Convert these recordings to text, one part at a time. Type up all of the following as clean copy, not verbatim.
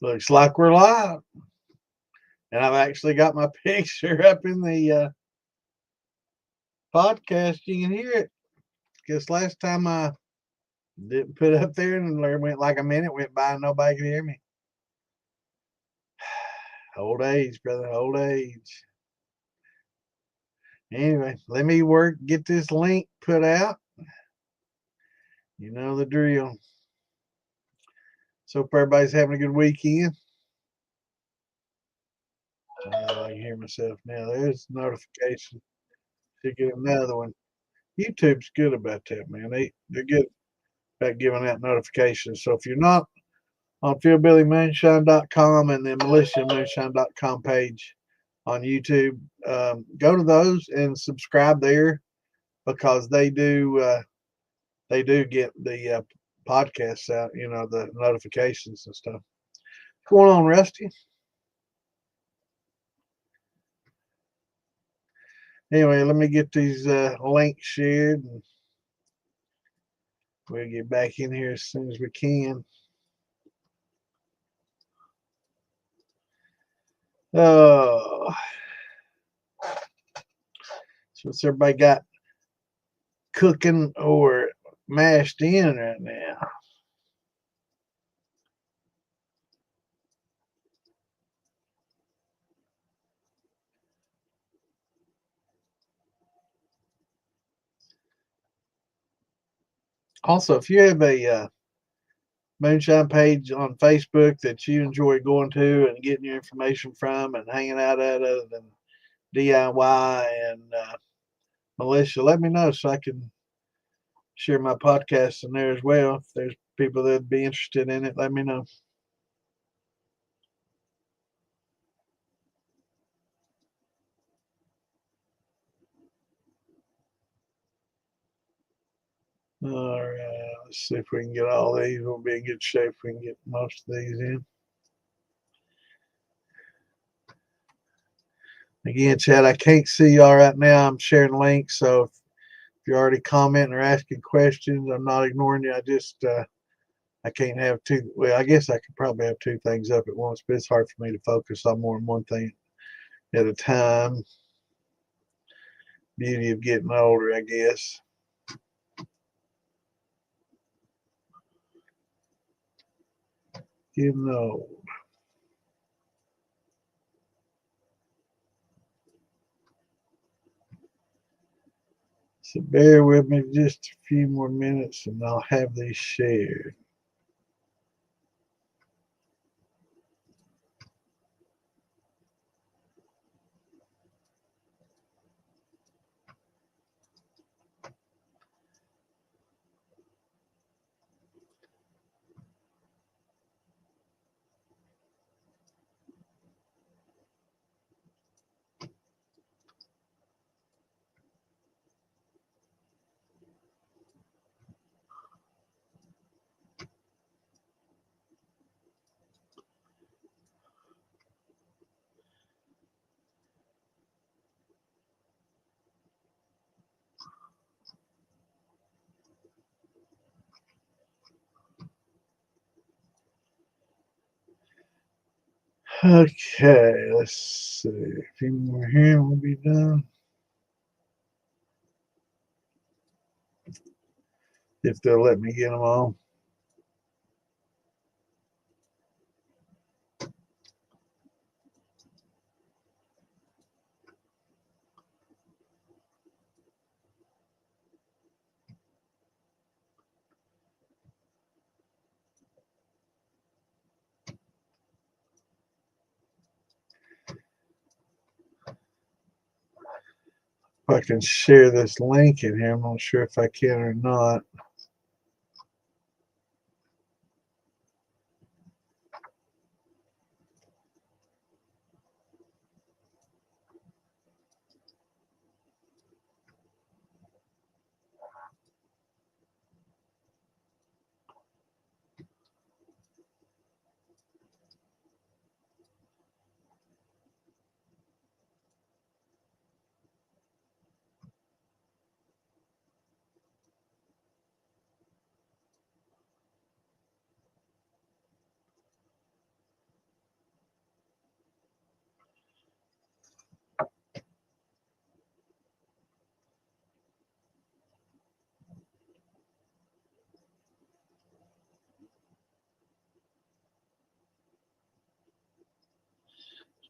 Looks like we're live. And I've actually got my picture up in the podcast. You can hear it. Guess last time I didn't put it up there and there went like a minute went by and nobody could hear me. Old age, brother, old age. Anyway, let me get this link put out. You know the drill. So hope everybody's having a good weekend. I can hear myself now. There's a notification. Should get another one. YouTube's good about that, man. They're good about giving out notifications. So if you're not on fieldbillymoonshine.com and the militiamoonshine.com page on YouTube, go to those and subscribe there because they do get the podcasts out, the notifications and stuff. What's going on, Rusty? Anyway, let me get these links shared and we'll get back in here as soon as we can. So what's everybody got cooking or mashed in right now? Also, if you have a moonshine page on Facebook that you enjoy going to and getting your information from and hanging out at other than DIY and militia, let me know so I can share my podcast in there as well. If there's people that'd be interested in it, let me know. All right, let's see if we can get all these. We'll be in good shape if we can get most of these in. Again, Chad, I can't see y'all right now. I'm sharing links, so if you're already commenting or asking questions, I'm not ignoring you. I just I can't have two. Well, I guess I could probably have two things up at once, but it's hard for me to focus on more than one thing at a time. Beauty of getting older, I guess. Getting old. So bear with me just a few more minutes and I'll have these shared. Okay, let's see. A few more here and we'll be done. If they'll let me get them on. If I can share this link in here, I'm not sure if I can or not.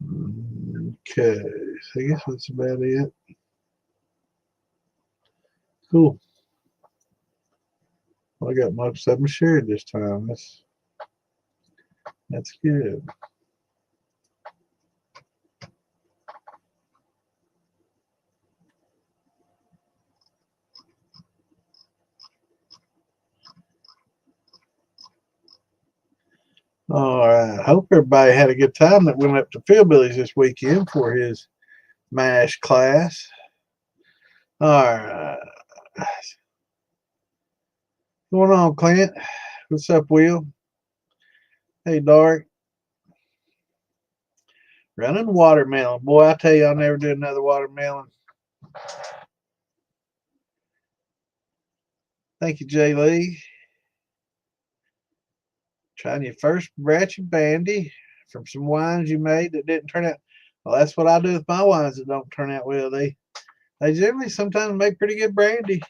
Okay, I guess that's about it. Cool. Well, I got most of them shared this time. That's good. All right. Hope everybody had a good time that went up to Philbilly's this weekend for his MASH class. All right. What's going on, Clint? What's up, Will? Hey, Dark. Running watermelon. Boy, I tell you, I'll never do another watermelon. Thank you, Jay Lee. Trying your first batch of brandy from some wines you made that didn't turn out. Well, that's what I do with my wines that don't turn out well. They generally sometimes make pretty good brandy.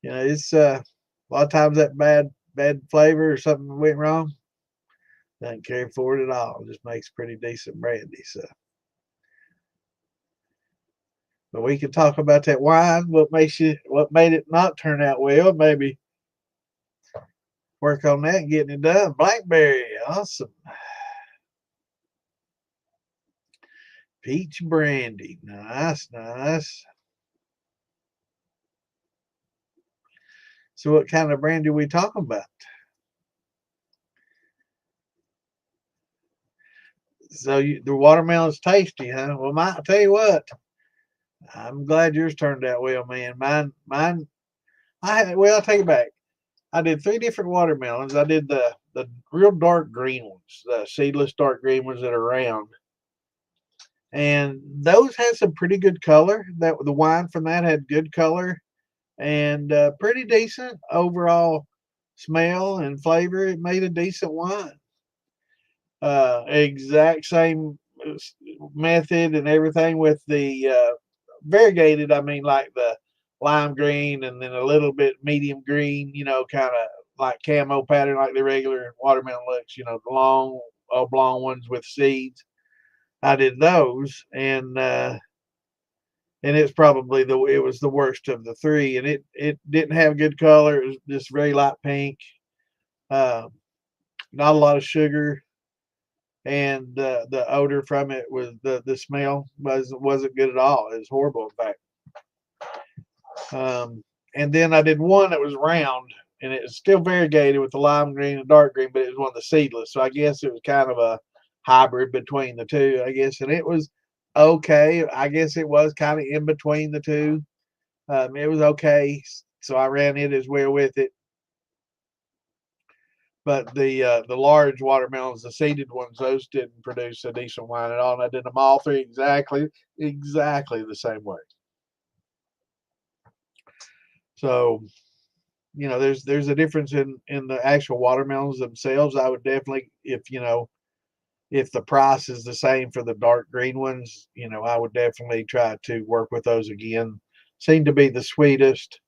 You know, it's a lot of times that bad flavor or something went wrong doesn't carry forward at all. It just makes pretty decent brandy. So, but we can talk about that wine. What made it not turn out well? Maybe work on that and getting it done. Blackberry, awesome. Peach brandy, nice, nice. So, what kind of brandy are we talking about? So, the watermelon's tasty, huh? Well, I tell you what, I'm glad yours turned out well, man. Mine. I'll take it back. I did 3 different watermelons. I did the real dark green ones, the seedless dark green ones that are round, and those had some pretty good color. That the wine from that had good color and pretty decent overall smell and flavor. It made a decent wine. Exact same method and everything with the variegated. I mean, like the lime green and then a little bit medium green. You know, kind of like camo pattern, like the regular watermelon looks. You know, the long oblong ones with seeds. I did those, and it's probably it was the worst of the 3, and it didn't have good color. It was just very light pink. Uh, Not a lot of sugar, and the odor from it was the smell wasn't good at all. It was horrible, in fact. And then I did one that was round, and it was still variegated with the lime green and dark green, but it was one of the seedless. So I guess it was kind of a hybrid between the two, I guess. And it was okay. I guess it was kind of in between the two. It was okay. So I ran it as well with it. But the large watermelons, the seeded ones, those didn't produce a decent wine at all. And I did them all 3 exactly the same way. So, you know, there's a difference in the actual watermelons themselves. I would definitely, if the price is the same for the dark green ones, I would definitely try to work with those again. Seemed to be the sweetest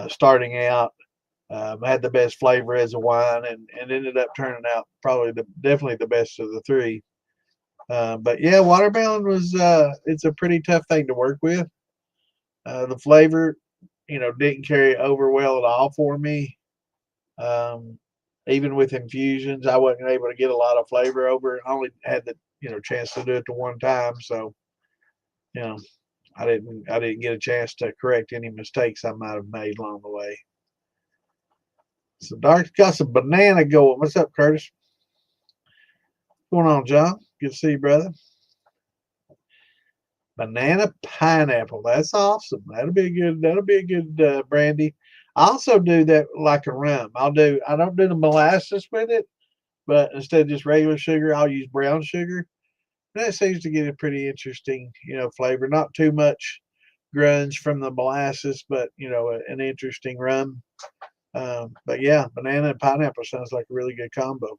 starting out. Had the best flavor as a wine, and ended up turning out probably definitely the best of the 3. But yeah, watermelon was it's a pretty tough thing to work with. The flavor, didn't carry over well at all for me. Um, Even with infusions, I wasn't able to get a lot of flavor over. I only had the chance to do it the one time, so you know I didn't get a chance to correct any mistakes I might have made along the way. So Dark's got some banana going. What's up, Curtis? What's going on, John? Good to see you, brother. Banana pineapple. That's awesome. That'll be a good brandy. I also do that like a rum. I don't do the molasses with it, but instead of just regular sugar, I'll use brown sugar. And that seems to get a pretty interesting, flavor. Not too much grunge from the molasses, but an interesting rum. But yeah, banana and pineapple sounds like a really good combo.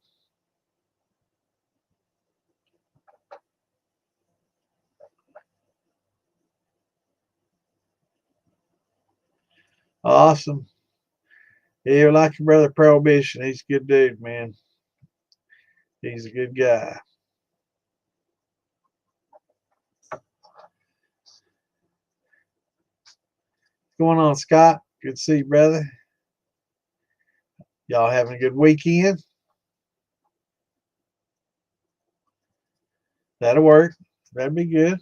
Awesome. Yeah, like your brother Prohibition. He's a good dude, man. He's a good guy. going on, Scott? Good to see you, brother. Y'all having a good weekend? That'll work. That'd be good.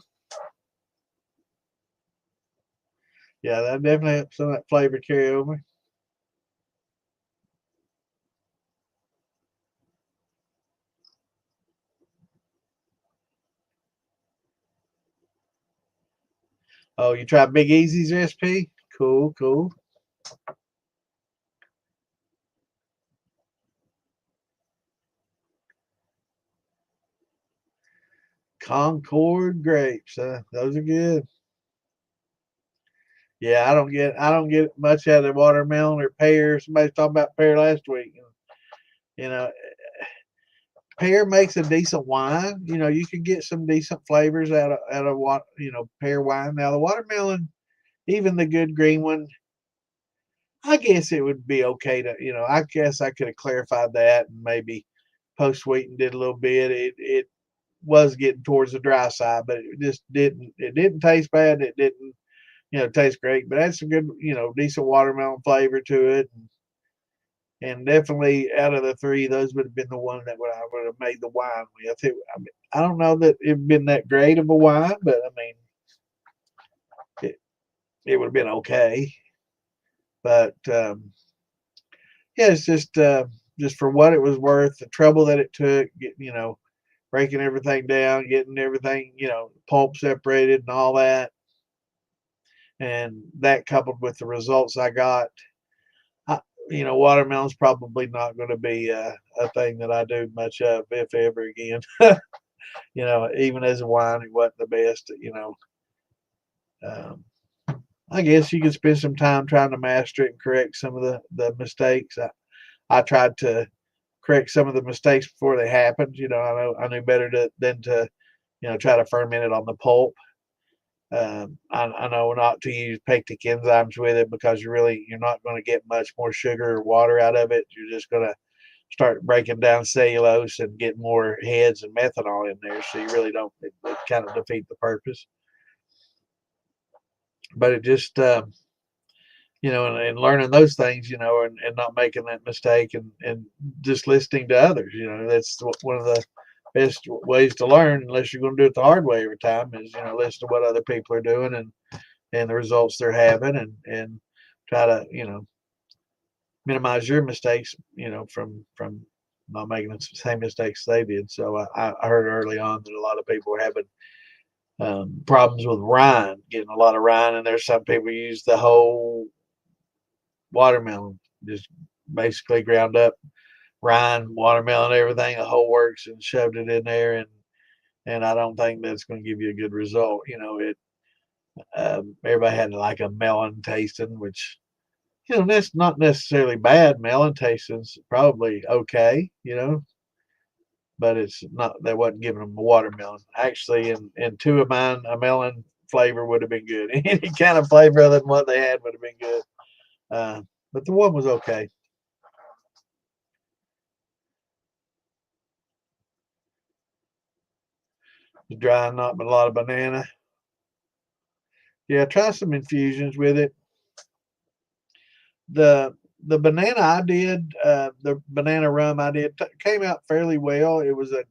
Yeah, that definitely helps some of that flavor carry over. Oh, you tried Big Easy's recipe? Cool, cool. Concord grapes. Those are good. Yeah, I don't get much out of the watermelon or pear. Somebody's talking about pear last week. You know, pear makes a decent wine. You can get some decent flavors out of what pear wine. Now the watermelon, even the good green one, I guess it would be okay to I guess I could have clarified that and maybe post sweetened it a little bit. It was getting towards the dry side, but it didn't taste bad. It didn't taste great, but had some good decent watermelon flavor to it. And definitely out of the three, those would have been the one that I would have made the wine with. I don't know that it'd been that great of a wine, but I mean, it would have been okay. But yeah, it's just for what it was worth, the trouble that it took, breaking everything down, getting everything, pulp separated and all that, and that coupled with the results I got, I, watermelon's probably not going to be a thing that I do much of, if ever again. Even as a wine, it wasn't the best. Um, I guess you could spend some time trying to master it and correct some of the mistakes. I tried to correct some of the mistakes before they happened. I knew better than to try to ferment it on the pulp. I know not to use pectic enzymes with it because you're not going to get much more sugar or water out of it. You're just going to start breaking down cellulose and get more heads and methanol in there. So you really don't. It kind of defeat the purpose. But it just and learning those things, and not making that mistake, and just listening to others. That's one of the best ways to learn, unless you're going to do it the hard way every time, is listen to what other people are doing and the results they're having, and try to minimize your mistakes, from not making the same mistakes they did. So I heard early on that a lot of people were having problems with rind, getting a lot of rind, and there's some people use the whole watermelon, just basically ground up rind, watermelon, everything, the whole works, and shoved it in there, and I don't think that's going to give you a good result. Everybody had like a melon tasting, which that's not necessarily bad. Melon tasting's probably okay, but it's not. They wasn't giving them a watermelon. Actually, in two of mine, a melon flavor would have been good. Any kind of flavor other than what they had would have been good. But the one was okay. Dry, not but a lot of banana. Yeah, try some infusions with it. The banana I did, the banana rum I did, came out fairly well. It was it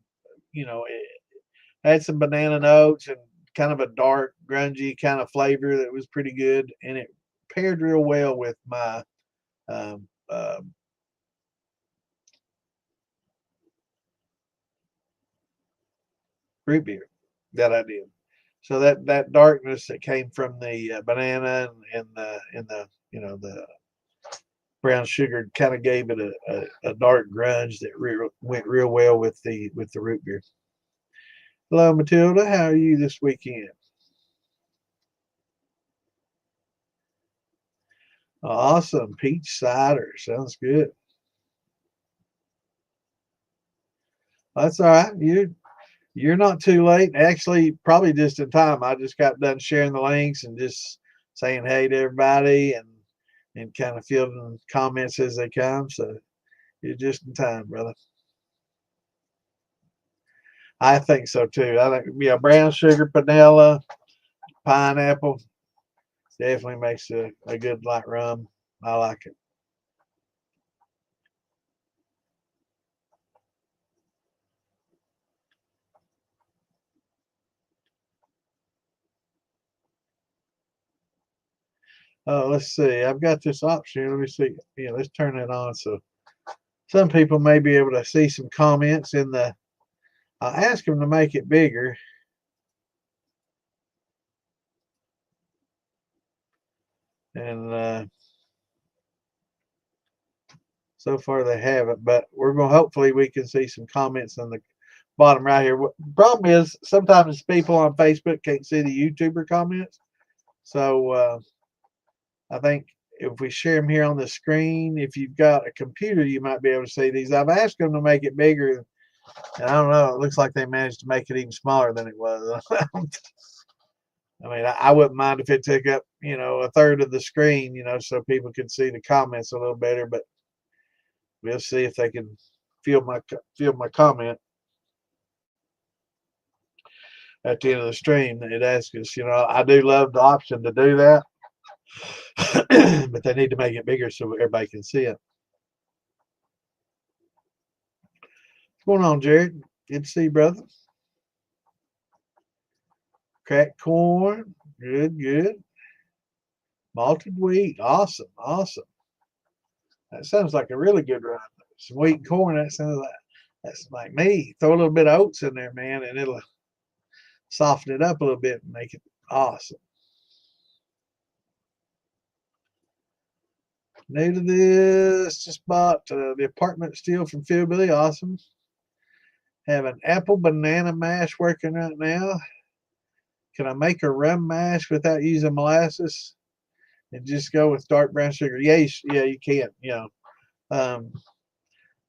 had some banana notes and kind of a dark, grungy kind of flavor that was pretty good, and it paired real well with my um, uh, root beer that I did. So that darkness that came from the banana and the brown sugar kind of gave it a dark grunge that went real well with the root beer. Hello, Matilda. How are you this weekend? Awesome. Peach cider. Sounds good. That's all right. You're not too late. Actually, probably just in time. I just got done sharing the links and just saying hey to everybody and kind of fielding comments as they come. So you're just in time, brother. I think so too. I think brown sugar, vanilla, pineapple. Definitely makes a good light rum. I like it. Oh, let's see. I've got this option here. Let me see. Yeah, let's turn that on so some people may be able to see some comments in the. I'll ask them to make it bigger. And so far they haven't, but we're going to hopefully we can see some comments on the bottom right here. Problem is sometimes people on Facebook can't see the YouTuber comments. So I think if we share them here on the screen, if you've got a computer, you might be able to see these. I've asked them to make it bigger, and I don't know. It looks like they managed to make it even smaller than it was. I mean, I wouldn't mind if it took up, a third of the screen, so people could see the comments a little better. But we'll see if they can field my comment at the end of the stream. It asks us, I do love the option to do that, but they need to make it bigger so everybody can see it. What's going on, Jared? Good to see you, brother. Cracked corn, good. Malted wheat, awesome. That sounds like a really good run. Some wheat and corn, that's like me. Throw a little bit of oats in there, man, and it'll soften it up a little bit and make it awesome. New to this, just bought the apartment still from Phil Billy, awesome. Have an apple banana mash working right now. Can I make a rum mash without using molasses and just go with dark brown sugar? Yeah, you can. Now,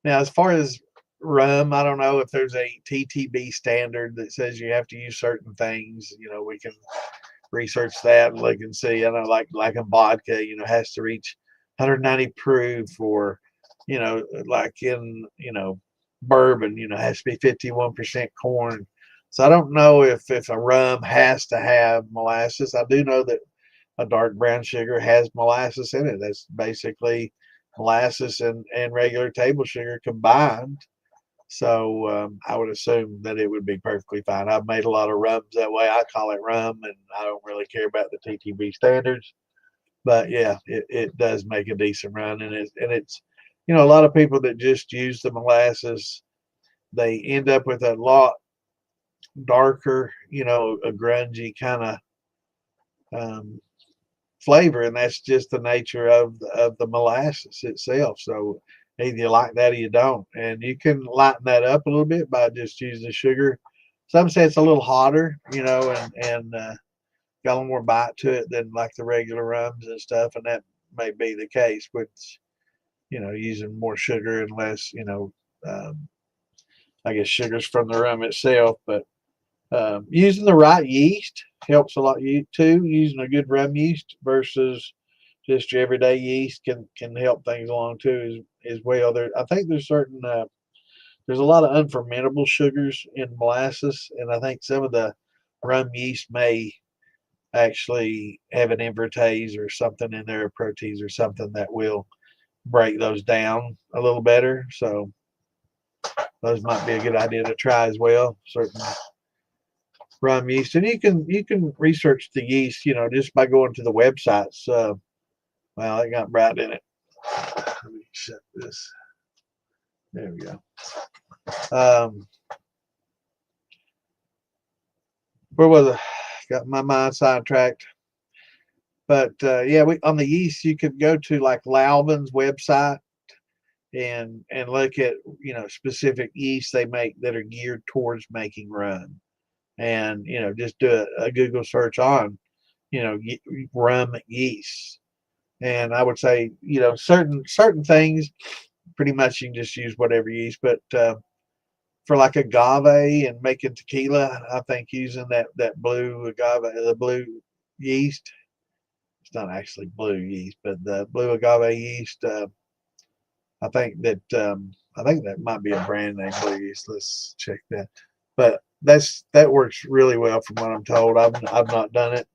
as far as rum, I don't know if there's a TTB standard that says you have to use certain things. We can research that and look and see. I know, like in vodka, has to reach 190 proof, or like in bourbon, has to be 51% corn. So I don't know if a rum has to have molasses. I do know that a dark brown sugar has molasses in it. That's basically molasses and regular table sugar combined. So I would assume that it would be perfectly fine. I've made a lot of rums that way. I call it rum, and I don't really care about the TTB standards. But yeah, it does make a decent run, and it's a lot of people that just use the molasses, they end up with a lot darker, a grungy kind of um, flavor, and that's just the nature of the molasses itself. So either you like that or you don't, and you can lighten that up a little bit by just using the sugar. Some say it's a little hotter, and got a little more bite to it than like the regular rums and stuff, and that may be the case with using more sugar and less, I guess sugars from the rum itself. But using the right yeast helps a lot too. Using a good rum yeast versus just your everyday yeast can help things along too as well. I think there's certain there's a lot of unfermentable sugars in molasses, and I think some of the rum yeast may actually have an invertase or something in there, a protease or something that will break those down a little better. So those might be a good idea to try as well. Certain rum yeast, and you can research the yeast, just by going to the websites. Well, it got bright in it. Let me shut this. There we go. Where was I? Got my mind sidetracked. But yeah, on the yeast, you could go to like Lauvin's website and look at specific yeast they make that are geared towards making rum, and just do a Google search on rum yeast. And I would say certain things, pretty much you can just use whatever yeast, but for like agave and making tequila, I think using that blue agave, the blue yeast, it's not actually blue yeast, but the blue agave yeast. I think that might be a brand name blue yeast. Let's check that. But that works really well from what I'm told. I've not done it.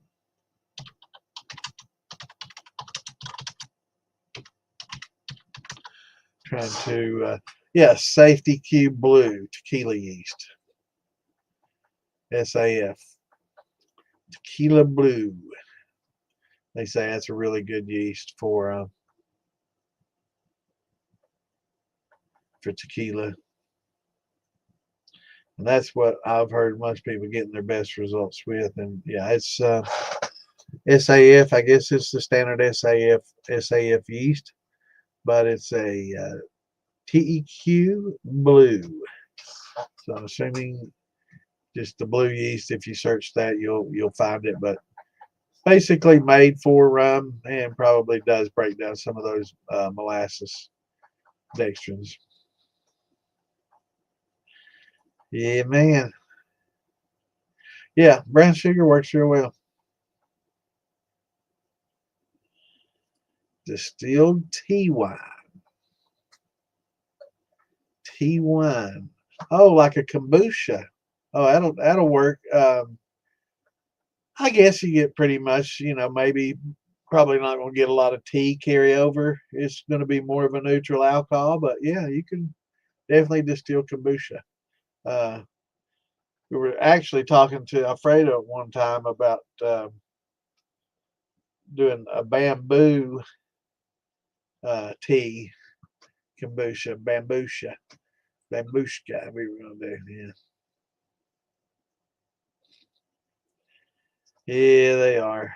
Trying to, yeah, Safety Cube Blue tequila yeast. SAF. Tequila Blue. They say that's a really good yeast for tequila. And that's what I've heard most people getting their best results with. And yeah, it's SAF. I guess it's the standard SAF yeast, but it's a TEQ Blue. So I'm assuming just the blue yeast. If you search that, you'll find it. But basically made for rum, and probably does break down some of those molasses dextrins. Yeah, man. Yeah, brown sugar works real well. Distilled tea wine. Tea wine. Oh, like a kombucha. Oh, that'll work. I guess you get pretty much, maybe probably not going to get a lot of tea carryover. It's going to be more of a neutral alcohol, but yeah, you can definitely distill kombucha. We were actually talking to Alfredo one time about doing a bamboo tea bambushka. We were going to do, yeah, they are.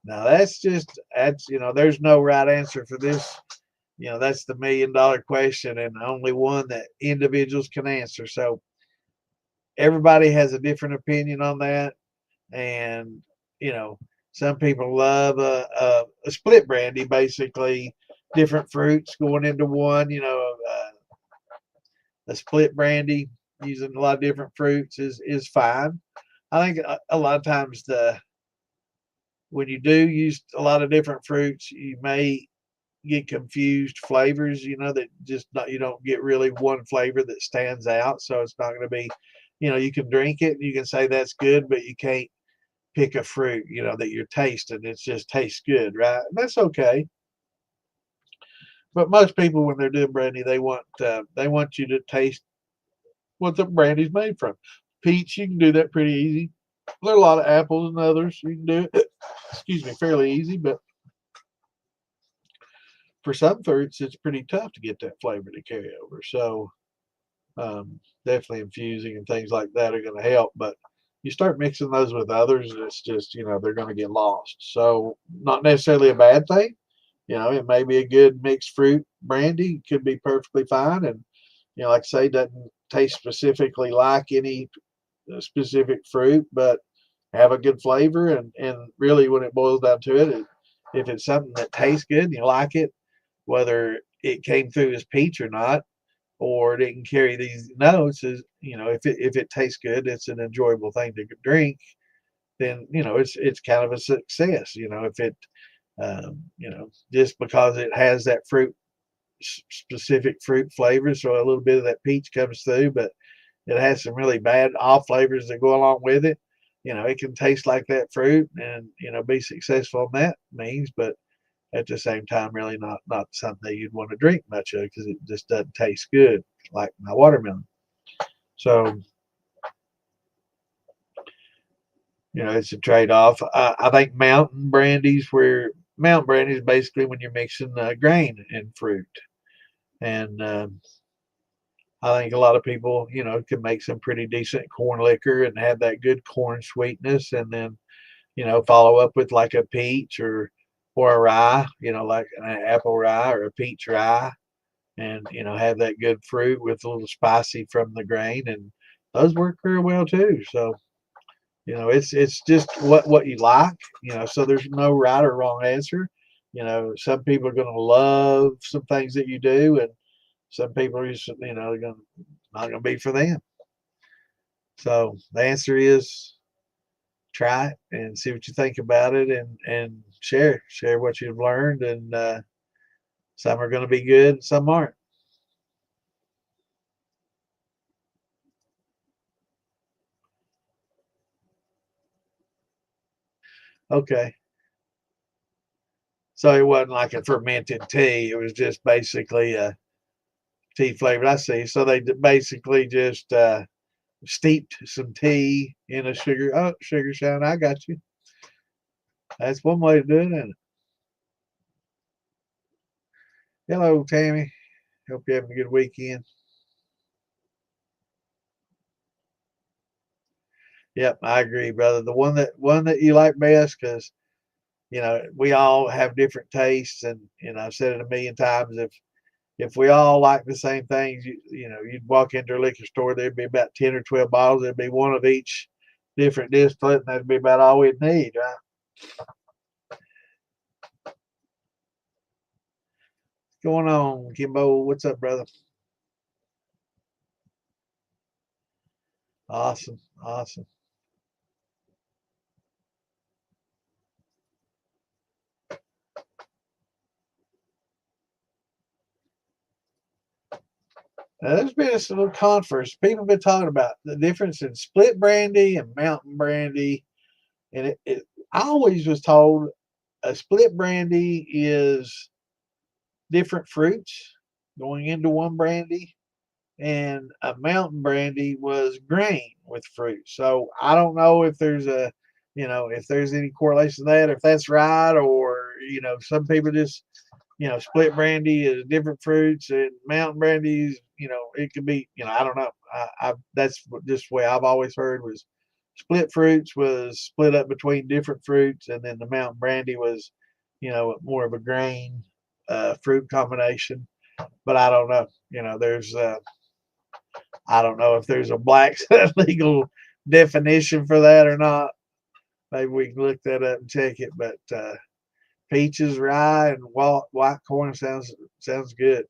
Now that's there's no right answer for this. That's the $1,000,000 question, and only one that individuals can answer. So everybody has a different opinion on that, and some people love a split brandy, basically different fruits going into one. A split brandy using a lot of different fruits is fine. I think a lot of times when you do use a lot of different fruits, you may get confused flavors, that just not, you don't get really one flavor that stands out. So it's not going to be, you can drink it and you can say that's good, but you can't pick a fruit, that you're tasting. It just tastes good, right? And that's okay. But most people, when they're doing brandy, they want you to taste what the brandy's made from. Peach, you can do that pretty easy. There are a lot of apples and others you can do it. Excuse me, fairly easy, but for some fruits, it's pretty tough to get that flavor to carry over. So definitely infusing and things like that are going to help. But you start mixing those with others, it's just, they're going to get lost. So not necessarily a bad thing. It may be a good mixed fruit brandy, could be perfectly fine. And, like I say, doesn't taste specifically like any specific fruit, but have a good flavor. And really, when it boils down to it, if it's something that tastes good and you like it, whether it came through as peach or not, or it didn't carry these notes, if it tastes good, it's an enjoyable thing to drink, then it's kind of a success. If it just because it has that specific fruit flavor, so a little bit of that peach comes through, but it has some really bad off flavors that go along with it. It can taste like that fruit and be successful in that means, but at the same time, really not something that you'd want to drink much of because it just doesn't taste good like my watermelon. So it's a trade-off. I think mountain brandies basically when you're mixing grain and fruit, and I think a lot of people can make some pretty decent corn liquor and have that good corn sweetness, and then follow up with like a peach or a rye, like an apple rye or a peach rye, and have that good fruit with a little spicy from the grain, and those work very well too. So it's just what you like, so there's no right or wrong answer. Some people are going to love some things that you do, and some people are just not going to be for them. So the answer is try it and see what you think about it, and share what you've learned. And some are going to be good, and some aren't. Okay. So it wasn't like a fermented tea. It was just basically a tea flavored. I see. So they basically just steeped some tea in a sugar. Oh, sugar shine. I got you. That's one way to do it, isn't it? Hello, Tammy. Hope you're having a good weekend. Yep, I agree, brother. The one that you like best, because we all have different tastes, and I've said it a million times. If we all like the same things, you'd walk into a liquor store, there'd be about 10 or 12 bottles. There'd be one of each different distillate, and that'd be about all we'd need, right? What's going on, Kimbo? What's up, brother? Awesome, awesome. There's been a little conference. People have been talking about the difference in split brandy and mountain brandy. And I always was told a split brandy is different fruits going into one brandy, and a mountain brandy was grain with fruit. So I don't know if if there's any correlation to that, if that's right, or some people just split brandy is different fruits, and mountain brandies, it could be, I don't know. That's just the way I've always heard was split fruits was split up between different fruits, and then the mountain brandy was, more of a grain fruit combination. But I don't know. There's I don't know if there's a black legal definition for that or not. Maybe we can look that up and check it. But peaches, rye, and white corn sounds good.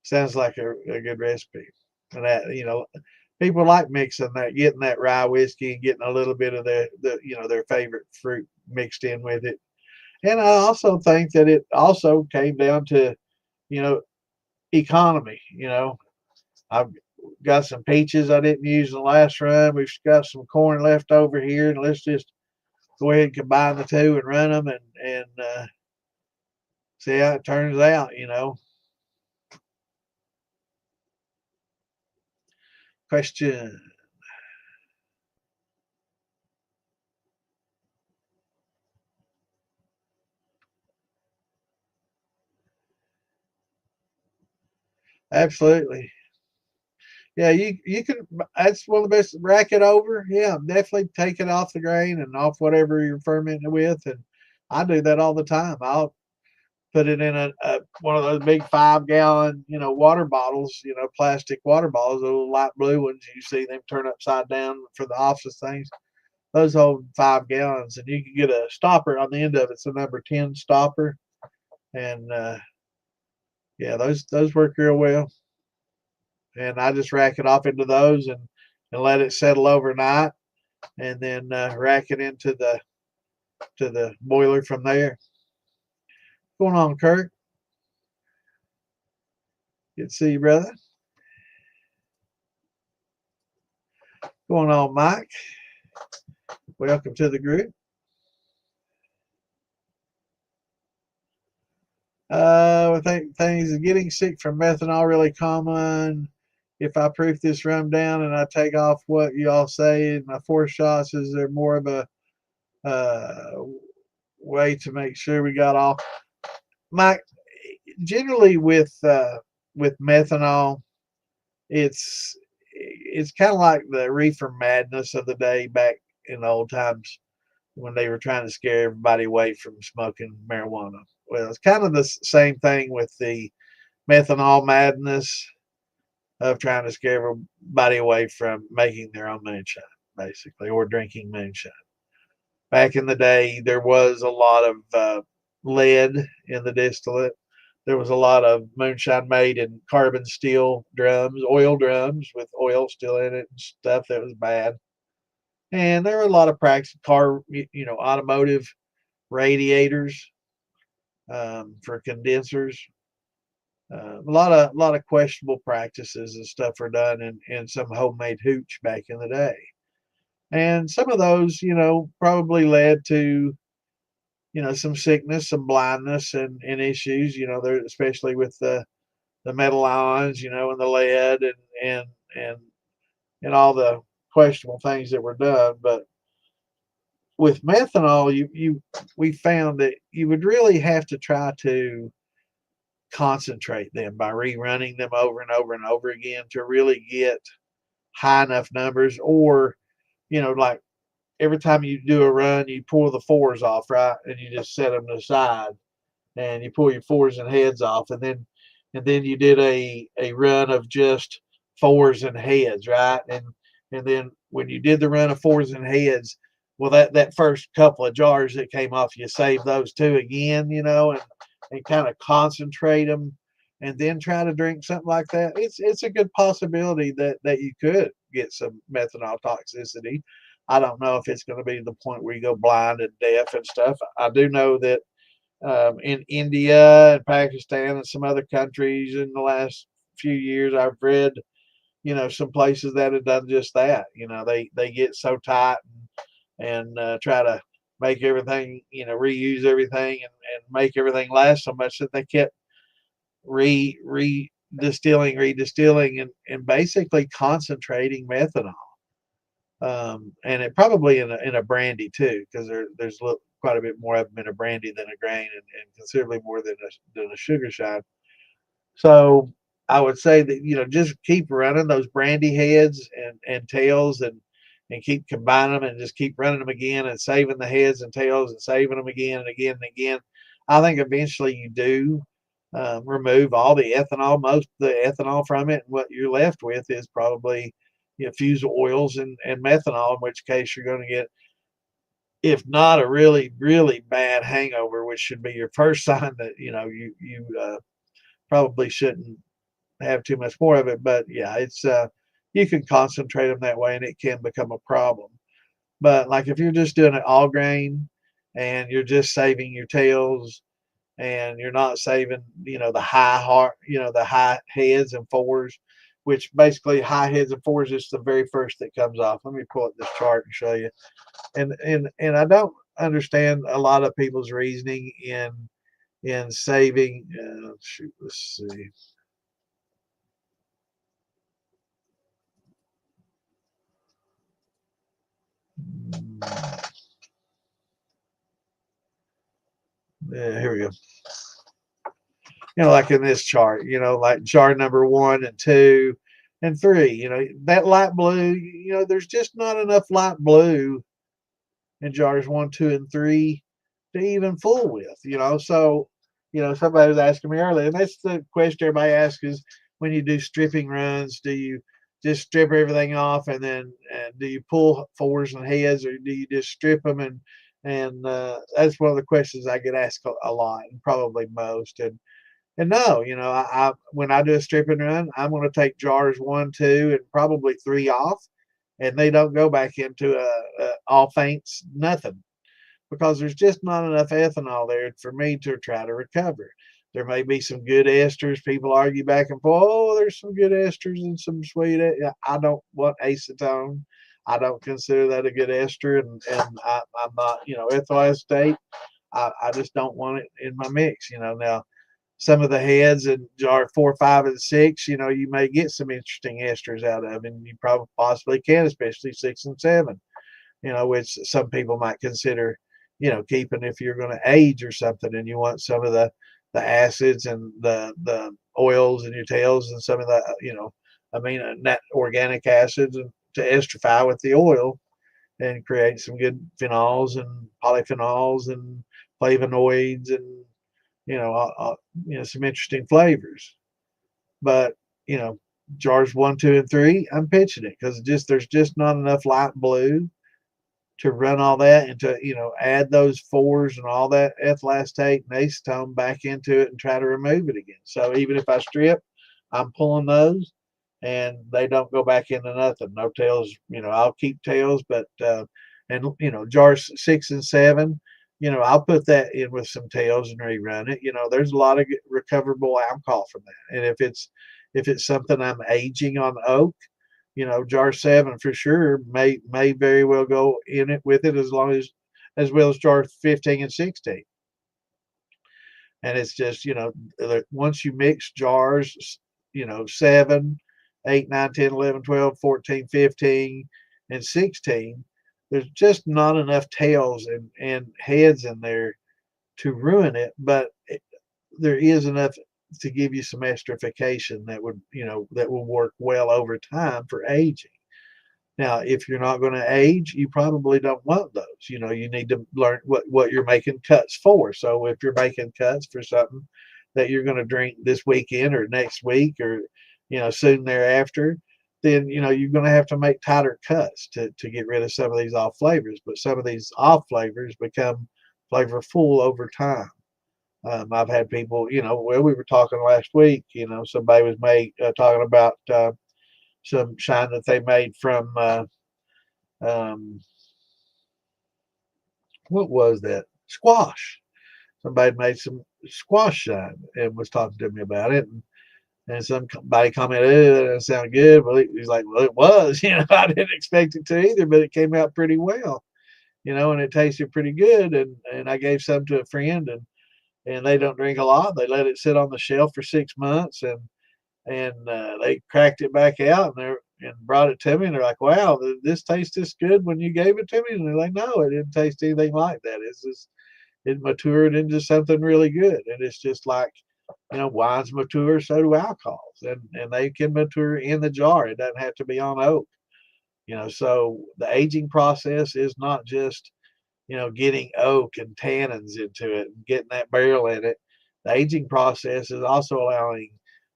Sounds like a good recipe. And that people like mixing that, getting that rye whiskey and getting a little bit of their favorite fruit mixed in with it. And I also think that it also came down to you know economy. I've got some peaches I didn't use in the last run. We've got some corn left over here, and let's just go ahead and combine the two and run them, and see how it turns out. Question. Absolutely. Yeah, you can. That's one of the best. Rack it over. Yeah, definitely take it off the grain and off whatever you're fermenting with, and I do that all the time. I'll put it in a one of those big 5 gallon water bottles, plastic water bottles, those light blue ones. You see them turn upside down for the office things. Those hold 5 gallons, and you can get a stopper on the end of it. It's a number 10 stopper, and yeah, those work real well. And I just rack it off into those and let it settle overnight, and then rack it into the boiler from there. What's going on, Kirk? Good to see you, brother. What's going on, Mike? Welcome to the group. I think things getting sick from methanol really common. If I proof this rum down and I take off what you all say in my 4 shots, is there more of a uh, way to make sure we got off? Mike, generally with methanol, it's kind of like the reefer madness of the day back in the old times when they were trying to scare everybody away from smoking marijuana. Well, it's kind of the same thing with the methanol madness of trying to scare everybody away from making their own moonshine, basically, or drinking moonshine. Back in the day, there was a lot of lead in the distillate. There was a lot of moonshine made in carbon steel drums, oil drums with oil still in it and stuff that was bad. And there are a lot of practice automotive radiators for condensers. A lot of questionable practices and stuff are done in some homemade hooch back in the day. And some of those, probably led to, some sickness, some blindness and issues, there, especially with the metal ions, and the lead and and and all the questionable things that were done. But with methanol, we found that you would really have to try to concentrate them by rerunning them over and over and over again to really get high enough numbers, or like every time you do a run, you pull the fours off, right, and you just set them to the side, and you pull your fours and heads off, and then you did a run of just fours and heads, right, and then when you did the run of fours and heads, well, that first couple of jars that came off, you save those two again, and kind of concentrate them, and then try to drink something like that. It's a good possibility that you could get some methanol toxicity. I don't know if it's going to be to the point where you go blind and deaf and stuff. I do know that in India and Pakistan and some other countries in the last few years, I've read, some places that have done just that. They get so tight and try to make everything, reuse everything and make everything last so much that they kept redistilling and basically concentrating methanol. And it probably in a brandy too, because there's quite a bit more of them in a brandy than a grain, and considerably more than a sugar shine. So I would say that just keep running those brandy heads and tails, and keep combining them, and just keep running them again and saving the heads and tails and saving them again and again and again. I think eventually you do remove all the ethanol, most of the ethanol from it, and what you're left with is probably fusel oils and methanol, in which case you're going to get, if not a really really bad hangover, which should be your first sign that you probably shouldn't have too much more of it. But yeah, it's you can concentrate them that way, and it can become a problem. But like if you're just doing it all grain, and you're just saving your tails, and you're not saving, the high heads and fours, which basically high heads and fours is the very first that comes off. Let me pull up this chart and show you. And I don't understand a lot of people's reasoning in saving. Shoot, let's see. Yeah, here we go. Like in this chart, like jar number 1 and 2 and 3, that light blue, there's just not enough light blue in jars 1, 2, and 3 to even fool with, So, somebody was asking me earlier, and that's the question everybody asks is, when you do stripping runs, do you just strip everything off, and then do you pull fours and heads, or do you just strip them? And that's one of the questions I get asked a lot, and probably most. And no, I when I do a stripping run, I'm going to take jars 1, 2, and probably 3 off, and they don't go back into a all faints nothing, because there's just not enough ethanol there for me to try to recover. There may be some good esters. People argue back and forth. Oh, there's some good esters and some sweet. I don't want acetone. I don't consider that a good ester, and I'm not, ethyl acetate. I just don't want it in my mix. Now some of the heads in jar 4, 5, and 6, you may get some interesting esters out of, and you probably possibly can, especially 6 and 7, which some people might consider, keeping if you're going to age or something, and you want some of the acids and the oils in your tails, and some of the, net organic acids, and to esterify with the oil and create some good phenols and polyphenols and flavonoids and some interesting flavors. But jars 1, 2, and 3, I'm pitching it because there's just not enough light blue to run all that, and to add those fours and all that ethyl acetate and acetone back into it and try to remove it again. So even if I strip, I'm pulling those, and they don't go back into nothing. No tails, I'll keep tails, but and jars 6 and 7, I'll put that in with some tails and rerun it. There's a lot of recoverable alcohol from that. And if it's something I'm aging on oak, jar 7 for sure may very well go in it with it, as well as jar 15 and 16. And it's just, once you mix jars, 7, 8, 9, 10, 11, 12, 14, 15, and 16, there's just not enough tails and heads in there to ruin it, but there is enough to give you some esterification that will work well over time for aging. Now, if you're not going to age, you probably don't want those. You need to learn what you're making cuts for. So if you're making cuts for something that you're going to drink this weekend or next week or, soon thereafter, then, you're going to have to make tighter cuts to get rid of some of these off flavors. But some of these off flavors become flavorful over time. I've had people, well, we were talking last week, somebody was talking about some shine that they made from um, what was that? Squash. Somebody made some squash shine and was talking to me about it. And somebody commented, that doesn't sound good. Well, he's like, well, it was. I didn't expect it to either, but it came out pretty well. And it tasted pretty good. And I gave some to a friend, and they don't drink a lot. They let it sit on the shelf for 6 months, and they cracked it back out and brought it to me, and they're like, wow, this tastes this good when you gave it to me. And they're like, no, it didn't taste anything like that. It's just, it matured into something really good. And it's just like, wines mature, so do alcohols, and they can mature in the jar. It doesn't have to be on oak. So the aging process is not just, getting oak and tannins into it and getting that barrel in it. The aging process is also allowing,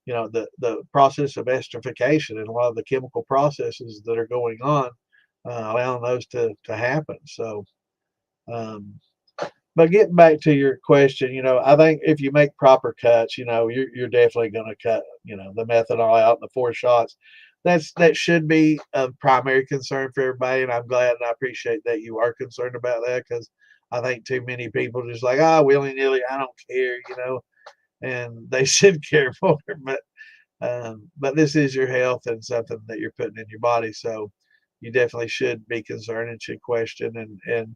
the process of esterification and a lot of the chemical processes that are going on, allowing those to happen. So, but getting back to your question, I think if you make proper cuts, you're definitely going to cut, the methanol out in the 4 shots. That should be a primary concern for everybody, and I'm glad and I appreciate that you are concerned about that, because I think too many people just like, willy nilly, I don't care, and they should care more. But this is your health and something that you're putting in your body, so you definitely should be concerned and should question. And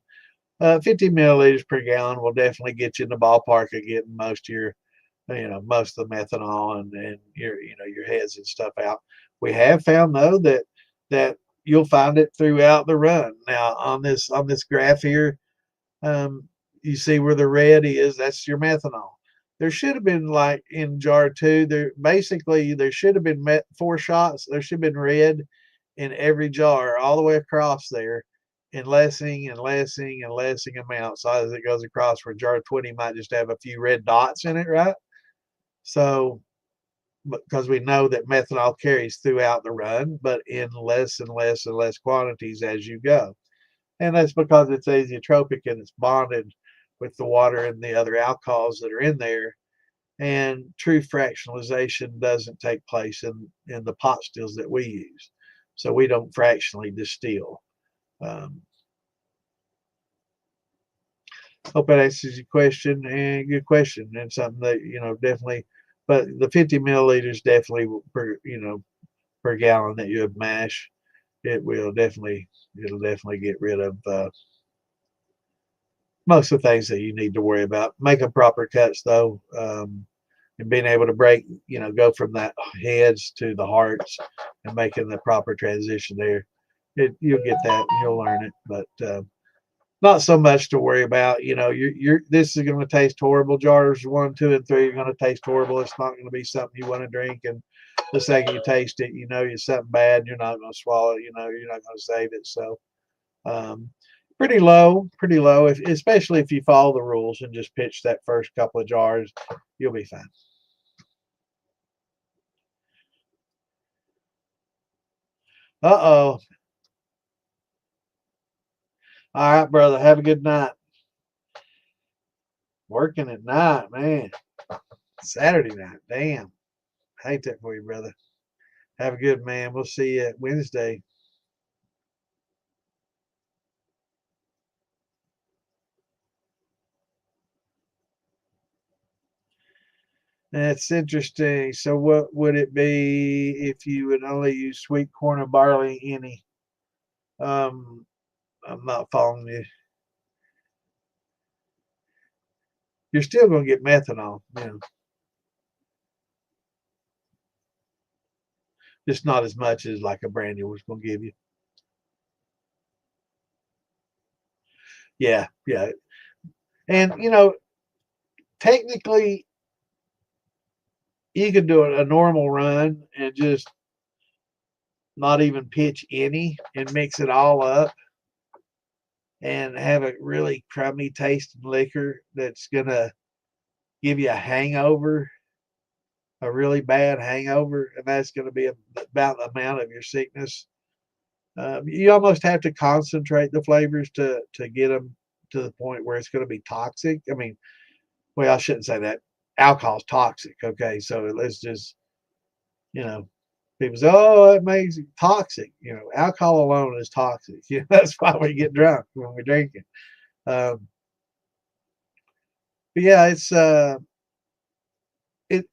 50 milliliters per gallon will definitely get you in the ballpark of getting most of your, most of the methanol and your heads and stuff out. We have found though that you'll find it throughout the run. Now on this graph here, you see where the red is, that's your methanol. There should have been, like in jar 2, there should have been 4 shots. There should have been red in every jar all the way across there, in lessening and lessening and lessening amounts as it goes across, where jar 20 might just have a few red dots in it, right? So, because we know that methanol carries throughout the run, but in less and less and less quantities as you go. And that's because it's azeotropic and it's bonded with the water and the other alcohols that are in there. And true fractionalization doesn't take place in the pot stills that we use. So we don't fractionally distill. Um, Hope that answers your question, and good question, and something that, definitely, but the 50 milliliters definitely per gallon that you have mash, it'll definitely get rid of most of the things that you need to worry about. Making proper cuts though, and being able to break, go from that heads to the hearts and making the proper transition there. You'll get that, and you'll learn it, but not so much to worry about. This is going to taste horrible. Jars 1, 2, and 3 are going to taste horrible. It's not going to be something you want to drink. And the second you taste it, it's something bad, and you're not going to swallow it. You're not going to save it. So, pretty low. Especially if you follow the rules and just pitch that first couple of jars, you'll be fine. Uh-oh. All right, brother. Have a good night. Working at night, man. Saturday night. Damn. I hate that for you, brother. Have a good man. We'll see you Wednesday. That's interesting. So what would it be if you would only use sweet corn or barley any? Um, I'm not following you. You're still going to get methanol, just not as much as like a brandy was going to give you. Yeah, yeah. And technically you could do a normal run and just not even pitch any and mix it all up and have a really crummy tasting liquor that's gonna give you a hangover, a really bad hangover, and that's gonna be about the amount of your sickness. You almost have to concentrate the flavors to get them to the point where it's going to be toxic. I mean, well, I shouldn't say that. Alcohol's toxic. Okay, so let's just you know, people say, "Oh, it makes it toxic." Alcohol alone is toxic. That's why we get drunk when we're drinking. Um, but yeah, it's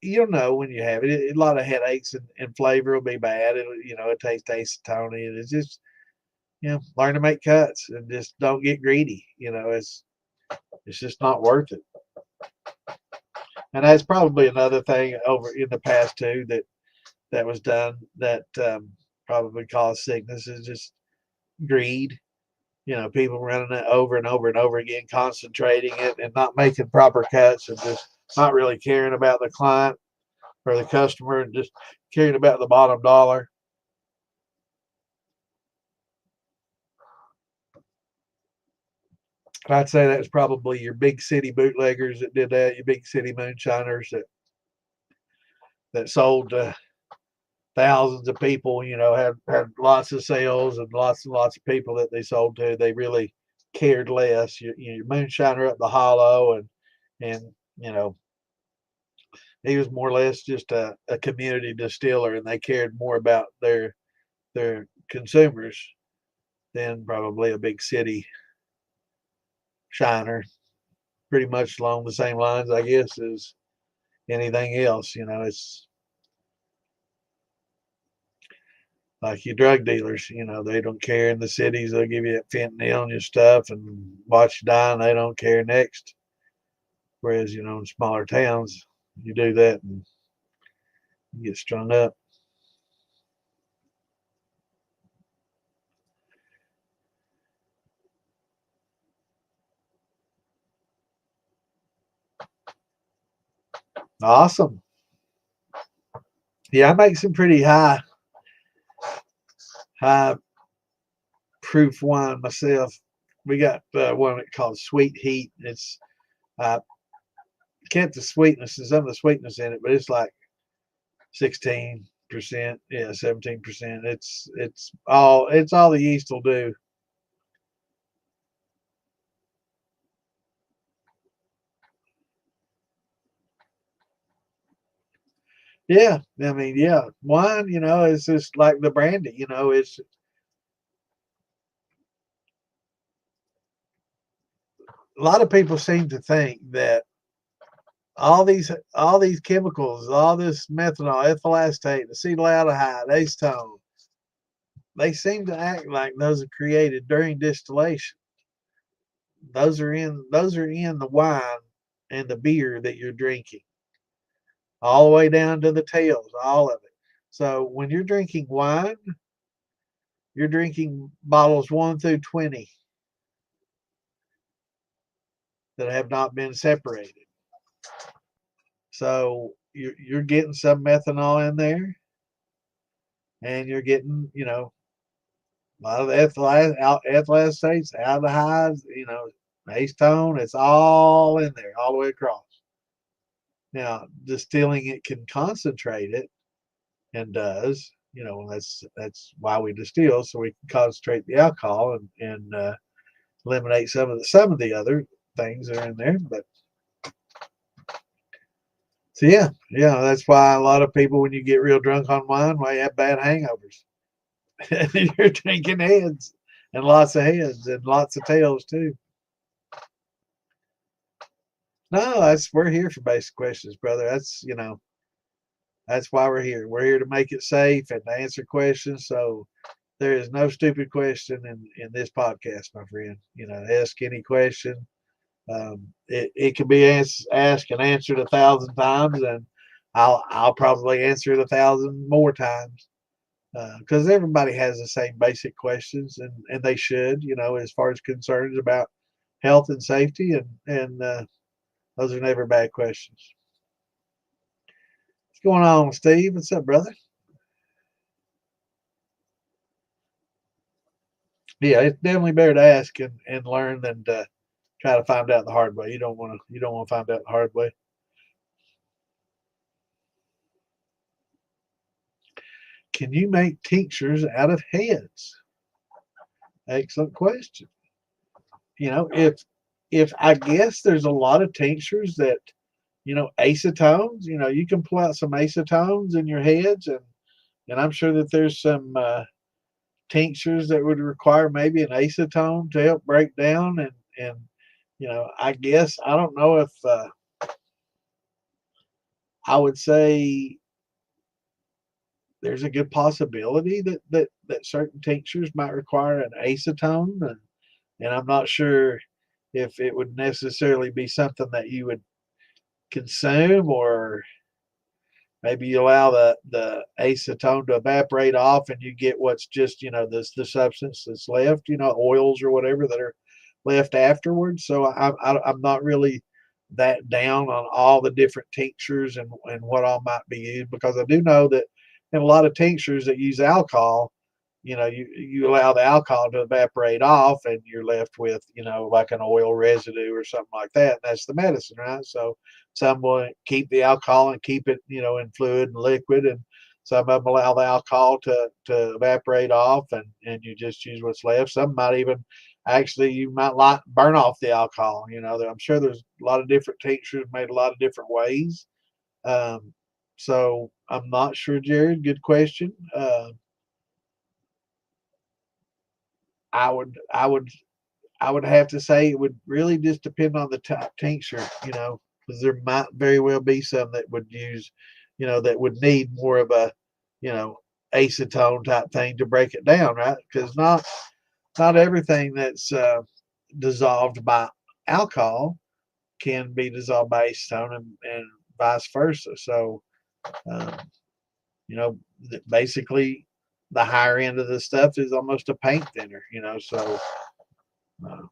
you'll know when you have it. A lot of headaches and flavor will be bad. It tastes acetone, and it's just learn to make cuts and just don't get greedy. It's just not worth it. And that's probably another thing over in the past too that was done that probably caused sickness is just greed. People running it over and over and over again, concentrating it and not making proper cuts and just not really caring about the client or the customer and just caring about the bottom dollar. I'd say that's probably your big city bootleggers that did that, your big city moonshiners that sold thousands of people, had lots of sales and lots of people that they sold to. They really cared less. Your moonshiner up the hollow, and you know he was more or less just a community distiller, and they cared more about their consumers than probably a big city shiner. Pretty much along the same lines, I guess, as anything else. It's like your drug dealers, they don't care in the cities. They'll give you that fentanyl and your stuff and watch you die, and they don't care next. Whereas, in smaller towns, you do that and you get strung up. Awesome. Yeah, I make some pretty high proof wine myself. We got one called Sweet Heat. It's uh, kept the sweetness and some of the sweetness in it, but it's like 16%, yeah, 17%. It's all the yeast will do. Yeah, I mean, yeah, wine, is just like the brandy. It's a lot of people seem to think that all these chemicals, all this methanol, ethyl acetate, acetaldehyde, acetone, they seem to act like those are created during distillation. Those are in the wine and the beer that you're drinking, all the way down to the tails, all of it. So when you're drinking wine, you're drinking bottles 1 through 20 that have not been separated. So you're getting some methanol in there, and you're getting a lot of the ethyl acetates, aldehydes, acetone. It's all in there, all the way across. Now, distilling it can concentrate it, and does. That's why we distill, so we can concentrate the alcohol and eliminate some of the other things that are in there. But So yeah, that's why a lot of people, when you get real drunk on wine, why you have bad hangovers. You're drinking heads and lots of heads and lots of tails too. No, that's we're here for basic questions, brother. That's why we're here. We're here to make it safe and to answer questions. So there is no stupid question in this podcast, my friend. Ask any question. It can be asked and answered 1,000 times, and I'll probably answer it 1,000 more times because everybody has the same basic questions, and they should, as far as concerns about health and safety, and those are never bad questions. What's going on, Steve? What's up, brother? Yeah, it's definitely better to ask and learn than to try to find out the hard way. You don't want to find out the hard way. Can you make tinctures out of heads? Excellent question. If I guess there's a lot of tinctures that acetones. You can pull out some acetones in your heads, and I'm sure that there's some tinctures that would require maybe an acetone to help break down, and I guess I don't know if I would say there's a good possibility that certain tinctures might require an acetone, and I'm not sure if it would necessarily be something that you would consume, or maybe you allow the acetone to evaporate off and you get what's just the substance that's left, oils or whatever that are left afterwards. So I'm not really that down on all the different tinctures and what all might be used, because I do know that in a lot of tinctures that use alcohol, you allow the alcohol to evaporate off and you're left with, like an oil residue or something like that. And that's the medicine, right? So some will keep the alcohol and keep it, in fluid and liquid. And some of them allow the alcohol to evaporate off and you just use what's left. Some might even actually, you might like burn off the alcohol. I'm sure there's a lot of different tinctures made a lot of different ways. Um, so I'm not sure, Jared. Good question. I would have to say it would really just depend on the tincture, because there might very well be some that would use, that would need more of a, you know, acetone type thing to break it down, right? Because not everything that's dissolved by alcohol can be dissolved by acetone, and vice versa. So, um, basically, the higher end of the stuff is almost a paint thinner, so. Uh,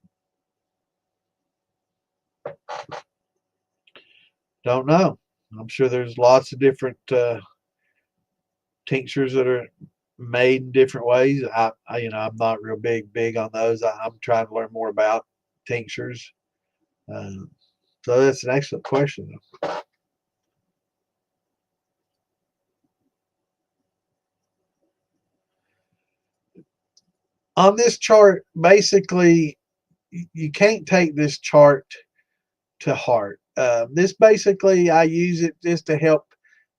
don't know. I'm sure there's lots of different tinctures that are made in different ways. I'm not real big on those. I'm trying to learn more about tinctures. Um, so that's an excellent question. On this chart, basically, you can't take this chart to heart. This basically, I use it just to help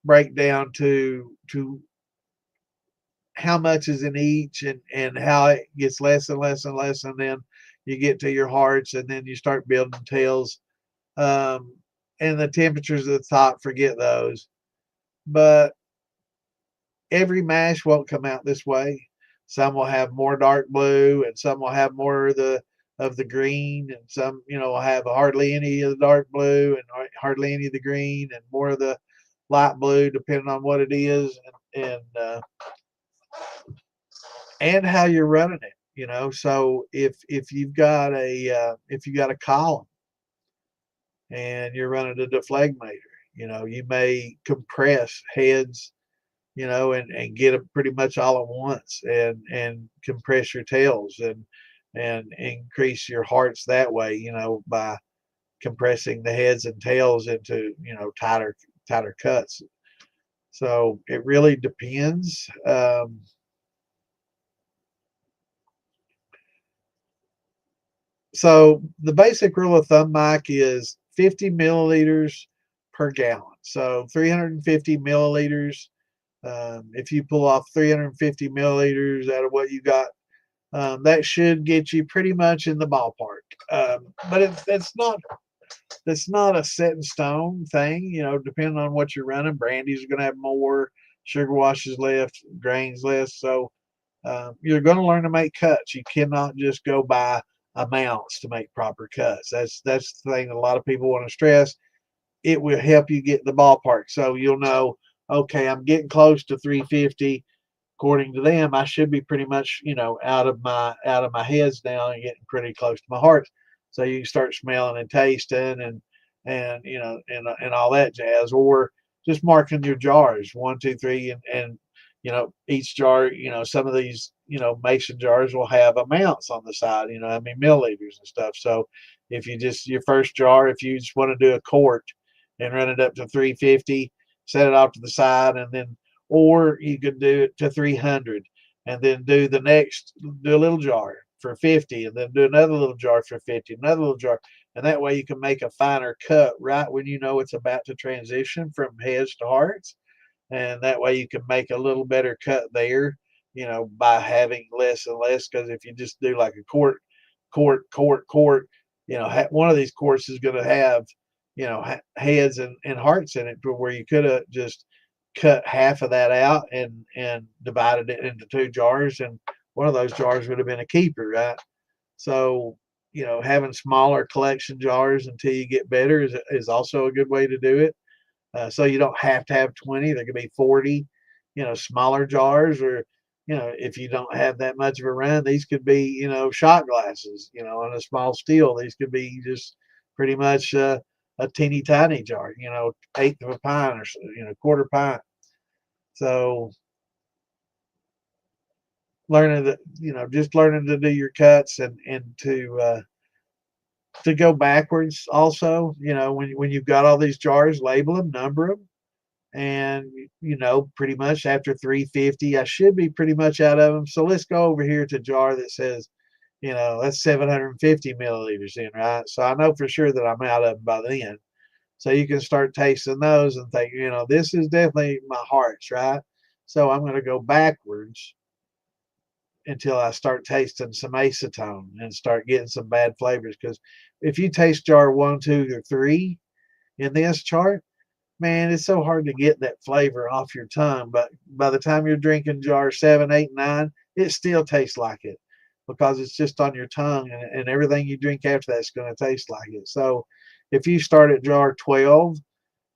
break down to how much is in each, and how it gets less and less and less, and then you get to your hearts, and then you start building tails. um, and the temperatures at the top, forget those. But every mash won't come out this way. Some will have more dark blue, and some will have more of the green, and some will have hardly any of the dark blue and hardly any of the green, and more of the light blue, depending on what it is, and how you're running it. So if you've got a column and you're running a deflegmator, you may compress heads, and get them pretty much all at once, and compress your tails, and increase your hearts that way, by compressing the heads and tails into tighter cuts. So it really depends. So the basic rule of thumb, Mike, is 50 milliliters per gallon. So 350 milliliters. If you pull off 350 milliliters out of what you got, that should get you pretty much in the ballpark. But it's not a set in stone thing. Depending on what you're running, brandies are going to have more sugar washes left, grains less. So you're going to learn to make cuts. You cannot just go by amounts to make proper cuts. That's the thing that a lot of people want to stress. It will help you get the ballpark. So you'll know, okay, I'm getting close to 350. According to them, I should be pretty much, out of my heads now and getting pretty close to my heart. So you can start smelling and tasting and all that jazz, or just marking your jars 1, 2, 3, and each jar, some of these mason jars will have amounts on the side, I mean milliliters and stuff. So if you just your first jar, if you just want to do a quart and run it up to 350, set it off to the side, and then or you could do it to 300 and then do a little jar for 50 and then do another little jar for 50, another little jar. And that way you can make a finer cut right when you know it's about to transition from heads to hearts. And that way you can make a little better cut there, by having less and less. Because if you just do like a quart, one of these quarts is going to have, heads and hearts in it, to where you could have just cut half of that out and divided it into 2 jars, and one of those jars would have been a keeper, right? So having smaller collection jars until you get better is also a good way to do it. So you don't have to have 20. There could be 40, smaller jars, or if you don't have that much of a run, these could be shot glasses, on a small steel. These could be just pretty much a teeny tiny jar, eighth of a pint or quarter pint. So just learning to do your cuts and to go backwards also. When you've got all these jars, label them, number them, and pretty much after 350, I should be pretty much out of them. So let's go over here to a jar that says, that's 750 milliliters in, right? So I know for sure that I'm out of them by then. So you can start tasting those and think, this is definitely my hearts, right? So I'm going to go backwards until I start tasting some acetone and start getting some bad flavors. Because if you taste jar 1, 2, or 3 in this chart, man, it's so hard to get that flavor off your tongue. But by the time you're drinking jar 7, 8, 9, it still tastes like it, because it's just on your tongue, and everything you drink after that's going to taste like it. So if you start at jar 12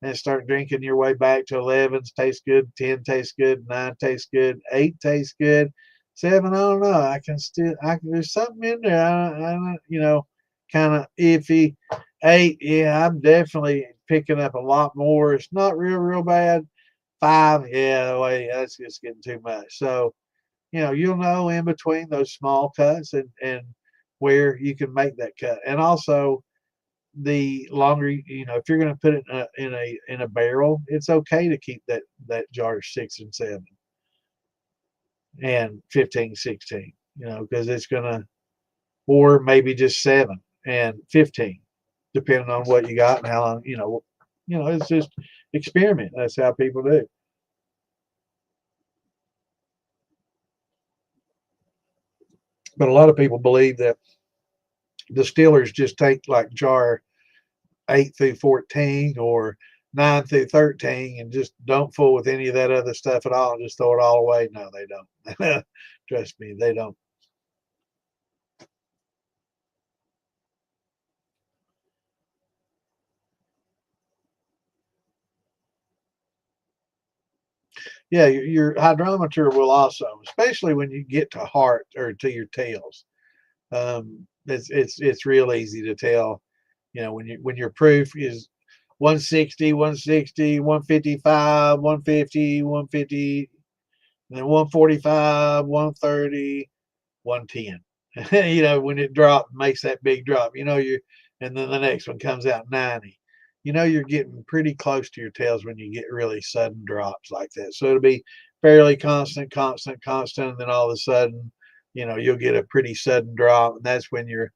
and start drinking your way back to 11s taste good, 10 tastes good, 9 tastes good, 8 tastes good, 7, I don't know. There's something in there. Kind of iffy. 8, yeah, I'm definitely picking up a lot more. It's not real bad. 5, yeah, wait, that's just getting too much. So, you'll know in between those small cuts and where you can make that cut. And also, the longer, if you're going to put it in a barrel, it's okay to keep that jar 6 and 7 and 15, 16, because it's going to, or maybe just 7 and 15, depending on what you got and how long, it's just experiment. That's how people do. But a lot of people believe that distillers just take like jar 8 through 14 or 9 through 13 and just don't fool with any of that other stuff at all. Just throw it all away. No, they don't. Trust me, they don't. Yeah, your hydrometer will also, especially when you get to heart or to your tails. It's real easy to tell, when your proof is 160, 160, 155, 150, 150, and then 145, 130, 110. When it drops, makes that big drop, and then the next one comes out 90. You're getting pretty close to your tails when you get really sudden drops like that. So it'll be fairly constant, and then all of a sudden, you'll get a pretty sudden drop, and that's when you're,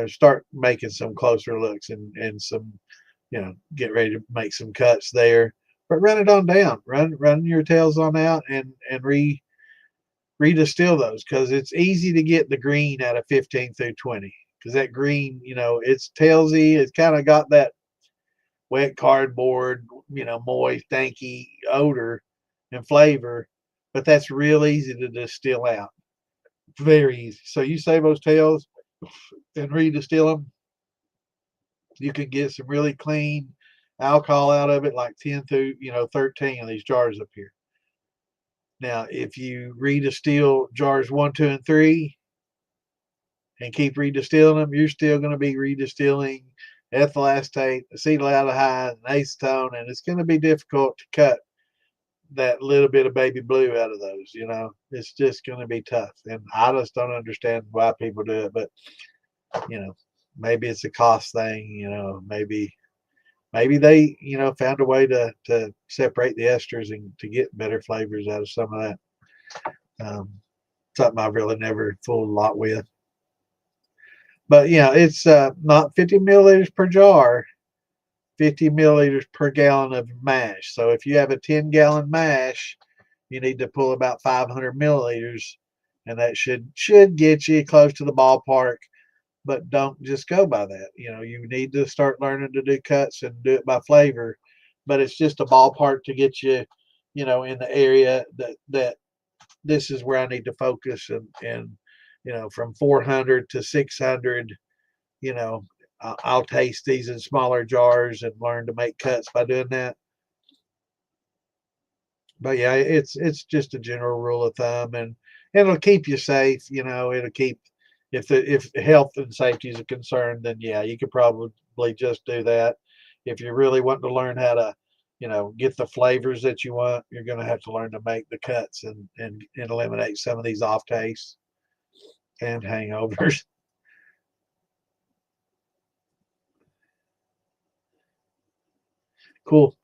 start making some closer looks and some get ready to make some cuts there. But run it on down. Run your tails on out and redistill those, because it's easy to get the green out of 15 through 20, because that green, it's tailsy. It's kind of got that wet cardboard, moist, danky odor and flavor, but that's real easy to distill out. Very easy. So you save those tails and redistill them. You can get some really clean alcohol out of it, like 10 through 13 of these jars up here. Now, if you redistill jars 1, 2, and 3 and keep redistilling them, you're still going to be redistilling ethyl acetate, acetaldehyde, and acetone, and it's going to be difficult to cut that little bit of baby blue out of those. It's just going to be tough, and I just don't understand why people do it. But maybe it's a cost thing. Maybe they found a way to separate the esters and to get better flavors out of some of that. Something I've really never fooled a lot with. But it's not 50 milliliters per jar, 50 milliliters per gallon of mash. So if you have a 10-gallon mash, you need to pull about 500 milliliters, and that should get you close to the ballpark. But don't just go by that. You need to start learning to do cuts and do it by flavor. But it's just a ballpark to get you, in the area that this is where I need to focus, and from 400 to 600, I'll taste these in smaller jars and learn to make cuts by doing that. But yeah, it's just a general rule of thumb, and it'll keep you safe. It'll keep, if health and safety is a concern, then yeah, you could probably just do that. If you're really wanting to learn how to, get the flavors that you want, you're going to have to learn to make the cuts and eliminate some of these off tastes and hangovers. Cool.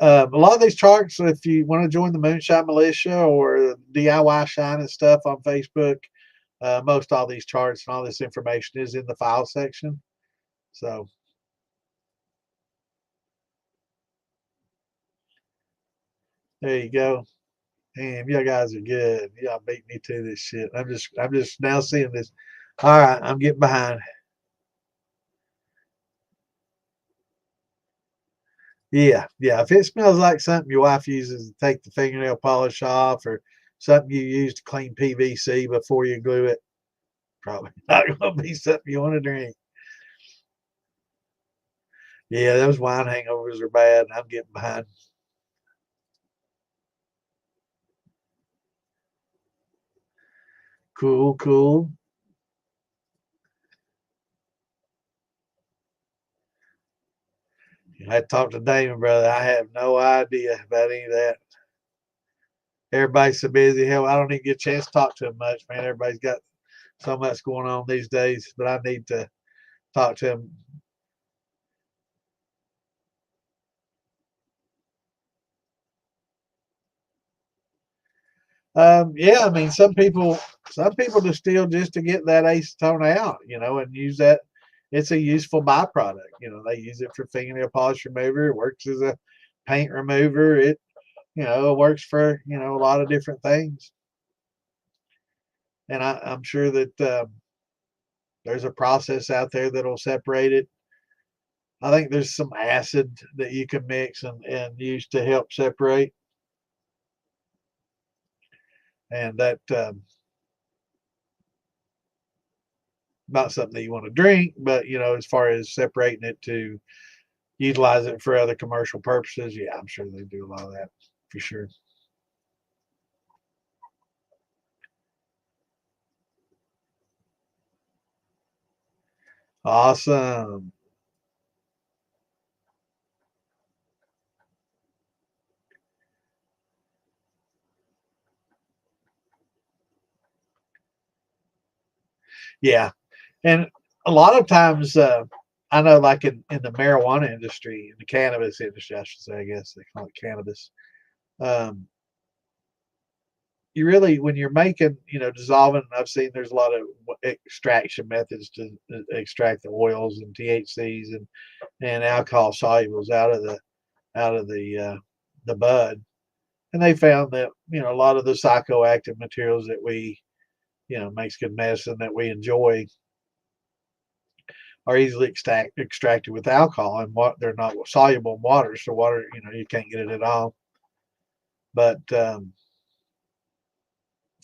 A lot of these charts, if you want to join the Moonshine Militia or DIY Shine and stuff on Facebook, most all these charts and all this information is in the file section. So there you go. Damn, you guys are good. Y'all beat me to this shit. I'm just now seeing this. All right, I'm getting behind. Yeah, yeah. If it smells like something your wife uses to take the fingernail polish off, or something you use to clean PVC before you glue it, probably not going to be something you want to drink. Yeah, those wine hangovers are bad. I'm getting behind. Cool, cool. I talked to Damon, brother. I have no idea about any of that. Everybody's so busy. Hell, I don't even get a chance to talk to him much, man. Everybody's got so much going on these days, but I need to talk to him. Yeah, I mean, some people distill just to get that acetone out, and use that. It's a useful byproduct. They use it for fingernail polish remover. It works as a paint remover. It works for a lot of different things. And I'm sure that there's a process out there that'll separate it. I think there's some acid that you can mix and use to help separate, and that not something that you want to drink, but as far as separating it to utilize it for other commercial purposes, yeah, I'm sure they do a lot of that for sure. Awesome. Yeah, and a lot of times, I know, like in the marijuana industry, in the cannabis industry, I should say, I guess they call it cannabis. Um, you really, when you're making, dissolving, I've seen there's a lot of extraction methods to extract the oils and THCs and alcohol solubles out of the bud. And they found that, a lot of the psychoactive materials that we, makes good medicine that we enjoy are easily extracted with alcohol, and what they're not soluble in water. So water, you can't get it at all. But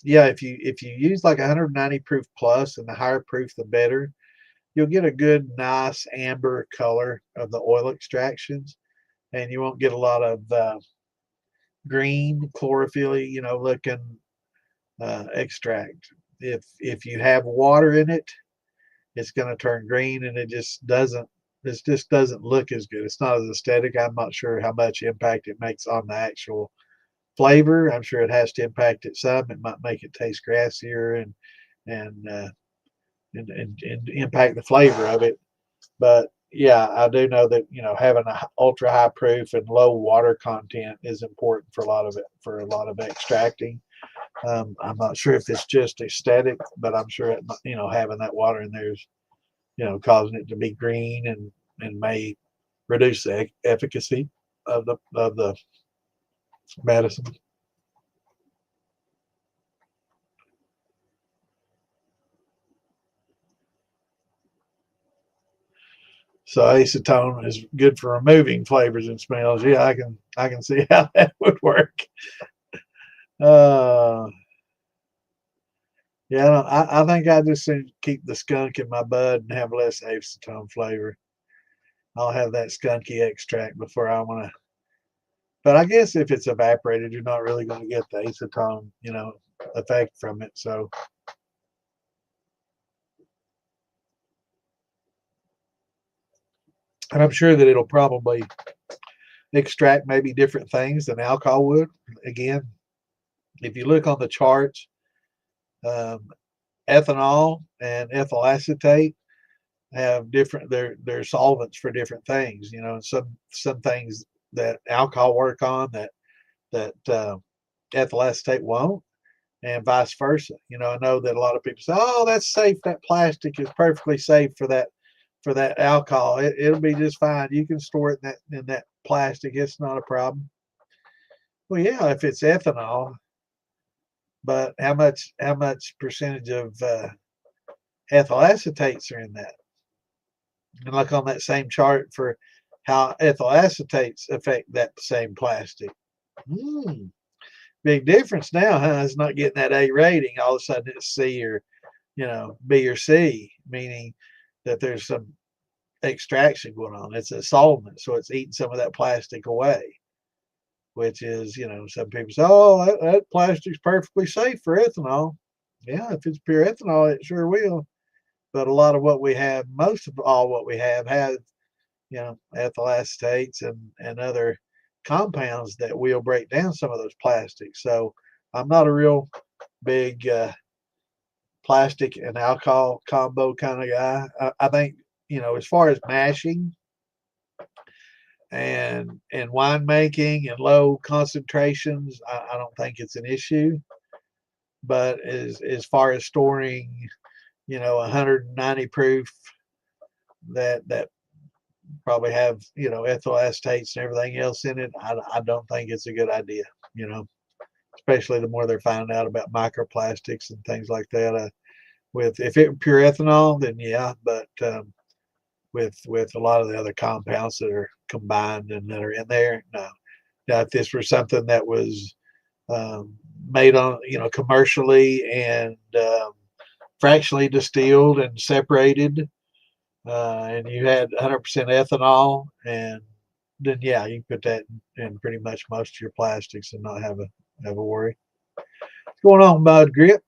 yeah, if you use like 190 proof plus, and the higher proof the better, you'll get a good nice amber color of the oil extractions, and you won't get a lot of green chlorophyll, looking extract. If you have water in it, it's going to turn green, and it just doesn't look as good. It's not as aesthetic. I'm not sure how much impact it makes on the actual flavor. I'm sure it has to impact it some. It might make it taste grassier and and impact the flavor of it. But yeah, I do know that having a ultra high proof and low water content is important for a lot of extracting. I'm not sure if it's just aesthetic, but I'm sure having that water in there is causing it to be green and may reduce the efficacy of the medicine. So acetone is good for removing flavors and smells. Yeah, I can see how that would work. Uh, yeah, I think I just keep the skunk in my bud and have less acetone flavor. I'll have that skunky extract before I want to. But I guess if it's evaporated, you're not really going to get the acetone, effect from it. So, and I'm sure that it'll probably extract maybe different things than alcohol would. Again, if you look on the charts, um, ethanol and ethyl acetate have different they're solvents for different things. Some things that alcohol work on that ethyl acetate won't, and vice versa. I know that a lot of people say, "Oh, that's safe. That plastic is perfectly safe for that alcohol. It'll be just fine. You can store it in that plastic. It's not a problem." Well, yeah, if it's ethanol, but how much percentage of ethyl acetates are in that? And look on that same chart for how ethyl acetates affect that same plastic. Hmm, big difference now, huh? It's not getting that A rating. All of a sudden it's C or B or C, meaning that there's some extraction going on. It's a solvent, so it's eating some of that plastic away. Which is, some people say, "Oh, that plastic's perfectly safe for ethanol." Yeah, if it's pure ethanol, it sure will. But a lot of what we have, most of all what we have ethyl acetates and other compounds that will break down some of those plastics. So I'm not a real big plastic and alcohol combo kind of guy. I think, as far as mashing and winemaking and low concentrations, I don't think it's an issue. But as far as storing, 190 proof that probably have ethyl acetates and everything else in it, I don't think it's a good idea. You know, Especially the more they're finding out about microplastics and things like that. With if it were pure ethanol, then yeah, but with a lot of the other compounds that are combined and that are in there, no. Now, if this were something that was made on, commercially and fractionally distilled and separated, and you had 100% ethanol, and then yeah, you can put that in pretty much most of your plastics and not have a worry. What's going on, Bud Grip?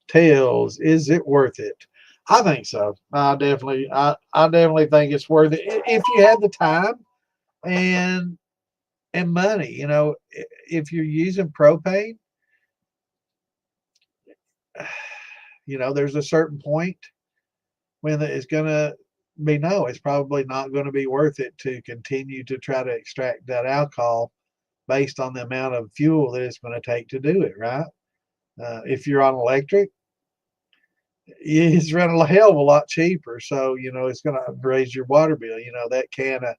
Tails, is it worth it? I think so. I definitely think it's worth it if you have the time and money. If you're using propane, there's a certain point when it's going to be no, it's probably not going to be worth it to continue to try to extract that alcohol based on the amount of fuel that it's going to take to do it, right? If you're on electric, it's running a hell of a lot cheaper. So, it's going to raise your water bill. That can of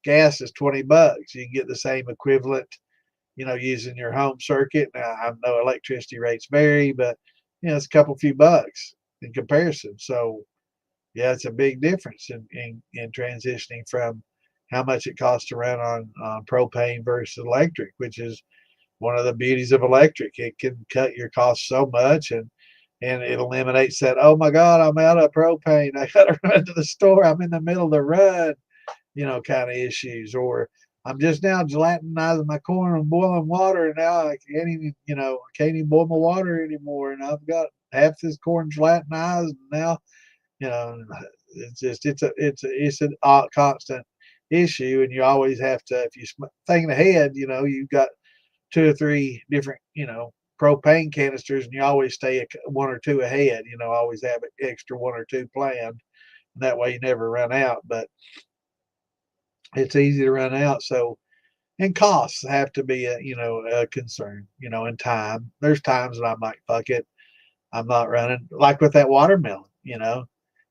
gas is $20. You can get the same equivalent, using your home circuit. Now, I know electricity rates vary, but, it's a couple few bucks in comparison. So, yeah, it's a big difference in transitioning from how much it costs to run on propane versus electric, which is one of the beauties of electric. It can cut your costs so much, and it eliminates that, oh my God, I'm out of propane. I got to run to the store. I'm in the middle of the run, kind of issues. Or I'm just now gelatinizing my corn and boiling water, and now I can't even, can't even boil my water anymore. And I've got half this corn gelatinized, and now, you know, it's a constant issue, and you always have to, if you're thinking ahead, you've got two or three different, propane canisters, and you always stay one or two ahead. Always have an extra one or two planned. And that way you never run out. But it's easy to run out. So, and costs have to be a concern. And time. There's times that I'm like, fuck it, I'm not running. Like with that watermelon.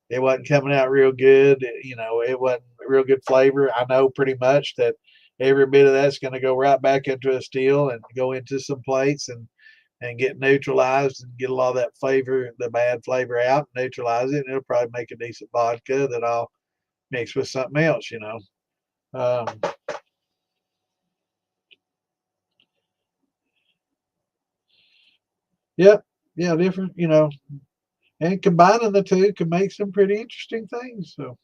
It wasn't coming out real good. It wasn't real good flavor. I know pretty much that every bit of that's going to go right back into a still and go into some plates and get neutralized and get a lot of that flavor, the bad flavor out, neutralize it, and it'll probably make a decent vodka that I'll mix with something else. Um, yep, yeah, different, and combining the two can make some pretty interesting things. So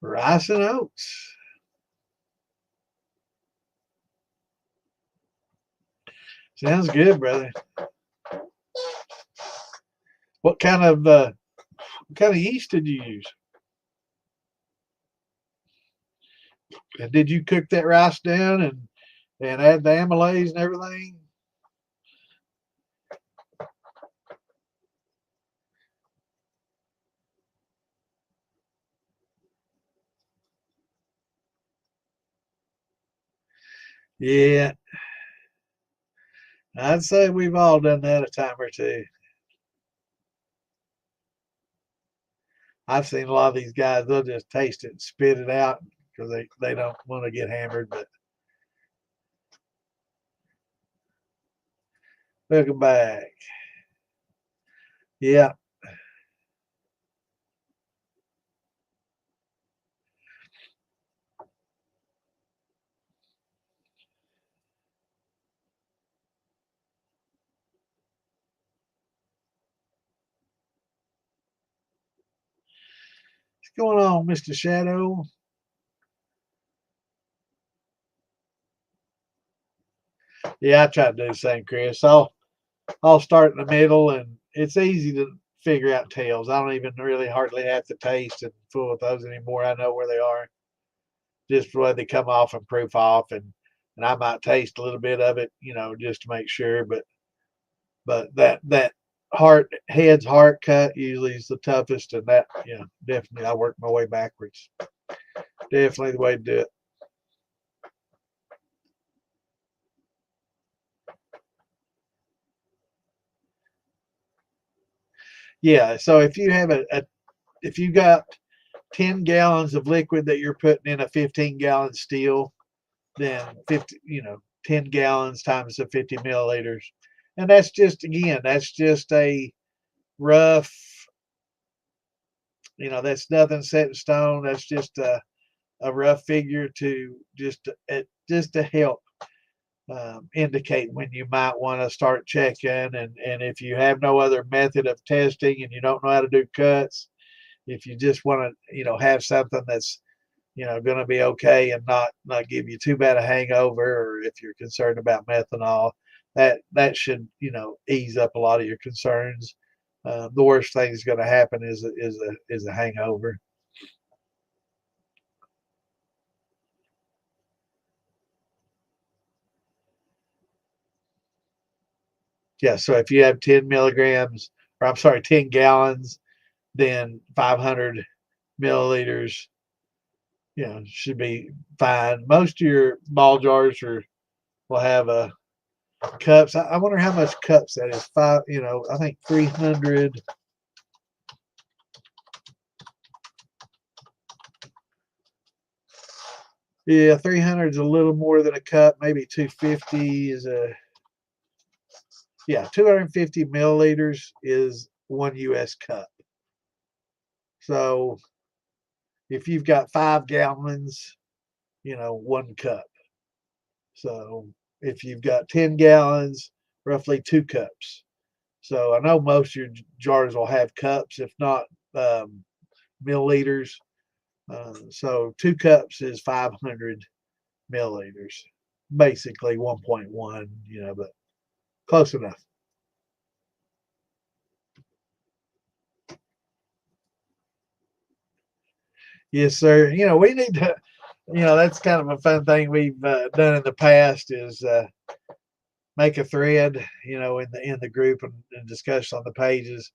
rice and oats. Sounds good, brother. What kind of yeast did you use? And did you cook that rice down and add the amylase and everything? Yeah, I'd say we've all done that a time or two. I've seen a lot of these guys, they'll just taste it and spit it out because they don't want to get hammered. But welcome back. Yeah, what's going on, Mr. Shadow? Yeah, I try to do the same, Chris. I'll start in the middle, and it's easy to figure out tails. I don't even really hardly have to taste and fool with those anymore. I know where they are, just the way they come off and proof off, and I might taste a little bit of it, just to make sure. But that head's heart cut usually is the toughest, and that definitely I work my way backwards. Definitely the way to do it. Yeah. So if you got 10 gallons of liquid that you're putting in a 15-gallon still, then 50, 10 gallons times the 50 milliliters, and that's just a rough. That's nothing set in stone. That's just a rough figure to just to help indicate when you might want to start checking, and if you have no other method of testing and you don't know how to do cuts, if you just want to have something that's going to be okay and not give you too bad a hangover, or if you're concerned about methanol, that should ease up a lot of your concerns. The worst thing that's going to happen is a hangover. Yeah, so if you have 10 milligrams, or I'm sorry, 10 gallons, then 500 milliliters, should be fine. Most of your ball jars will have a cups. I wonder how much cups that is. I think 300. Yeah, 300 is a little more than a cup. Maybe 250 is 250 milliliters is 1 US cup. So if you've got 5 gallons, 1 cup. So if you've got 10 gallons, roughly 2 cups. So I know most of your jars will have cups, if not milliliters. So 2 cups is 500 milliliters, basically 1.1, but close enough. Yes, sir. We need to, that's kind of a fun thing we've done in the past is make a thread, in the group and discuss on the pages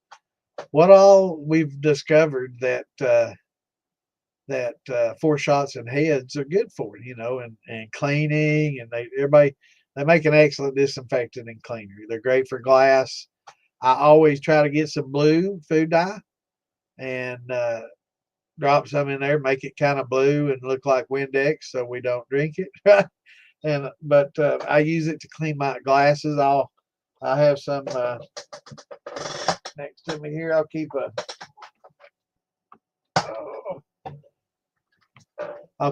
what all we've discovered that foreshots and heads are good for, and cleaning, and they make an excellent disinfectant and cleaner. They're great for glass. I always try to get some blue food dye and drop some in there, make it kind of blue and look like Windex, so we don't drink it. But I use it to clean my glasses. I have some next to me here. I'll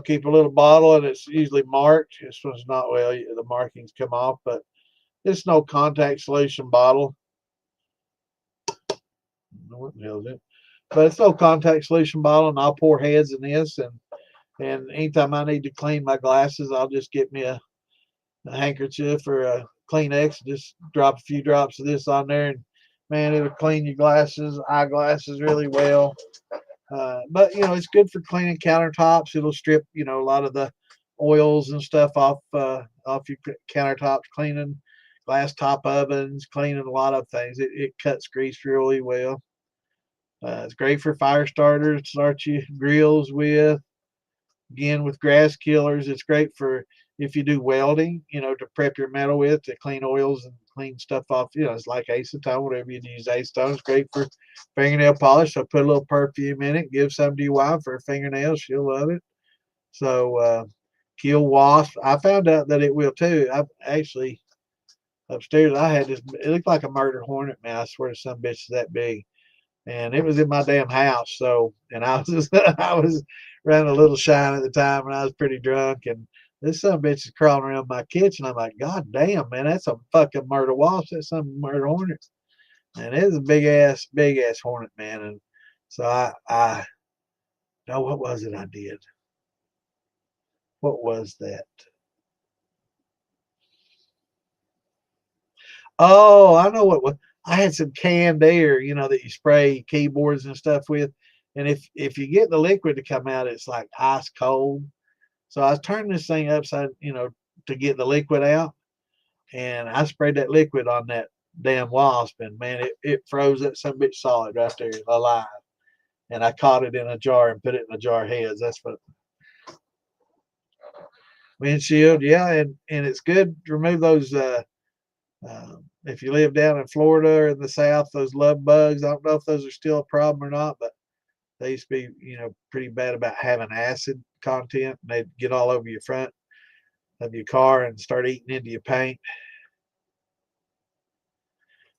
keep a little bottle, and it's usually marked. This one's not, well, the markings come off, but it's no contact solution bottle. What the hell is it? But it's no contact solution bottle, and I'll pour heads in this, and anytime I need to clean my glasses, I'll just get me a handkerchief or a Kleenex, just drop a few drops of this on there, and man, it'll clean your eyeglasses really well. But it's good for cleaning countertops. It'll strip a lot of the oils and stuff off your countertops, cleaning glass top ovens, cleaning a lot of things. It cuts grease really well. It's great for fire starters to start your grills with. Again, with grass killers, it's great for if you do welding, to prep your metal with, to clean oils and clean stuff off. It's like acetone, whatever you use acetone. It's great for fingernail polish. So put a little perfume in it, give some to your wife for her fingernails. She'll love it. So kill wasps. I found out that it will too. I've actually upstairs I had this, it looked like a murder hornet, man. I swear to some bitch is that big. And it was in my damn house. So, and I was just, I was running a little shine at the time, and I was pretty drunk, and this son of a bitch is crawling around my kitchen. I'm like, God damn, man, that's a fucking murder wasp. That's some murder hornet. And it was a big ass hornet, man. And so I no, what was it I did? What was that? Oh, I know what was. I had some canned air, that you spray keyboards and stuff with. And if you get the liquid to come out, it's like ice cold. So I was turning this thing upside, to get the liquid out, and I sprayed that liquid on that damn wasp, and man, it froze that some bitch solid right there, alive. And I caught it in a jar and put it in a jar heads. That's what windshield, yeah, and it's good to remove those. If you live down in Florida or in the South, those love bugs. I don't know if those are still a problem or not, but they used to be, pretty bad about having acid content, and they'd get all over your front of your car and start eating into your paint.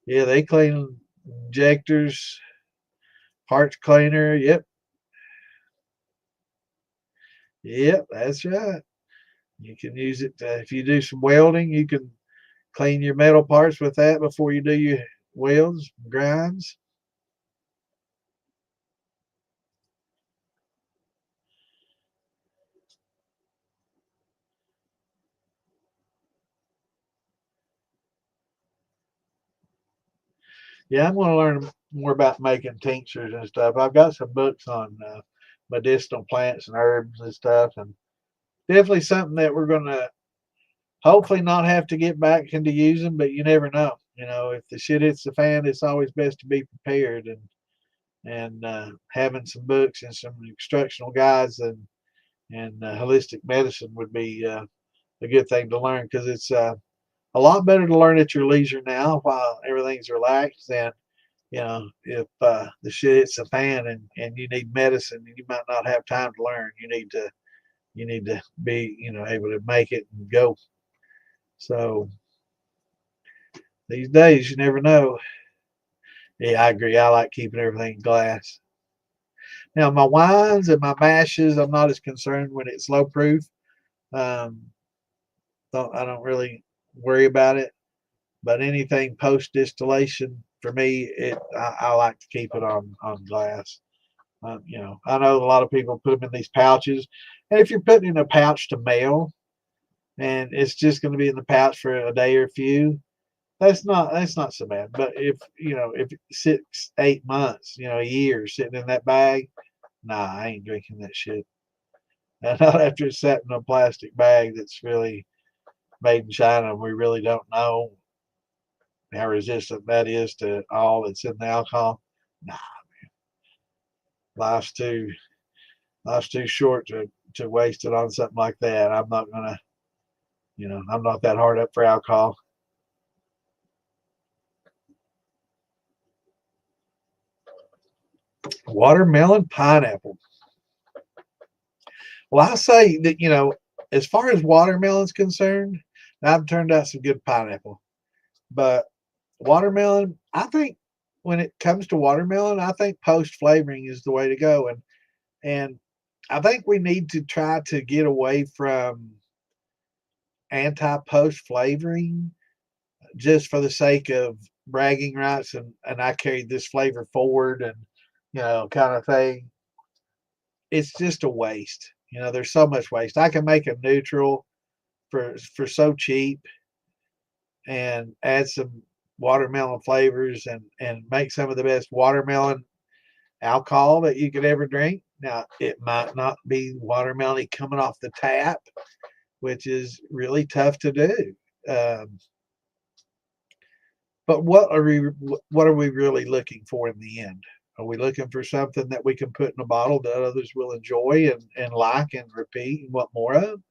Yeah, they clean injectors, parts cleaner. Yep, yep, that's right. You can use it if you do some welding. You can clean your metal parts with that before you do your welds, grinds. Yeah, I'm going to learn more about making tinctures and stuff. I've got some books on medicinal plants and herbs and stuff, and definitely something that we're going to hopefully not have to get back into using, but you never know. You know, if the shit hits the fan, it's always best to be prepared, and having some books and some instructional guides and holistic medicine would be a good thing to learn, because it's a lot better to learn at your leisure now while everything's relaxed than, you know, if the shit hits the fan and you need medicine and you might not have time to learn. You need to be, you know, able to make it and go. So these days you never know. Yeah, I agree. I like keeping everything in glass. Now my wines and my mashes, I'm not as concerned when it's low proof. Um, I don't really worry about it. But anything post distillation for me, I like to keep it on glass. You know, I know a lot of people put them in these pouches, and if you're putting in a pouch to mail, and it's just going to be in the pouch for a day or a few, that's not so bad. But if you know, if 6, 8 months, you know, a year sitting in that bag, nah, I ain't drinking that shit. And not after it's sat in a plastic bag that's really made in China, and we really don't know how resistant that is to all that's in the alcohol. Nah, life's too life's too short to waste it on something like that. I'm not gonna, you know, I'm not that hard up for alcohol. Watermelon pineapple. Well, I say that, you know, as far as watermelon's concerned, I've turned out some good pineapple. But watermelon, I think when it comes to watermelon, I think post flavoring is the way to go. And I think we need to try to get away from anti post flavoring just for the sake of bragging rights, and I carried this flavor forward, and you know, kind of thing. It's just a waste. You know, there's so much waste. I can make a neutral for so cheap and add some watermelon flavors and make some of the best watermelon alcohol that you could ever drink. Now, it might not be watermelon coming off the tap, which is really tough to do. Um, but what are we really looking for in the end? Are we looking for something that we can put in a bottle that others will enjoy and like and repeat and want more of?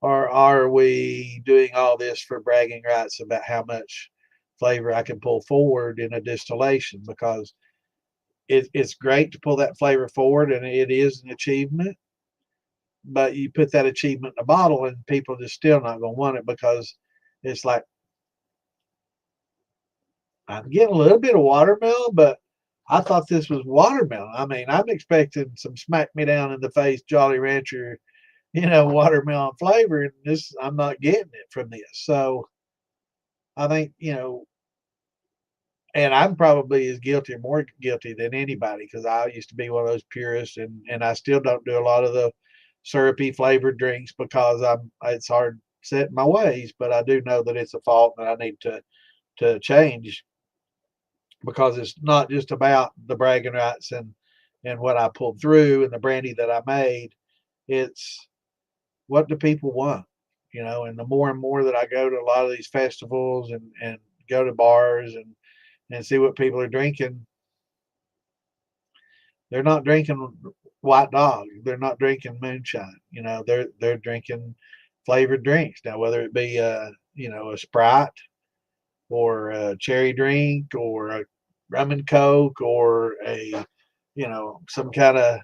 Or are we doing all this for bragging rights about how much flavor I can pull forward in a distillation? Because it's great to pull that flavor forward, and it is an achievement. But you put that achievement in a bottle, and people just still not going to want it, because it's like, I'm getting a little bit of watermelon, but I thought this was watermelon. I mean, I'm expecting some smack me down in the face Jolly Rancher, you know, watermelon flavor, and this, I'm not getting it from this. So I think, you know, and I'm probably as guilty or more guilty than anybody, because I used to be one of those purists, and I still don't do a lot of the syrupy flavored drinks because it's hard set in my ways, but I do know that it's a fault that I need to change, because it's not just about the bragging rights and what I pulled through and the brandy that I made. It's what do people want, you know? And the more and more that I go to a lot of these festivals and go to bars and see what people are drinking, they're not drinking white dog. They're not drinking moonshine. You know, they're drinking flavored drinks now, whether it be you know, a Sprite or a cherry drink or a rum and coke or a, you know, some kind of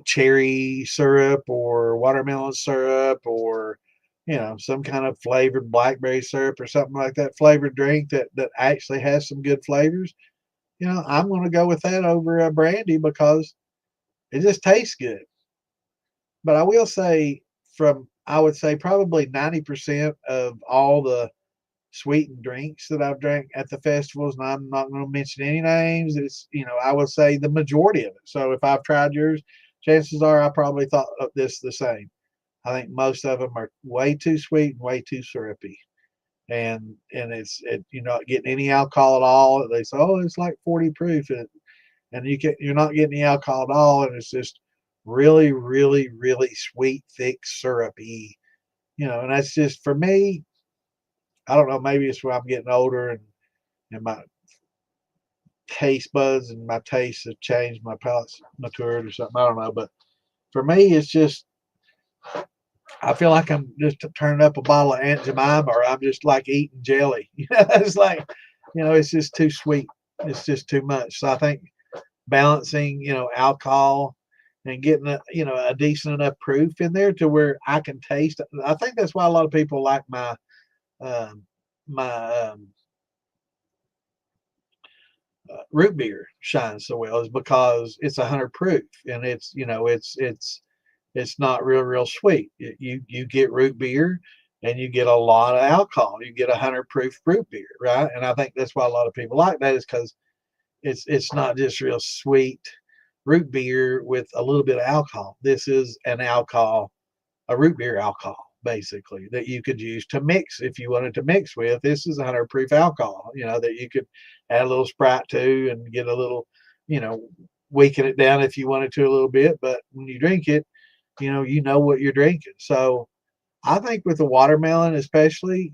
cherry syrup or watermelon syrup, or you know, some kind of flavored blackberry syrup or something like that, flavored drink that actually has some good flavors. You know, I'm going to go with that over a brandy because it just tastes good. But I will say, I would say probably 90% of all the sweetened drinks that I've drank at the festivals, and I'm not going to mention any names. It's, you know, I would say the majority of it. So if I've tried yours, chances are I probably thought of this the same. I think most of them are way too sweet and way too syrupy, and you're not getting any alcohol at all. They say, oh, it's like 40 proof, and you're not getting any alcohol at all, and it's just really, really, really sweet, thick, syrupy. You know, and that's just for me. I don't know, maybe it's where I'm getting older and my taste buds and my tastes have changed, my palate's matured or something. I don't know. But for me, it's just, I feel like I'm just turning up a bottle of Aunt Jemima, or I'm just like eating jelly. It's like, it's just too sweet. It's just too much. So I think balancing, alcohol and getting a decent enough proof in there to where I can taste. I think that's why a lot of people like um, my root beer shines so well, is because it's 100 proof, and it's not real sweet. You get root beer and you get a lot of alcohol. You get 100 proof root beer, right? And I think that's why a lot of people like that, is because it's not just real sweet root beer with a little bit of alcohol. This is a root beer alcohol, basically, that you could use to mix if you wanted to mix with. This is 100 proof alcohol, that you could add a little Sprite to and get a little, you know, weaken it down if you wanted to a little bit. But when you drink it, you know what you're drinking. So I think with the watermelon, especially,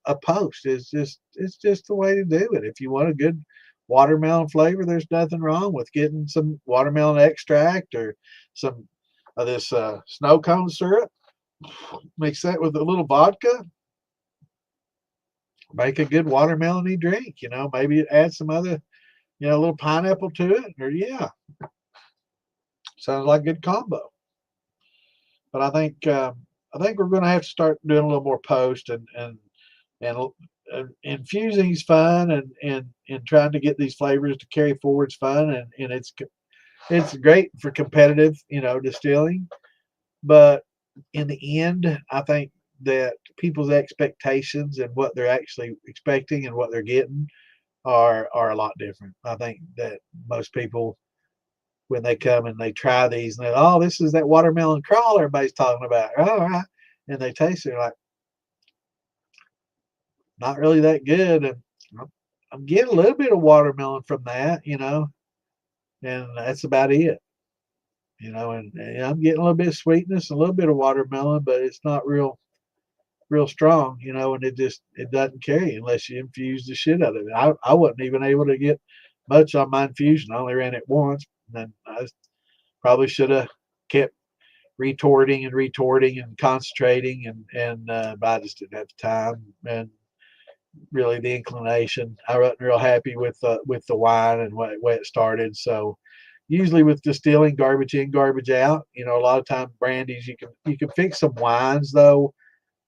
a post is it's just the way to do it. If you want a good watermelon flavor, there's nothing wrong with getting some watermelon extract or some of this snow cone syrup. Mix that with a little vodka. Make a good watermelony drink. Maybe add some other, a little pineapple to it. Or yeah, sounds like a good combo. But I think we're going to have to start doing a little more post and infusing is fun, and trying to get these flavors to carry forward is fun, and it's great for competitive distilling. But in the end, I think that people's expectations and what they're actually expecting and what they're getting are a lot different. I think that most people, when they come and they try these, and they're, oh, this is that watermelon crawl everybody's talking about. All right. And they taste it, like, not really that good. And I'm getting a little bit of watermelon from that, and that's about it. And I'm getting a little bit of sweetness, a little bit of watermelon, but it's not real strong, and it doesn't carry unless you infuse the shit out of it. I wasn't even able to get much on my infusion. I only ran it once, and then I probably should have kept retorting and concentrating, but I just didn't have the time and really the inclination. I wasn't real happy with the wine and way it started. So usually with distilling, garbage in, garbage out. A lot of time brandies, you can fix some wines though.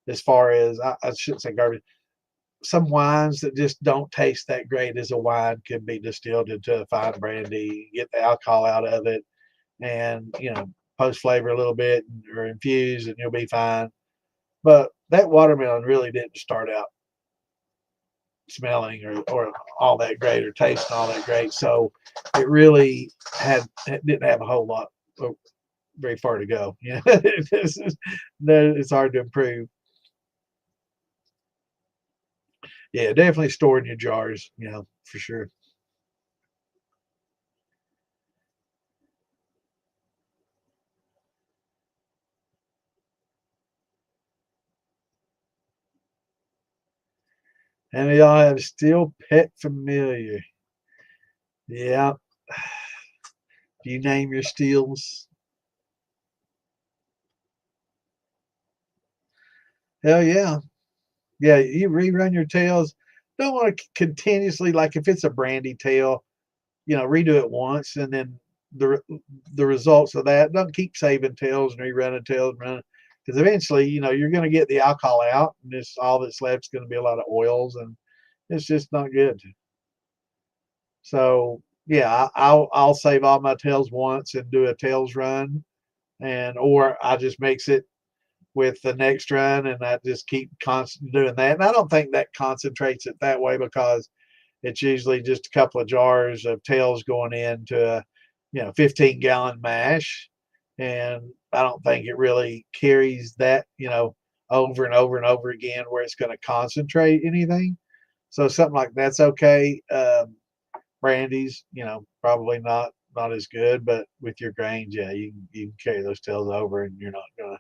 As far as, I shouldn't say garbage, some wines that just don't taste that great as a wine can be distilled into a fine brandy, get the alcohol out of it, and post flavor a little bit or infuse, and you'll be fine. But that watermelon really didn't start out smelling or all that great, or tasting all that great. So it really didn't have a whole lot, very far to go. It's hard to improve. Yeah, definitely store in your jars, for sure. And y'all have still pet familiar. Yeah. Do you name your steels? Hell yeah. Yeah, you rerun your tails. Don't want to continuously, like if it's a brandy tail, redo it once, and then the the results of that. Don't keep saving tails and rerunning tails and running, because eventually, you're going to get the alcohol out, and this all that's left is going to be a lot of oils, and it's just not good. So yeah, I'll save all my tails once and do a tails run, or I just mix it with the next run, and I just keep constant doing that. And I don't think that concentrates it that way, because it's usually just a couple of jars of tails going into a 15-gallon mash, and I don't think it really carries that over and over and over again where it's going to concentrate anything. So something like that's okay. Brandies, probably not as good, but with your grains, yeah, you can carry those tails over, and you're not gonna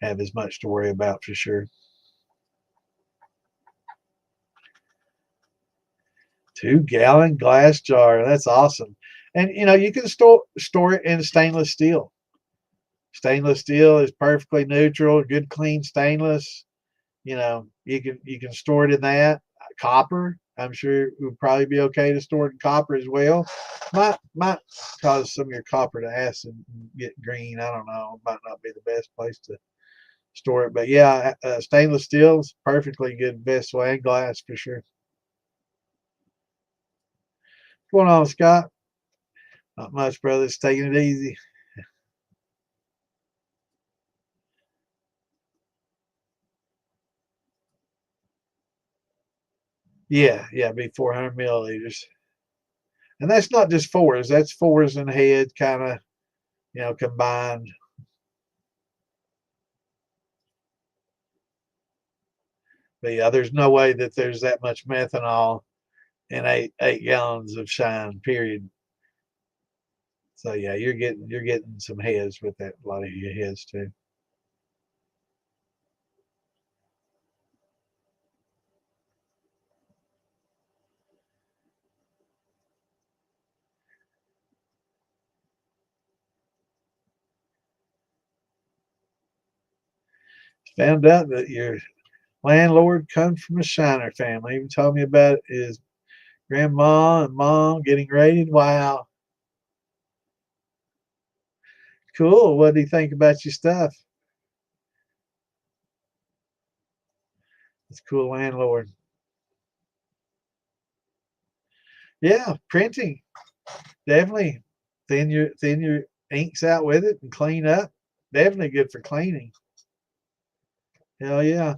have as much to worry about, for sure. 2-gallon glass jar. That's awesome. And you can store it in stainless steel. Stainless steel is perfectly neutral, good clean stainless. You can store it in that. Copper, I'm sure it would probably be okay to store it in copper as well. Might cause some of your copper to acid and get green. I don't know. Might not be the best place to store it, but yeah, stainless steel is perfectly good vessel and glass for sure. What's going on, Scott? Not much, brother. It's taking it easy. Yeah, be 400 milliliters, and that's not just fours. That's fours and head kind of combined. But yeah, there's no way that there's that much methanol in eight gallons of shine. Period. So yeah, you're getting some heads with that. A lot of your heads too. Found out that your landlord comes from a Shiner family. Even told me about his grandma and mom getting raided. Wow, cool. What do you think about your stuff? It's a cool landlord. Yeah, printing definitely. Thin your inks out with it and clean up. Definitely good for cleaning. Hell yeah.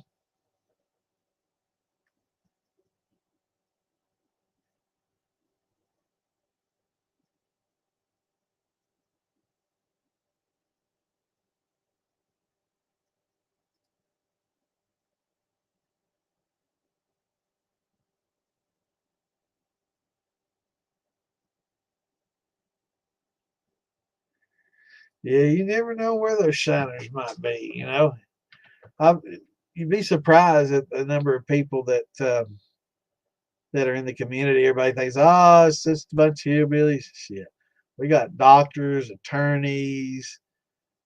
Yeah, you never know where those shiners might be. I, you'd be surprised at the number of people that are in the community. Everybody thinks, oh, it's just a bunch of hillbillies. Shit, we got doctors, attorneys.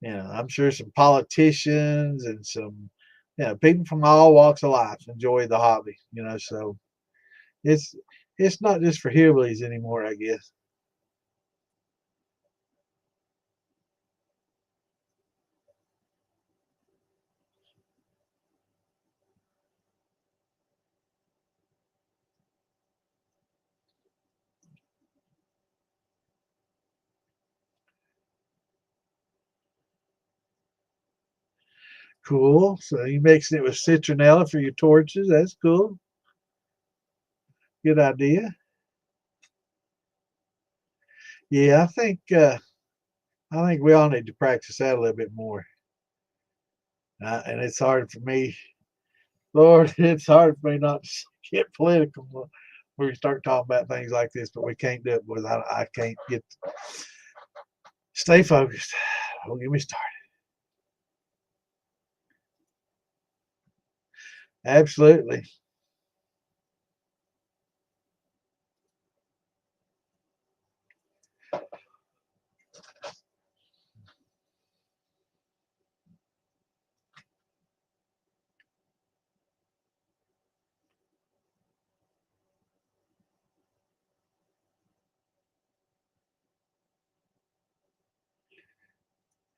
I'm sure some politicians and some, people from all walks of life enjoy the hobby. So it's it's not just for hillbillies anymore, I guess. Cool. So you mixing it with citronella for your torches. That's cool. Good idea. Yeah, I think we all need to practice that a little bit more. And it's hard for me, Lord. It's hard for me not to get political when we start talking about things like this, but we can't do it because I can't stay focused. Don't get me started. Absolutely.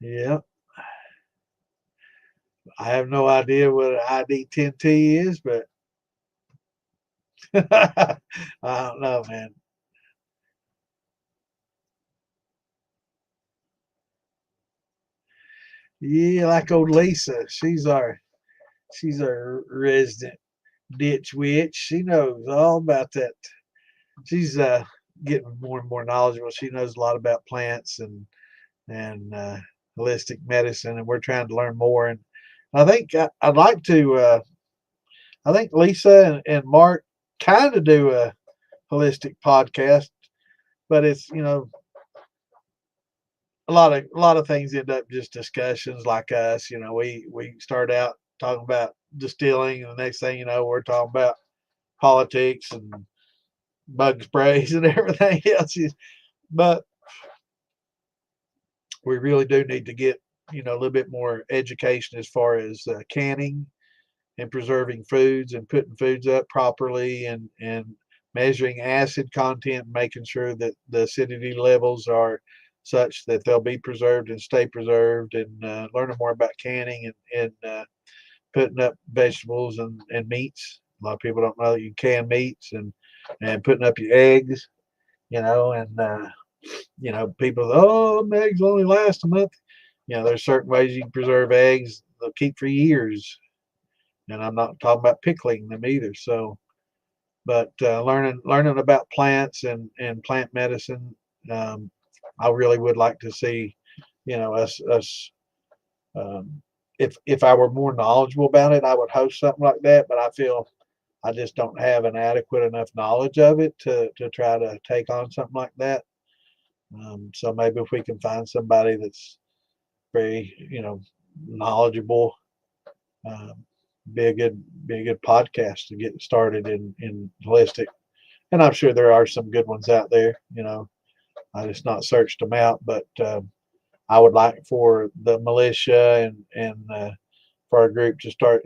Yeah. I have no idea what an ID10T is, but I don't know, man. Yeah, like old Lisa. She's our resident ditch witch. She knows all about that. She's getting more and more knowledgeable. She knows a lot about plants and holistic medicine, and we're trying to learn more. And I think I'd like to. I think Lisa and Mark kind of do a holistic podcast, but it's a lot of things end up just discussions like us. We start out talking about distilling, and the next thing you know, we're talking about politics and bug sprays and everything else. But we really do need to get, a little bit more education as far as canning and preserving foods and putting foods up properly, and measuring acid content, making sure that the acidity levels are such that they'll be preserved and stay preserved, and learning more about canning, and putting up vegetables and meats. A lot of people don't know that you can meats, and putting up your eggs, and people, oh, eggs only last a month. There's certain ways you can preserve eggs they'll keep for years, and I'm not talking about pickling them either. So, but learning about plants and plant medicine, um, I really would like to see, us. Um, if I were more knowledgeable about it, I would host something like that. But I feel I just don't have an adequate enough knowledge of it to try to take on something like that. So maybe if we can find somebody that's very, knowledgeable, um, be a good podcast to get started in holistic. And I'm sure there are some good ones out there. I just not searched them out, but I would like for the militia and for our group to start.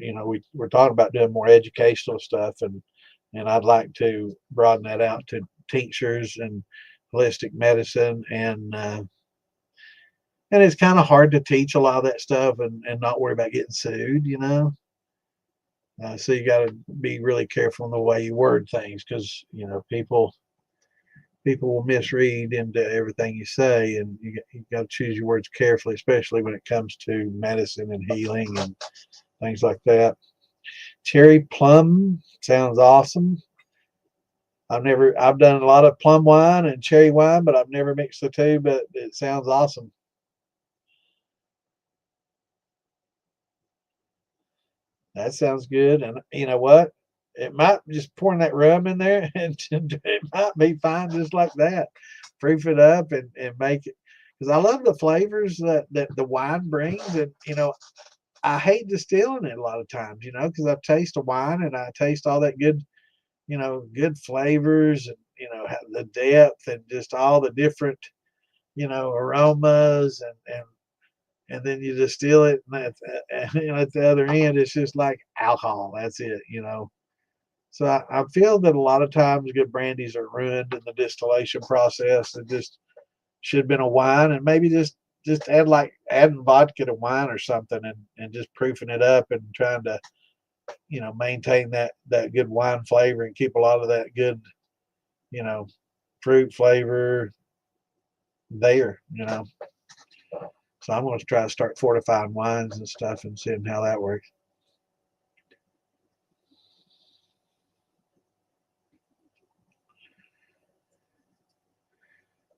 We're talking about doing more educational stuff, and I'd like to broaden that out to tinctures and holistic medicine, and it's kind of hard to teach a lot of that stuff and not worry about getting sued. So you got to be really careful in the way you word things, because people will misread into everything you say, and you got to choose your words carefully, especially when it comes to medicine and healing and things like that. Cherry plum sounds awesome. I've done a lot of plum wine and cherry wine, but I've never mixed the two, but it sounds awesome. That sounds good. And you know what? It might just pouring that rum in there, and it might be fine just like that. Proof it up and make it, because I love the flavors that the wine brings. And I hate distilling it a lot of times, because I taste a wine and I taste all that good flavors, and the depth and just all the different aromas, and then you distill it, and at the other end it's just like alcohol. That's it. So I feel that a lot of times good brandies are ruined in the distillation process. It just should have been a wine, and maybe just adding vodka to wine or something, and just proofing it up and trying to maintain that good wine flavor and keep a lot of that good you know fruit flavor there. So I'm going to try to start fortifying wines and stuff and seeing how that works.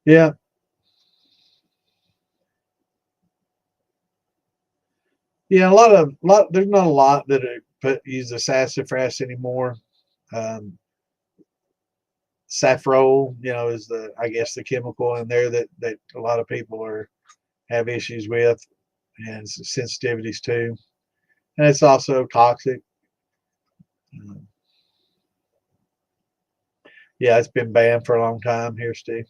Yeah, yeah. There's not a lot that use the sassafras anymore. Um, Safrole, is I guess the chemical in there that a lot of people have issues with, and sensitivities too, and it's also toxic. Um, yeah, it's been banned for a long time here, Steve.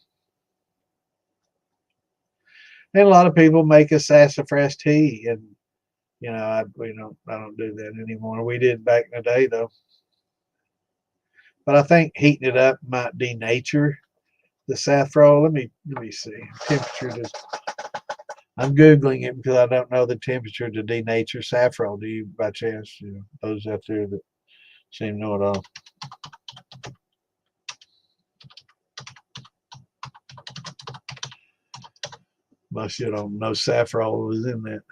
And a lot of people make a sassafras tea, and I don't do that anymore. We did back in the day though, but I think heating it up might denature the saffron. Let me see temperature. I'm googling it because I don't know the temperature to denature saffron. Do you, by chance? Those out there that seem to know it all. Most you don't know saffron was in that.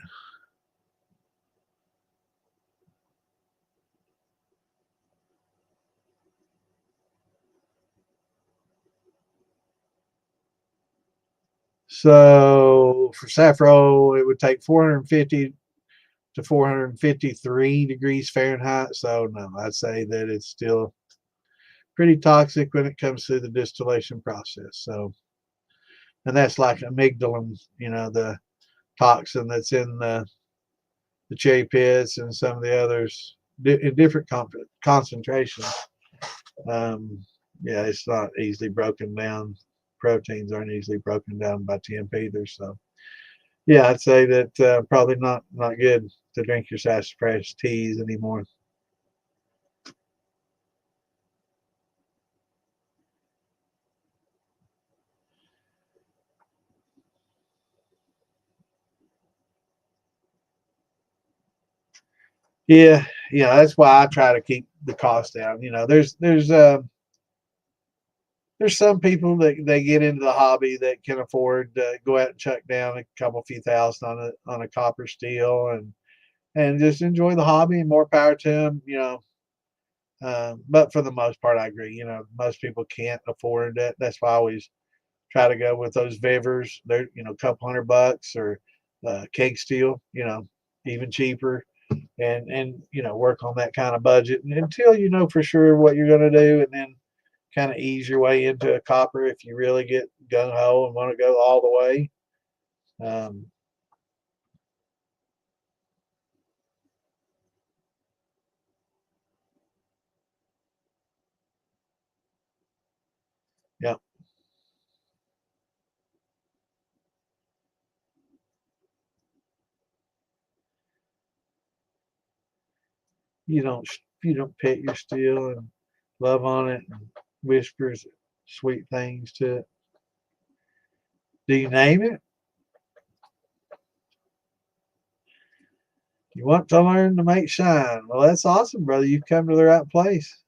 So for saffron, it would take 450 to 453 degrees Fahrenheit. So no, I'd say that it's still pretty toxic when it comes to the distillation process. So, and that's like amygdalin, the toxin that's in the cherry pits and some of the others in different concentrations. Um, yeah, it's not easily broken down. Proteins aren't easily broken down by temp either. So yeah, I'd say that probably not good to drink your sassafras teas anymore. Yeah, yeah, that's why I try to keep the cost down. There's some people that they get into the hobby that can afford to go out and chuck down a couple few thousand on a copper steel and just enjoy the hobby, and more power to them. But for the most part, I agree. Most people can't afford that. That's why I always try to go with those Vivers. They're a couple $100 or keg steel. Even cheaper, and work on that kind of budget and until you know for sure what you're going to do, and then kind of ease your way into a copper if you really get gung ho and want to go all the way. Um, yeah, you don't pet your steel and love on it and whispers sweet things to it. Do you name it? You want to learn to make shine. Well, that's awesome, brother. You've come to the right place.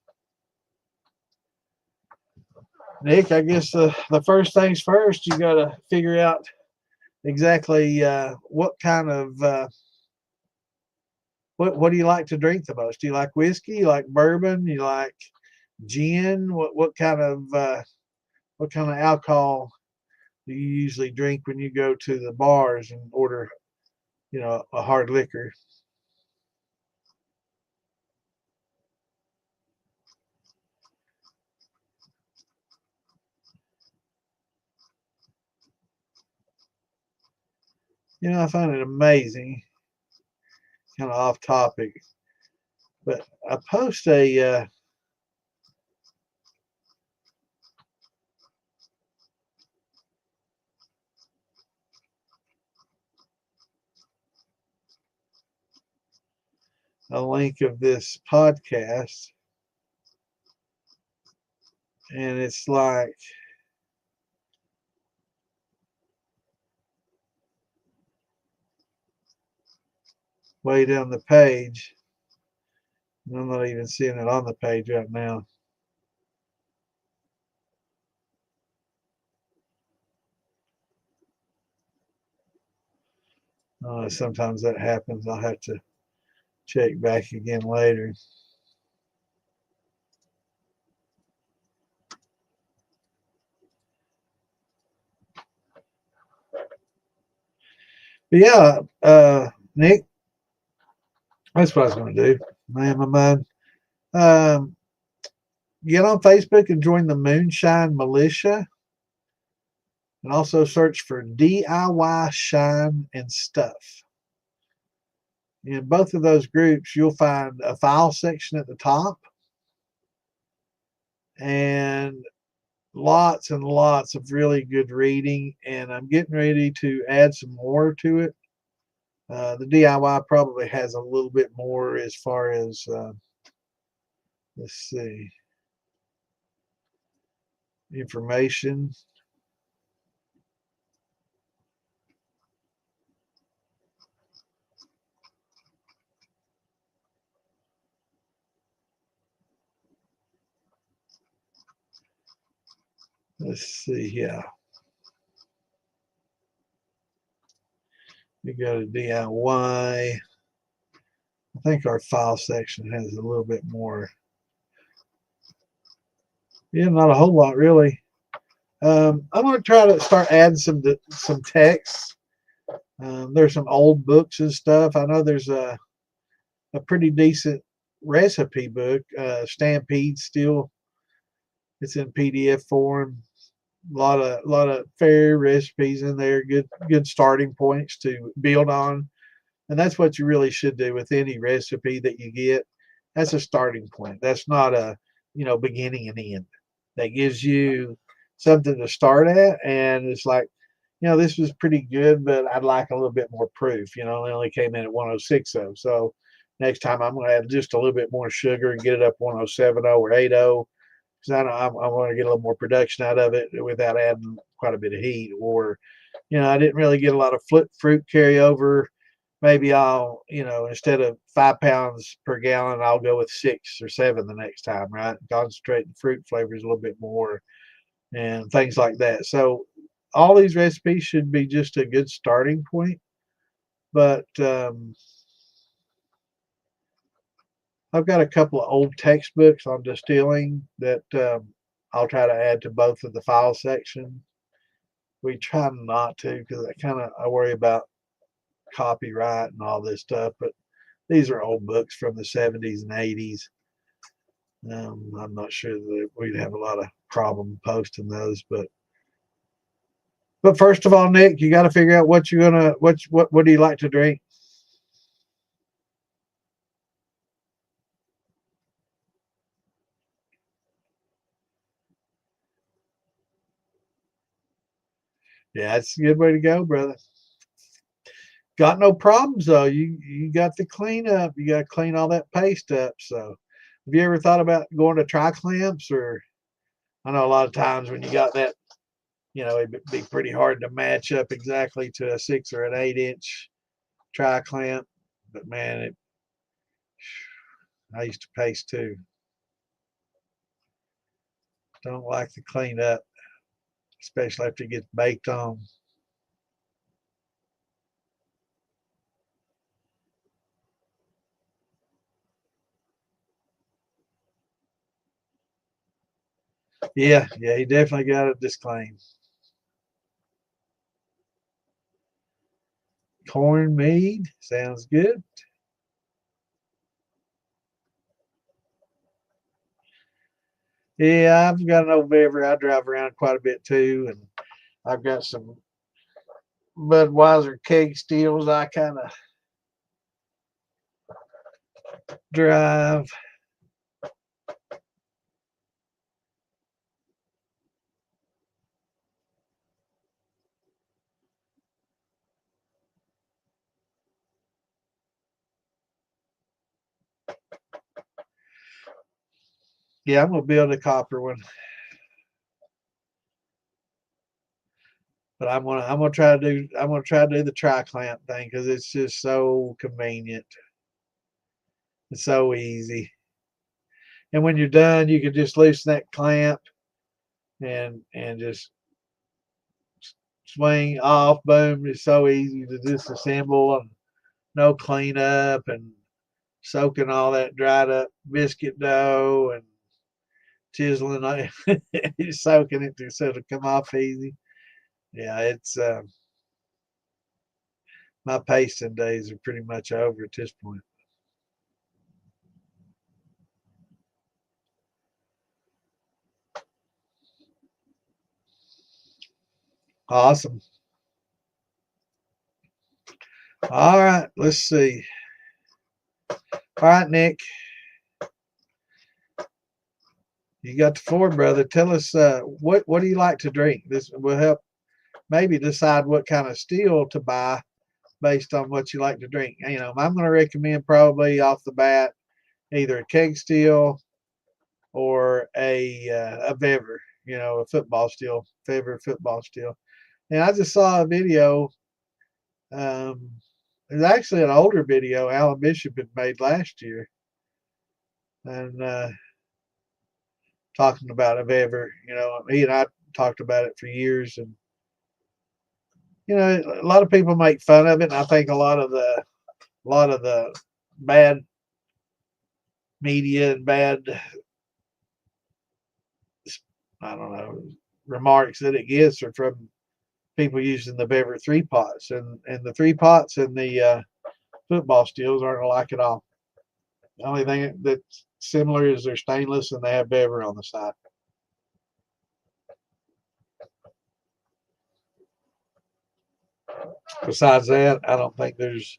Nick, I guess the first things first, you got to figure out exactly what kind of what do you like to drink the most? Do you like whiskey? You like bourbon? You like gin? What kind of alcohol do you usually drink when you go to the bars and order a hard liquor? I find it amazing, kind of off topic, but I post a link of this podcast, and it's like way down the page. I'm not even seeing it on the page right now. Sometimes that happens. I'll have to check back again later. But yeah, Nick, that's what I was going to do. Man, my mind. Um, get on Facebook and join the Moonshine Militia, and also search for DIY Shine and Stuff. In both of those groups, you'll find a file section at the top and lots and lots of really good reading. And I'm getting ready to add some more to it. The DIY probably has a little bit more as far as, let's see, information. Let's see, yeah. We go to DIY. I think our file section has a little bit more. Yeah, not a whole lot really. I'm going to try to start adding some text. There's some old books and stuff. I know there's a pretty decent recipe book. Stampede still, it's in PDF form. A lot of fair recipes in there. Good starting points to build on, and that's what you really should do with any recipe that you get. That's a starting point. That's not a beginning and end. that gives you something to start at. And it's like, this was pretty good, but I'd like a little bit more proof. It only came in at 106.0. So next time I'm going to add just a little bit more sugar and get it up 107.0 or 80, because I want to get a little more production out of it without adding quite a bit of heat. Or, I didn't really get a lot of fruit carryover. Maybe I'll, instead of 5 pounds per gallon, I'll go with 6 or 7 the next time, right? Concentrate the fruit flavors a little bit more and things like that. So all these recipes should be just a good starting point. But I've got a couple of old textbooks on distilling that I'll try to add to both of the file section. We try not to because I worry about copyright and all this stuff. But these are old books from the 70s and 80s. I'm not sure that we'd have a lot of problem posting those, but first of all, Nick, you got to figure out what do you like to drink? Yeah, that's a good way to go, brother. Got no problems though. You got to clean up. You got to clean all that paste up. So, have you ever thought about going to tri clamps? Or I know a lot of times when you got that, it'd be pretty hard to match up exactly to a 6 or an 8-inch tri clamp. But man, I used to paste too. Don't like to clean up, especially after it gets baked on. Yeah, he definitely got a disclaim. Corn mead sounds good. Yeah, I've got an old Beaver. I drive around quite a bit too, and I've got some Budweiser keg steels. I kind of drive. Yeah, I'm gonna build a copper one, but I'm gonna try to do the tri clamp thing because it's just so convenient. It's so easy, and when you're done, you can just loosen that clamp and just swing off. Boom! It's so easy to disassemble and no cleanup and soaking all that dried up biscuit dough and chiseling it, soaking it so it'll come off easy. Yeah, it's my pasting days are pretty much over at this point. Awesome. All right, let's see. All right, Nick, you got the floor, brother. Tell us what do you like to drink? This will help maybe decide what kind of still to buy based on what you like to drink. I'm going to recommend probably off the bat either a keg still or a Vever, a football still, favorite football still. And I just saw a video. It's actually an older video Alan Bishop had made last year, and talking about a Vever. He and I talked about it for years, and a lot of people make fun of it. And I think a lot of the bad media and bad, I don't know, remarks that it gets are from people using the Bever 3 pots, and the 3 pots and the football steels aren't alike at all. The only thing that's similar is they're stainless and they have Bever on the side. Besides that, I don't think there's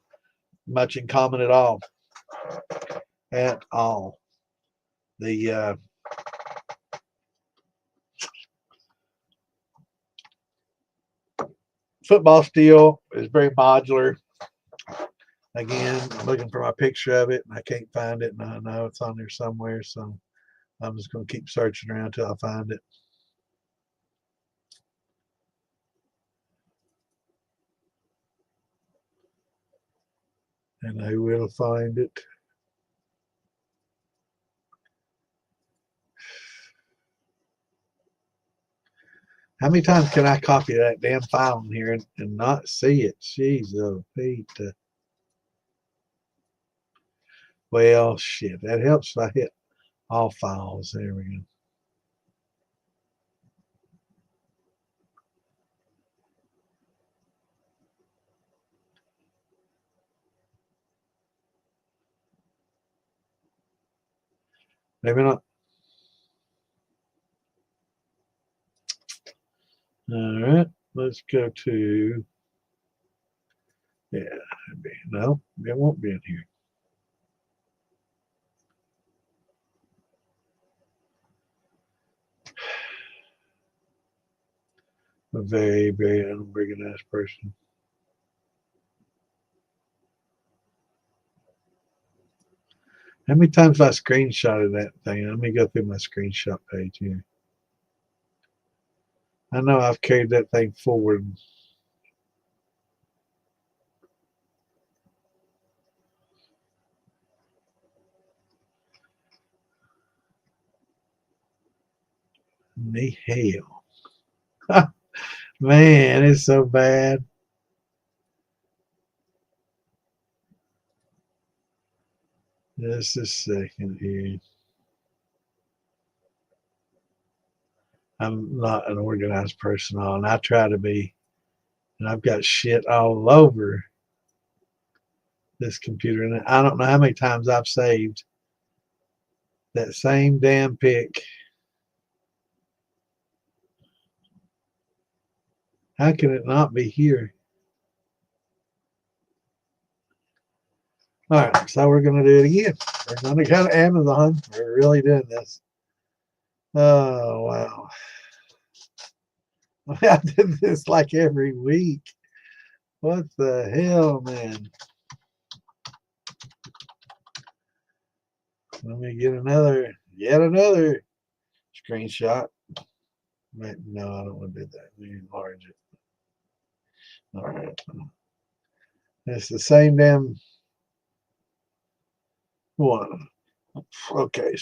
much in common at all. At all. The football steel is very modular. Again, I'm looking for my picture of it and I can't find it, and I know it's on there somewhere, so I'm just going to keep searching around until I find it. And I will find it. How many times can I copy that damn file in here and not see it? Jeez, oh, Pete. Well, shit, that helps if I hit all files. There we go. Maybe not. All right, let's go to, yeah, no, it won't be in here. A very, very unorganized person. How many times have I screenshotted that thing? Let me go through my screenshot page here. I know I've carried that thing forward. The hell. Man, it's so bad. Just a second here. I'm not an organized person, and I try to be. And I've got shit all over this computer. And I don't know how many times I've saved that same damn pic. How can it not be here? All right, so we're going to do it again. We're going to go to Amazon. We're really doing this. Oh, wow. I did this like every week. What the hell, man? Let me get yet another screenshot. No, I don't want to do that. Let me enlarge it. All right. It's the same damn one. Okay,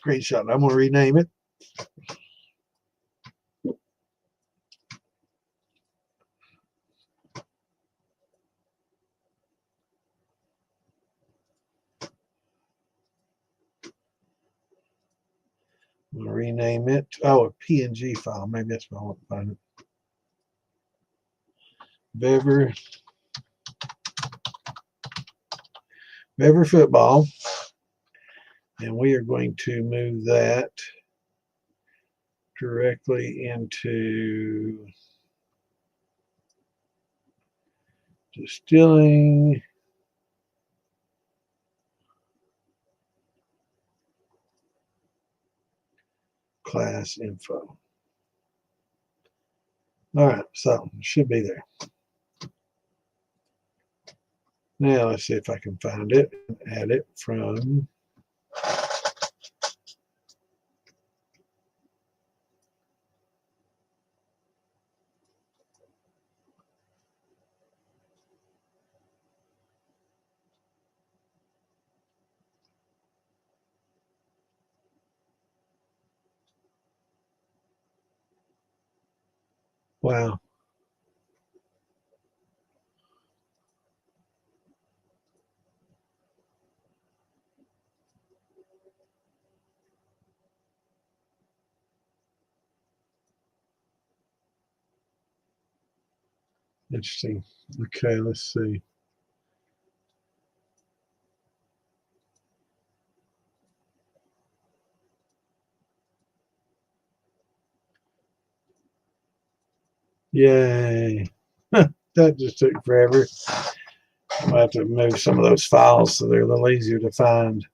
screenshot. I'm going to rename it. I'm going to rename it. Oh, a PNG file. Maybe that's what I want to find it. Bever football. And we are going to move that directly into distilling. Class info. All right, so it should be there. Now let's see if I can find it and add it from wow. Interesting. Okay, let's see. Yay. That just took forever. I'll have to move some of those files so they're a little easier to find.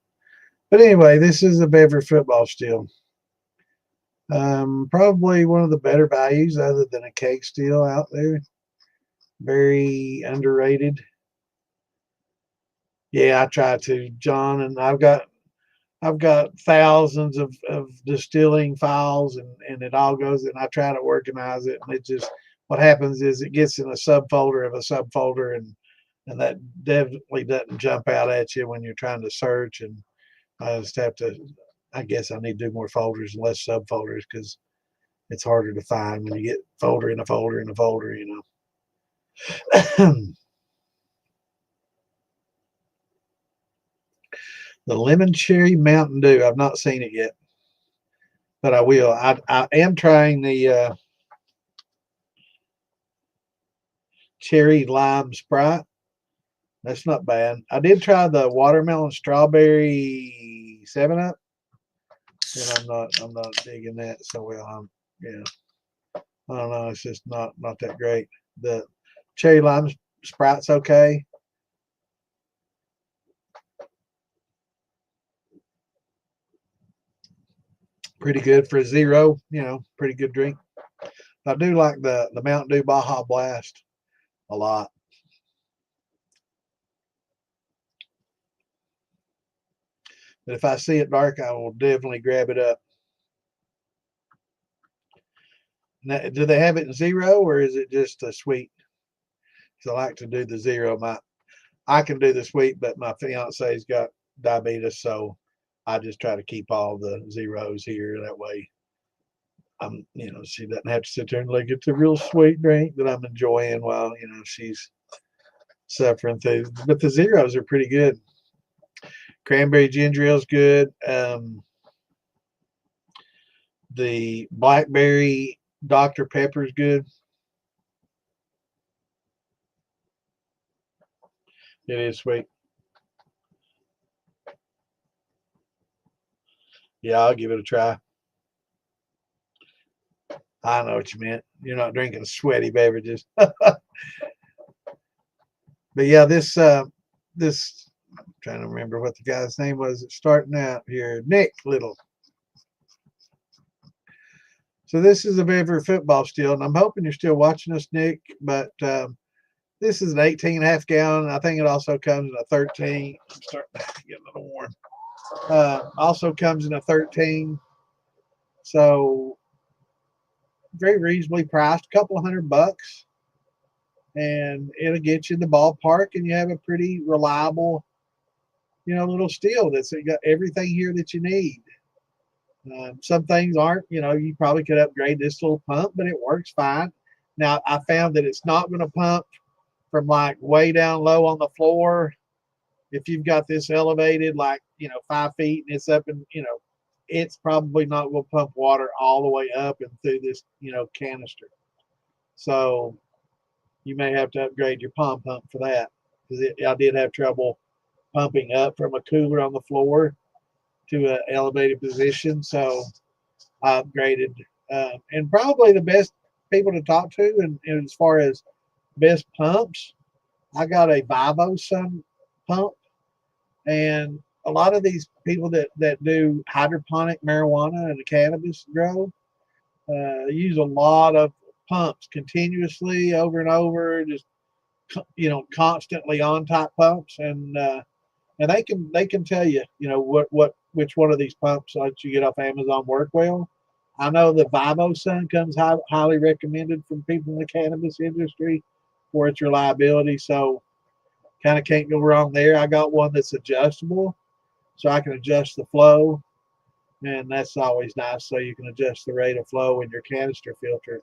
But anyway, this is a Bever football steel. Probably one of the better values other than a keg steel out there. Very underrated. Yeah, I try to, John, and I've got thousands of distilling files, and it all goes, and I try to organize it, and it just, what happens is it gets in a subfolder of a subfolder, and that definitely doesn't jump out at you when you're trying to search. And I just have to, I guess I need to do more folders and less subfolders, because it's harder to find when you get folder in a folder in a folder, The lemon cherry Mountain Dew, I've not seen it yet, but I will. I am trying the cherry lime Sprite. That's not bad. I did try the watermelon strawberry 7-Up, and I'm not digging that so well. Yeah, I don't know. It's just not that great. The cherry lime Sprite's okay. Pretty good for a zero. Pretty good drink. I do like the Mountain Dew Baja Blast a lot. But if I see it dark, I will definitely grab it up. Now, do they have it in zero, or is it just a sweet? Because I like to do the zero. I can do the sweet, but my fiance's got diabetes, so I just try to keep all the zeros here. That way, she doesn't have to sit there and look at the real sweet drink that I'm enjoying while she's suffering through. But the zeros are pretty good. Cranberry ginger ale is good. The blackberry Dr. Pepper is good. It is sweet. Yeah, I'll give it a try. I know what you meant. You're not drinking sweaty beverages. But yeah, this I'm trying to remember what the guy's name was starting out here. Nick Little. So this is a Beaver football still, and I'm hoping you're still watching us, Nick. But this is an 18.5 gallon. I think it also comes in a 13. I'm starting to get a little warm. Also comes in a 13. So very reasonably priced, a couple of $100, and it'll get you in the ballpark, and you have a pretty reliable, little still that's got everything here that you need. Some things aren't, you probably could upgrade this little pump, but it works fine. Now, I found that it's not going to pump from like way down low on the floor. If you've got this elevated, like, 5 feet, and it's up, and, it's probably not going to pump water all the way up and through this, canister. So you may have to upgrade your palm pump for that, because I did have trouble pumping up from a cooler on the floor to an elevated position. So I upgraded, and probably the best people to talk to, and as far as best pumps, I got a Vivo Sun pump, and a lot of these people that do hydroponic marijuana and cannabis grow use a lot of pumps continuously over and over, just constantly on type pumps, and they can tell you which one of these pumps that you get off Amazon work well. I know the Vivo Sun comes highly recommended from people in the cannabis industry for its reliability, so kind of can't go wrong there. I got one that's adjustable, so I can adjust the flow, and that's always nice. So you can adjust the rate of flow in your canister filter.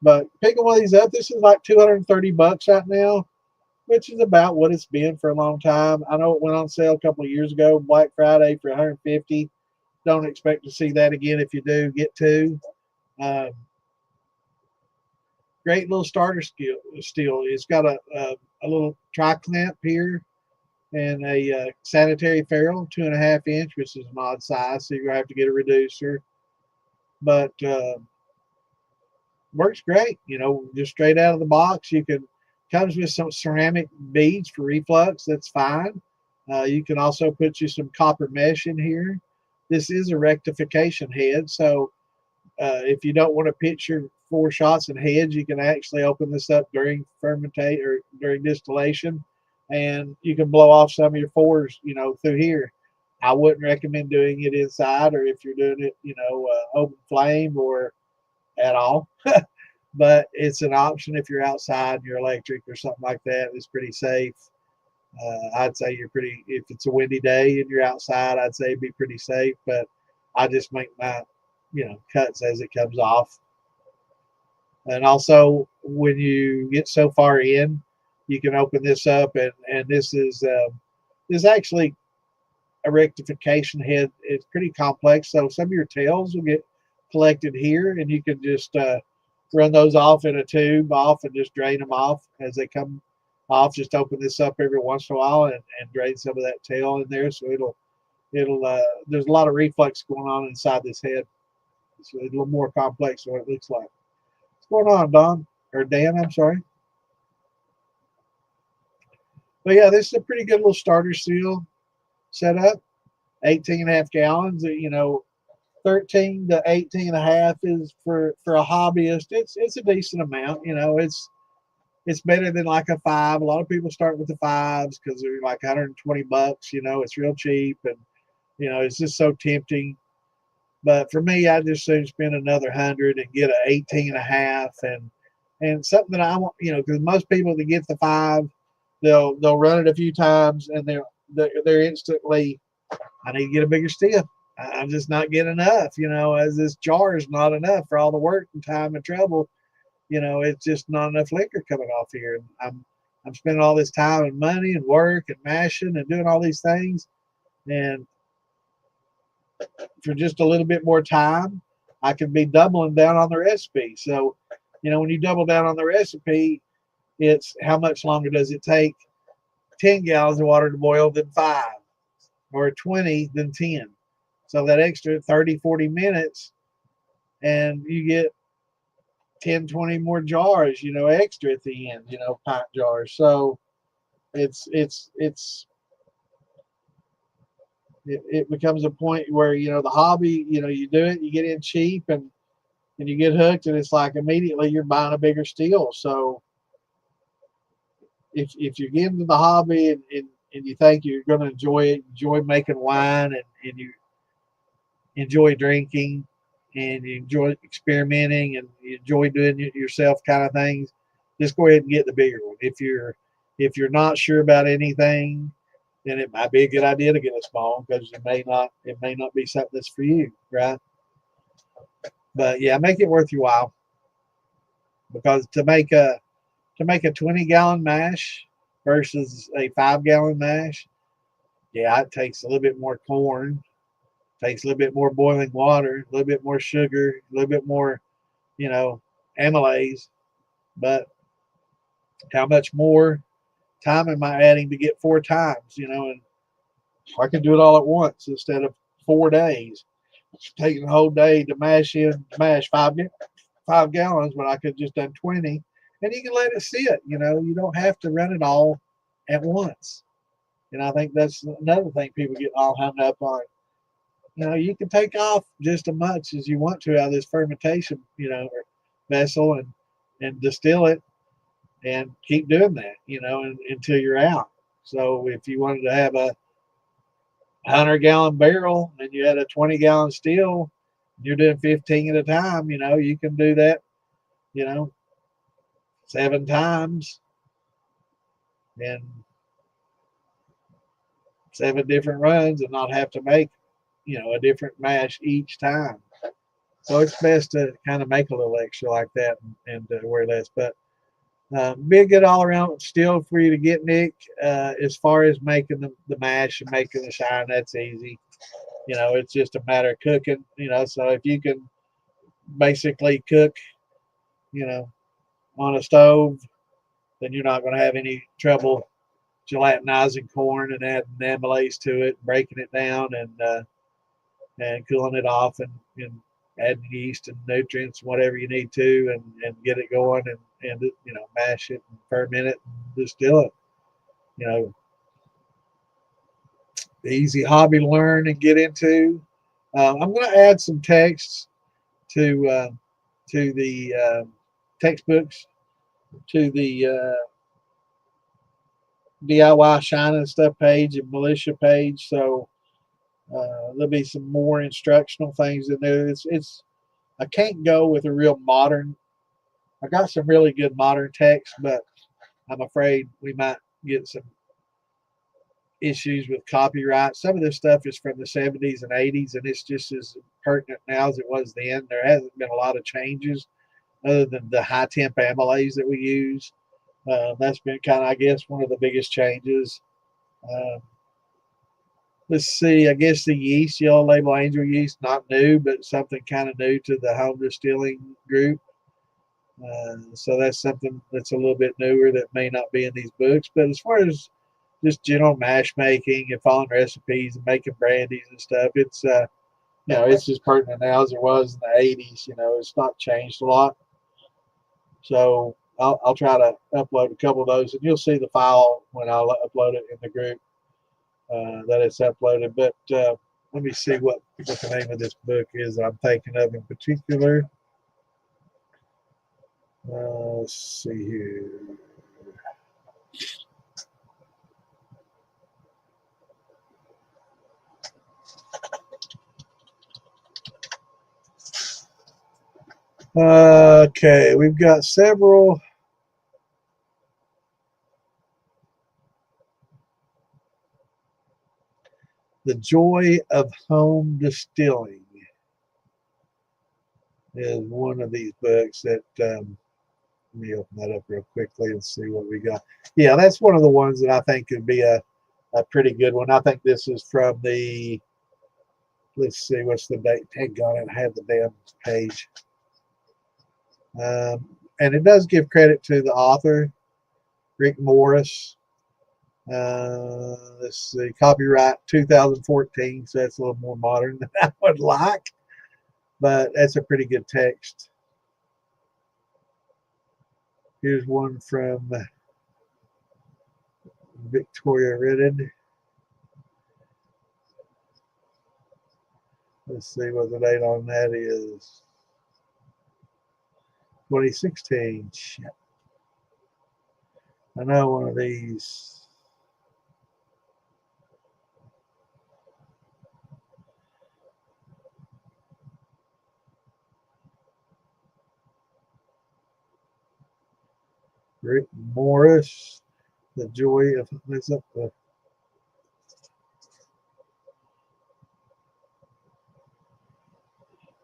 But picking one of these up, this is like $230 right now, which is about what it's been for a long time. I know it went on sale a couple of years ago, Black Friday, for $150. Don't expect to see that again. If you do, get two. Um, Great little starter steel. It's got a little tri-clamp here, and a sanitary ferrule, 2.5 inch, which is an odd size, so you're gonna have to get a reducer. But works great. Just straight out of the box. Comes with some ceramic beads for reflux. That's fine. You can also put you some copper mesh in here. This is a rectification head, so If you don't want to pitch your 4 shots and heads, you can actually open this up during fermentate or during distillation, and you can blow off some of your fours, through here. I wouldn't recommend doing it inside, or if you're doing it, open flame or at all. But it's an option if you're outside and you're electric or something like that. It's pretty safe. I'd say if it's a windy day and you're outside, I'd say be pretty safe. But I just make my, cuts as it comes off. And also, when you get so far in, you can open this up, and this actually a rectification head. It's pretty complex, so some of your tails will get collected here, and you can just run those off in a tube off and just drain them off as they come off. Just open this up every once in a while and drain some of that tail in there, so it'll there's a lot of reflux going on inside this head. It's a little more complex than what it looks like. What's going on, Don? Or Dan, I'm sorry. But yeah, this is a pretty good little starter seal setup. 18.5 gallons, 13 to 18 and a half is for a hobbyist. It's a decent amount. It's better than like a 5. A lot of people start with the 5s because they're like $120. It's real cheap, and it's just so tempting. But for me, I just soon spend another 100 and get a 18 and a half, and something that I want, because most people that get the 5, they'll run it a few times and they're instantly, I need to get a bigger still. I'm just not getting enough, as this jar is not enough for all the work and time and trouble. It's just not enough liquor coming off here. And I'm spending all this time and money and work and mashing and doing all these things. And for just a little bit more time, I can be doubling down on the recipe. So, when you double down on the recipe, it's how much longer does it take 10 gallons of water to boil than 5, or 20 than 10. So that extra 30, 40 minutes, and you get 10, 20 more jars, extra at the end, pint jars. So it becomes a point where, the hobby, you do it, you get in cheap, and you get hooked, and it's like immediately you're buying a bigger steel. So if you get into the hobby and you think you're going to enjoy it, enjoy making wine, and you enjoy drinking, and you enjoy experimenting, and you enjoy doing it yourself kind of things, just go ahead and get the bigger one. If you're not sure about anything, then it might be a good idea to get a small, because it may not be something that's for you, right? But yeah, make it worth your while, because to make a 20-gallon mash versus a 5-gallon mash, yeah, it takes a little bit more corn, takes a little bit more boiling water, a little bit more sugar, a little bit more, amylase. But how much more time am I adding to get 4 times, and I can do it all at once instead of 4 days. It's taking a whole day to mash 5 gallons, but I could just done 20, and you can let it sit. You don't have to run it all at once. And I think that's another thing people get all hung up on. You can take off just as much as you want to out of this fermentation, vessel, and distill it, and keep doing that, until you're out. So if you wanted to have a 100-gallon barrel and you had a 20-gallon still, you're doing 15 at a time, you can do that, 7 times and 7 different runs, and not have to make, a different mash each time. So it's best to kind of make a little extra like that and wear less. But be a good all-around still for you to get, Nick. As far as making the mash and making the shine, that's easy. It's just a matter of cooking. So if you can basically cook, on a stove, then you're not going to have any trouble gelatinizing corn and adding amylase to it, breaking it down, and cooling it off, and adding yeast and nutrients, whatever you need to, and get it going, and mash it and ferment it and distill it. Easy hobby to learn and get into. I'm going to add some texts to the textbooks, to the DIY Shine and Stuff page and Militia page. So there'll be some more instructional things in there. It's I can't go with a real modern. I got some really good modern text, but I'm afraid we might get some issues with copyright. Some of this stuff is from the 70s and 80s, and it's just as pertinent now as it was then. There hasn't been a lot of changes other than the high temp amylase that we use. That's been kind of, I guess, one of the biggest changes. Uh, let's see, I guess the yeast, yellow label angel yeast, not new, but something kind of new to the home distilling group. So that's something that's a little bit newer that may not be in these books. But as far as just general mash making and following recipes and making brandies and stuff, it's it's as pertinent now as it was in the 80s. It's not changed a lot. So I'll try to upload a couple of those, and you'll see the file when I'll upload it in the group that it's uploaded. But let me see what the name of this book is that I'm thinking of in particular. Let's see here. Okay, we've got several. The Joy of Home Distilling is one of these books that, let me open that up real quickly and see what we got. Yeah, that's one of the ones that I think could be a pretty good one. I think this is from the, let's see, what's the date tag on it? I have the damn page. And it does give credit to the author, Rick Morris. Let's see, copyright 2014, so that's a little more modern than I would like, but that's a pretty good text. Here's one from Victoria Redden. Let's see what the date on that is. 2016. Shit. I know one of these. Rick Morris, The Joy of, what's up the,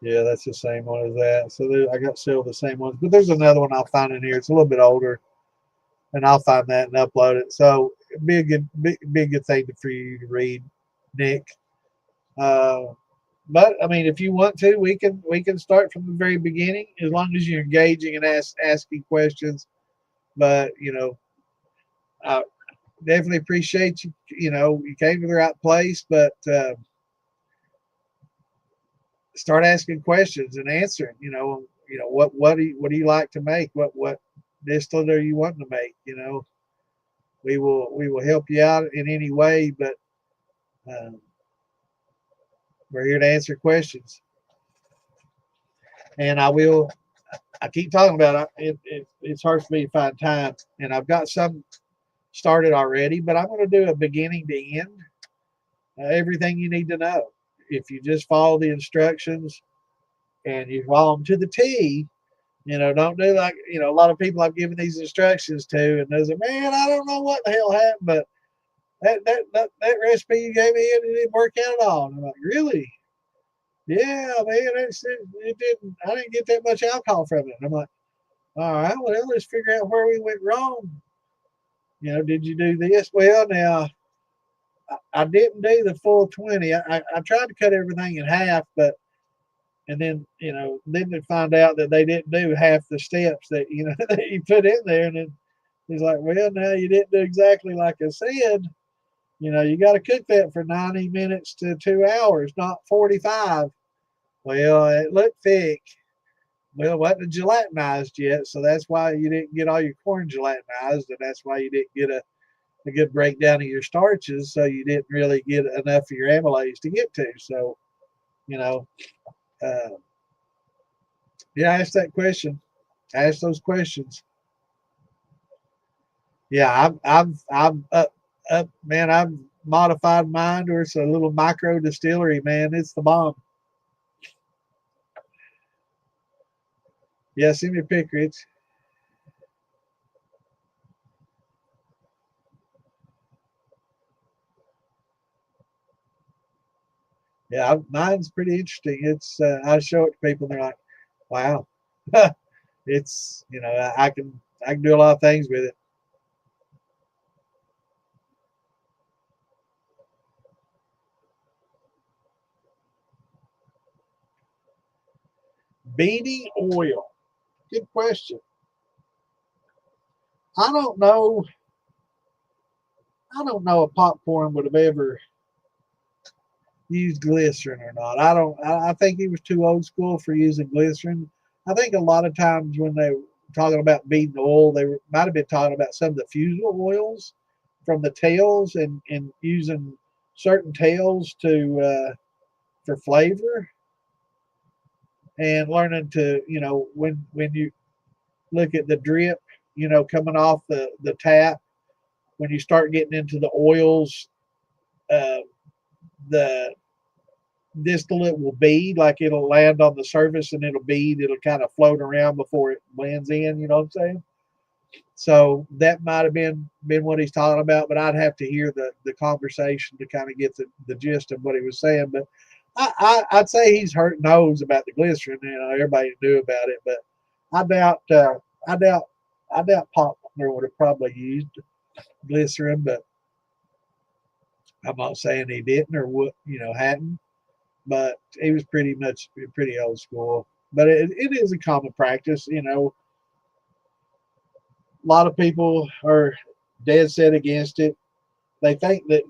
yeah, that's the same one as that. So there, I got several of the same ones, but there's another one I'll find in here. It's a little bit older, and I'll find that and upload it. So it'd be a good thing for you to read, Nick. But I mean, if you want to, we can start from the very beginning as long as you're engaging and asking questions. But I definitely appreciate you. You came to the right place, but start asking questions and answering. What do you like to make? What distillate are you wanting to make? We will help you out in any way, but we're here to answer questions. And I keep talking about it. It's hard for me to find time, and I've got some started already, but I'm going to do a beginning to end, everything you need to know. If you just follow the instructions and you follow them to the T, don't do like, a lot of people I've given these instructions to, and they say, man, I don't know what the hell happened, but that recipe you gave me, it didn't work out at all. And I'm like, really? Yeah, man, it didn't. I didn't get that much alcohol from it. And I'm like, all right, well, let's figure out where we went wrong. Did you do this? Well, now I didn't do the full 20. I tried to cut everything in half, and then then they find out that they didn't do half the steps that that you put in there, and then he's like, well, now you didn't do exactly like I said. You got to cook that for 90 minutes to 2 hours, not 45. Well, it looked thick. Well, it wasn't gelatinized yet, so that's why you didn't get all your corn gelatinized, and that's why you didn't get a good breakdown of your starches, so you didn't really get enough of your amylase to get to. So, uh, Yeah, ask that question. Ask those questions. Yeah, man. I've modified mine to it's a little micro distillery, man. It's the bomb. Yeah, send me a pic, Rich. Yeah, mine's pretty interesting. It's I show it to people, and they're like, "Wow, it's I can do a lot of things with it." Beanie oil. Good question. I don't know. I don't know if popcorn would have ever used glycerin or not. I don't. I think he was too old school for using glycerin. I think a lot of times when they were talking about beating oil, might have been talking about some of the fusel oils from the tails and using certain tails to for flavor and learning to when you look at the drip coming off the tap when you start getting into the oils uh, the distillate will bead, like it'll land on the surface and it'll bead, it'll kind of float around before it blends in, you know what I'm saying? So that might have been what he's talking about, but I'd have to hear the conversation to kind of get the gist of what he was saying. But I'd say he's hurt knows about the glycerin. Everybody knew about it, but I doubt I doubt I doubt Poplar would have probably used glycerin, but I'm not saying he didn't or what hadn't. But he was pretty old school. But it is a common practice. A lot of people are dead set against it. They think that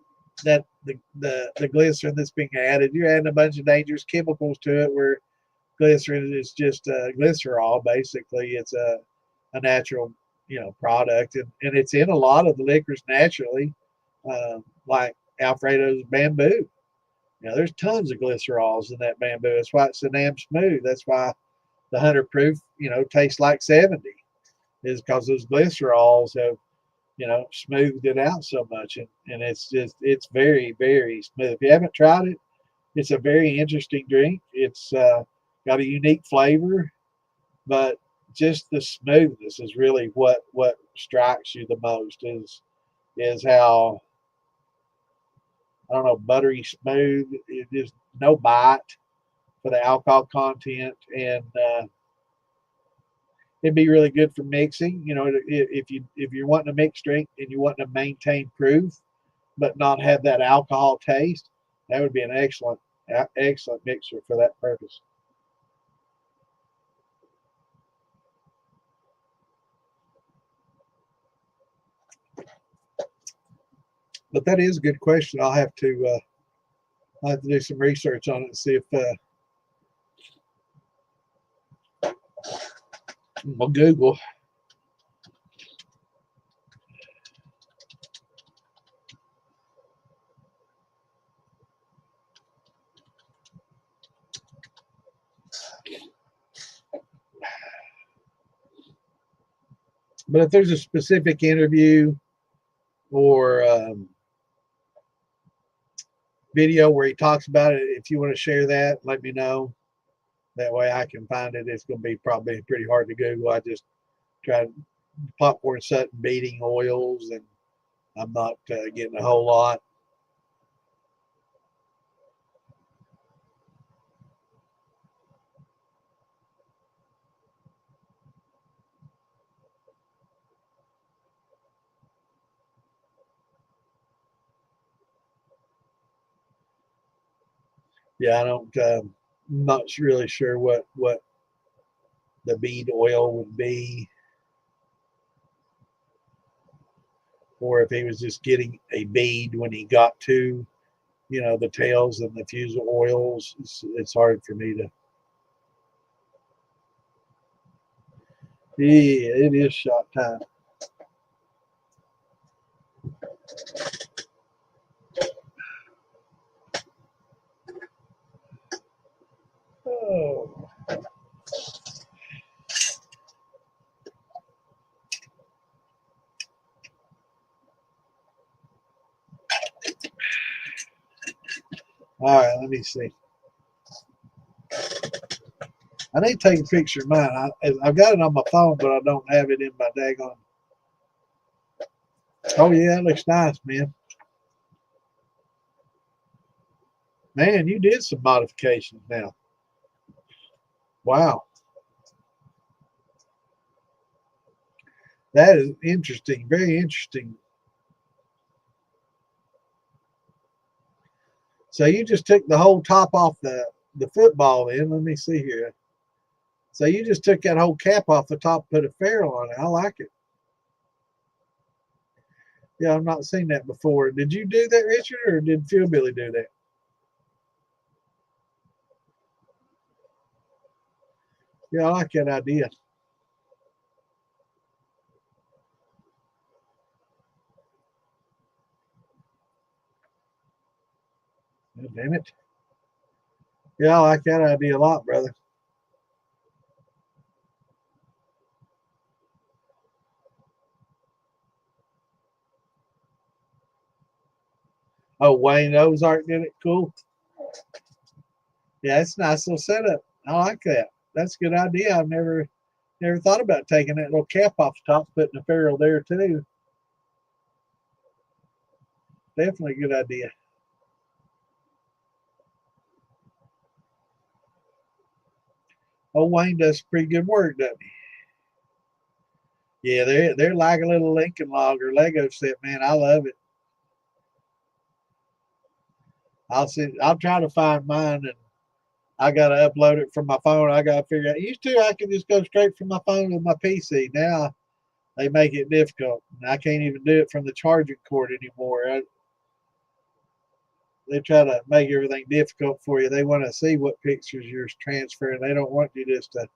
the glycerin that's being added, you're adding a bunch of dangerous chemicals to it. Where glycerin is just glycerol. Basically, it's a natural product, and it's in a lot of the liquors naturally, like Alfredo's bamboo. There's tons of glycerols in that bamboo. That's why it's so damn smooth. That's why the 100 proof, tastes like 70, is because those glycerols have, smoothed it out so much. And it's very, very smooth. If you haven't tried it, it's a very interesting drink. It's got a unique flavor, but just the smoothness is really what strikes you the most is how, I don't know, buttery smooth. It just no bite for the alcohol content, and it'd be really good for mixing. If you're wanting to mix drink and you want to maintain proof, but not have that alcohol taste, that would be an excellent mixer for that purpose. But that is a good question. I'll have to do some research on it and see if we'll Google. But if there's a specific interview or video where he talks about it, if you want to share that, let me know. That way I can find it. It's going to be probably pretty hard to Google. I just tried popcorn set beating oils, and I'm not getting a whole lot. Yeah, I don't. I'm not really sure what the bead oil would be, or if he was just getting a bead when he got to the tails and the fusel oils. It's hard for me to. Yeah, it is shot time. Oh. All right, let me see. I need to take a picture of mine. I've got it on my phone, but I don't have it in my daggone. Oh yeah, it looks nice, man. Man, you did some modifications now. Wow. That is interesting. Very interesting. So you just took the whole top off the football in. Let me see here. So you just took that whole cap off the top, put a ferrule on it. I like it. Yeah, I've not seen that before. Did you do that, Richard, or did Phil Billy do that? Yeah, I like that idea. Oh, damn it. Yeah, I like that idea a lot, brother. Oh, Wayne Ozark did it. Cool. Yeah, it's a nice little setup. I like that. That's a good idea. I've never thought about taking that little cap off the top, putting a ferrule there too. Definitely a good idea. Oh, Wayne does pretty good work, doesn't he? Yeah, they're like a little Lincoln log or Lego set, man. I love it. I'll try to find mine, and I gotta upload it from my phone. I gotta figure out. Used to I could just go straight from my phone to my PC. Now they make it difficult. I can't even do it from the charging cord anymore. They try to make everything difficult for you. They want to see what pictures you're transferring. They don't want you just to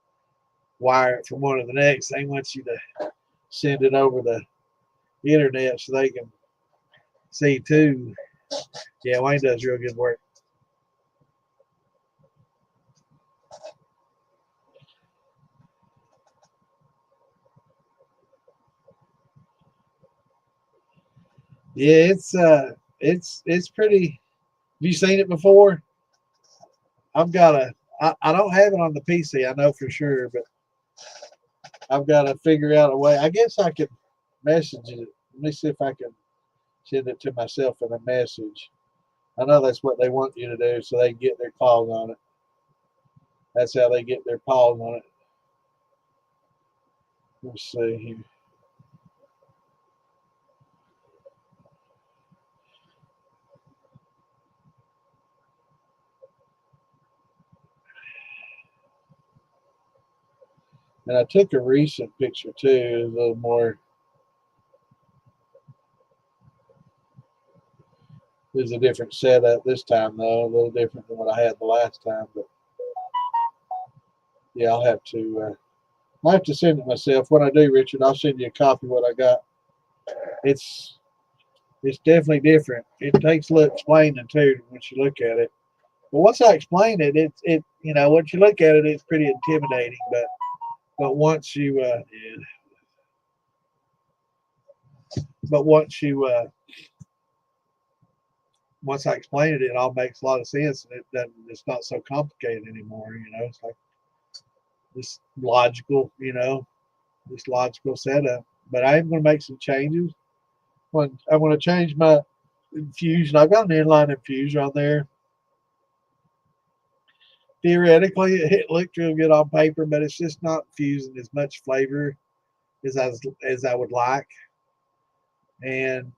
wire it from one to the next. They want you to send it over the internet so they can see too. Yeah, Wayne does real good work. Yeah, it's pretty. Have you seen it before? I've got a. I don't have it on the PC. I know for sure, but I've got to figure out a way. I guess I could message it. Let me see if I can send it to myself in a message. I know that's what they want you to do, so they can get their calls on it. That's how they get their paws on it. Let's see here. And I took a recent picture too, a little more. There's a different setup this time though, a little different than what I had the last time. But yeah, I'll have to send it myself. When I do, Richard, I'll send you a copy of what I got. It's it's definitely different. It takes a little explaining too once you look at it. But once I explain it, once you look at it, it's pretty intimidating. But once you yeah, but once I explain it, it all makes a lot of sense, and it's not so complicated anymore. It's like this logical, this logical setup. But I am going to make some changes. When I want to change my infusion, I've got an inline infuser on there. Theoretically, it looked real good on paper, but it's just not infusing as much flavor as I would like. And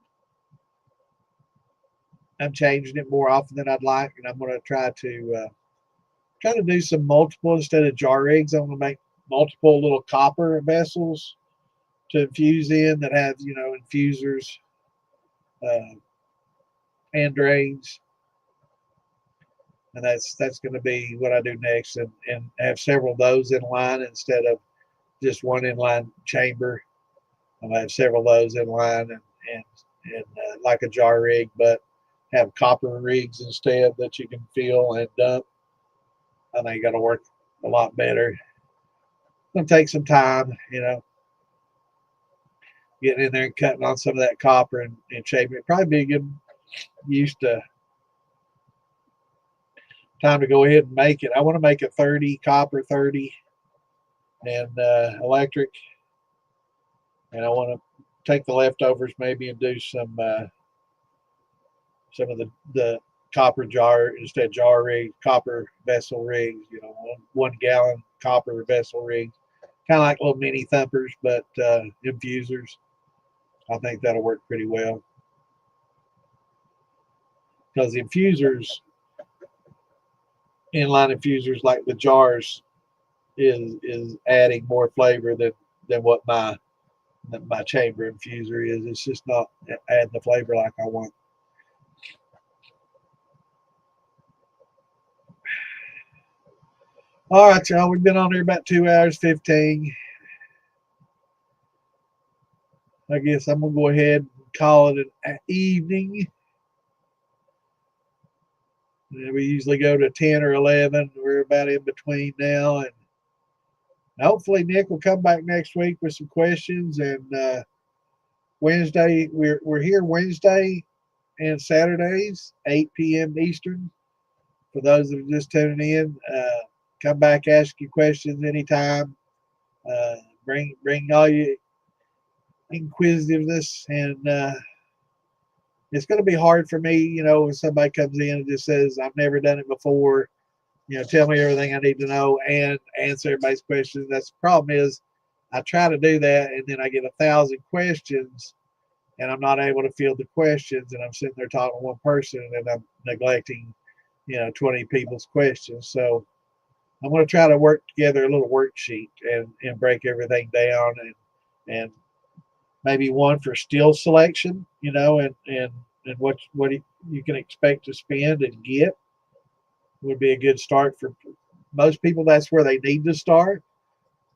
I'm changing it more often than I'd like, and I'm going to try to do some multiple instead of jar rigs. I'm going to make multiple little copper vessels to infuse in that have infusers uh, and drains, and that's going to be what I do next, and have several of those in line instead of just one inline chamber. I'm gonna have several of those in line and like a jar rig, but have copper rigs instead that you can fill and dump. I think it'll work a lot better. It's gonna take some time, getting in there and cutting on some of that copper and shaping it. Probably be a good use to time to go ahead and make it. I want to make a 30 copper 30 and electric, and I want to take the leftovers maybe and do some of the copper jar instead jar rigs, copper vessel rigs. You know, 1 gallon copper vessel rigs, kind of like little mini thumpers, but infusers. I think that'll work pretty well because the infusers, inline infusers like the jars, is adding more flavor than what my chamber infuser is. It's just not adding the flavor like I want. All right, y'all. We've been on here about 2 hours 15. I guess I'm gonna go ahead and call it an evening. We usually go to 10 or 11. We're about in between now, and hopefully Nick will come back next week with some questions. And Wednesday, we're here Wednesday and Saturdays, 8 p.m. Eastern. For those that are just tuning in, come back, ask your questions anytime. Uh, bring all your inquisitiveness, and it's going to be hard for me, when somebody comes in and just says, "I've never done it before." Tell me everything I need to know and answer everybody's questions. That's the problem is, I try to do that, and then I get 1,000 questions, and I'm not able to field the questions, and I'm sitting there talking to one person, and I'm neglecting, 20 people's questions. So I'm going to try to work together a little worksheet and break everything down, and maybe one for still selection, and what you can expect to spend and get would be a good start for most people. That's where they need to start.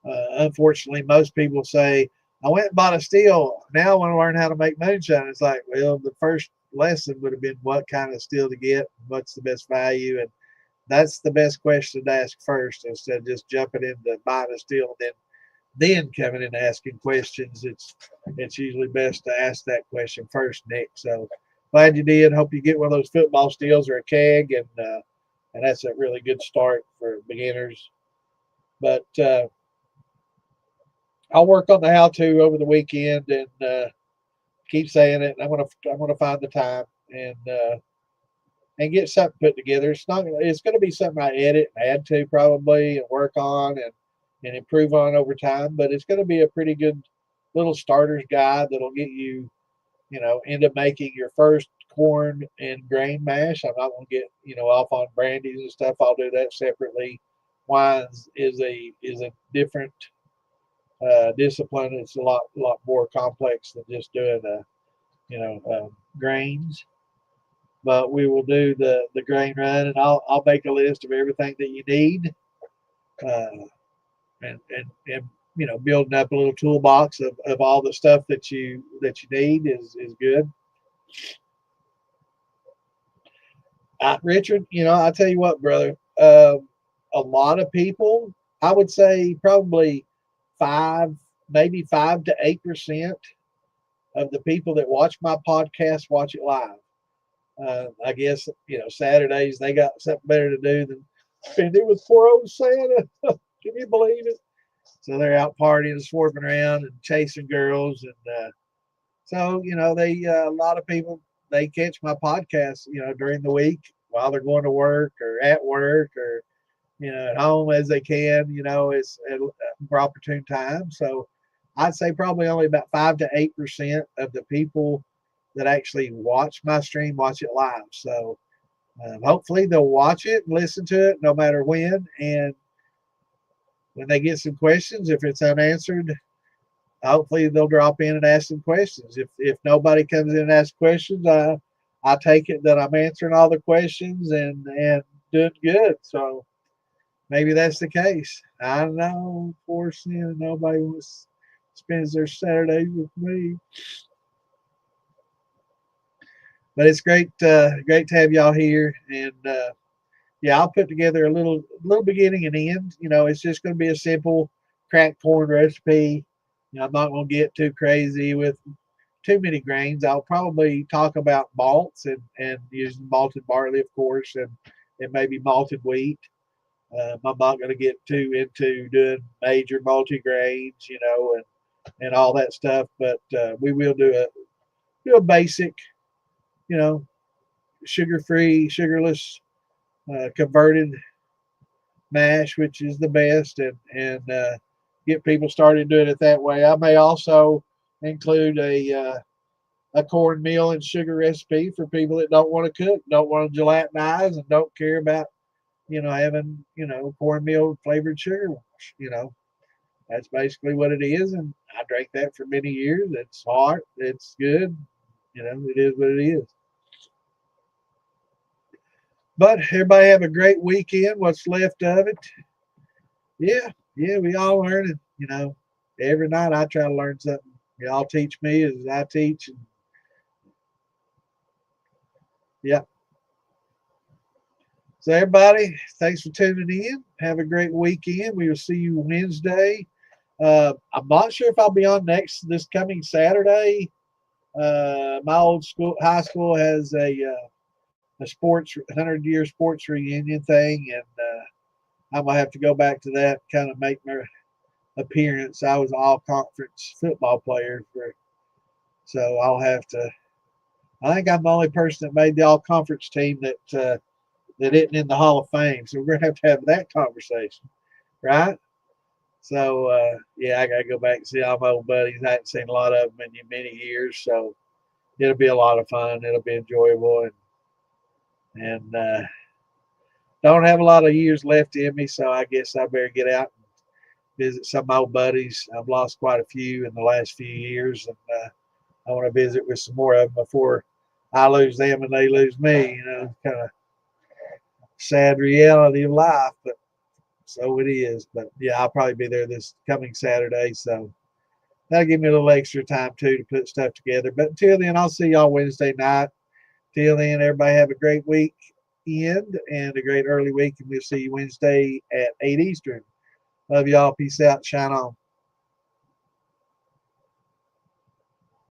Unfortunately, most people say, "I went and bought a still. Now I want to learn how to make moonshine." It's like, well, the first lesson would have been what kind of still to get, what's the best value, and that's the best question to ask first, instead of just jumping into buying a still and then coming in asking questions. It's usually best to ask that question first, Nick. So glad you did. Hope you get one of those football steels or a keg, and that's a really good start for beginners. But I'll work on the how-to over the weekend, and keep saying it. I'm gonna find the time and get something put together. It's gonna be something I edit and add to probably and work on and improve on over time. But it's gonna be a pretty good little starter's guide that'll get you, into making your first corn and grain mash. I'm not gonna get off on brandies and stuff. I'll do that separately. Wines is a different discipline. It's a lot more complex than just doing grains. But we will do the grain run, and I'll make a list of everything that you need, uh, and building up a little toolbox of all the stuff that you need is good. Richard, I tell you what, brother, a lot of people, I would say probably maybe 5 to 8% of the people that watch my podcast watch it live. I guess Saturdays they got something better to do than spend it with poor old Santa. Can you believe it? So they're out partying and swarming around and chasing girls, and so they a lot of people, they catch my podcast during the week while they're going to work or at work or at home as they can. It's a more opportune time. So I'd say probably only about 5 to 8% of the people that actually watch my stream watch it live. So hopefully they'll watch it and listen to it no matter when. And when they get some questions, if it's unanswered, hopefully they'll drop in and ask some questions. If nobody comes in and asks questions, I take it that I'm answering all the questions and doing good. So maybe that's the case. I know, poor sin, nobody spends their Saturdays with me. But it's great to have y'all here, and yeah, I'll put together a little beginning and end. It's just going to be a simple cracked corn recipe. I'm not going to get too crazy with too many grains. I'll probably talk about malts and using malted barley, of course, it may be malted wheat. I'm not going to get too into doing major multi-grains, and all that stuff, but we will do a basic, you know, sugar-free, sugarless, converted mash, which is the best, and get people started doing it that way. I may also include a cornmeal and sugar recipe for people that don't want to cook, don't want to gelatinize, and don't care about having cornmeal flavored sugar. That's basically what it is, and I drank that for many years. It's hard, it's good. It is what it is. But everybody have a great weekend. What's left of it? Yeah, we all learning. Every night I try to learn something. Y'all teach me as I teach. And yeah. So everybody, thanks for tuning in. Have a great weekend. We will see you Wednesday. I'm not sure if I'll be on this coming Saturday. My old high school has a sports 100-year sports reunion thing, and I'm gonna have to go back to that, kind of make my appearance. I was an all conference football player so I'll have to. I think I'm the only person that made the all conference team that isn't in the Hall of Fame. So we're gonna have that conversation, right? So yeah, I gotta go back and see all my old buddies. I haven't seen a lot of them in many years, so it'll be a lot of fun. It'll be enjoyable, and don't have a lot of years left in me, so I guess I better get out and visit some of my old buddies. I've lost quite a few in the last few years, and I want to visit with some more of them before I lose them and they lose me. Kind of sad reality of life, but so it is. But yeah, I'll probably be there this coming Saturday, so that'll give me a little extra time too to put stuff together. But until then, I'll see y'all Wednesday night. Till then, everybody have a great weekend and a great early week, and we'll see you Wednesday at 8 Eastern. Love y'all. Peace out. Shine on.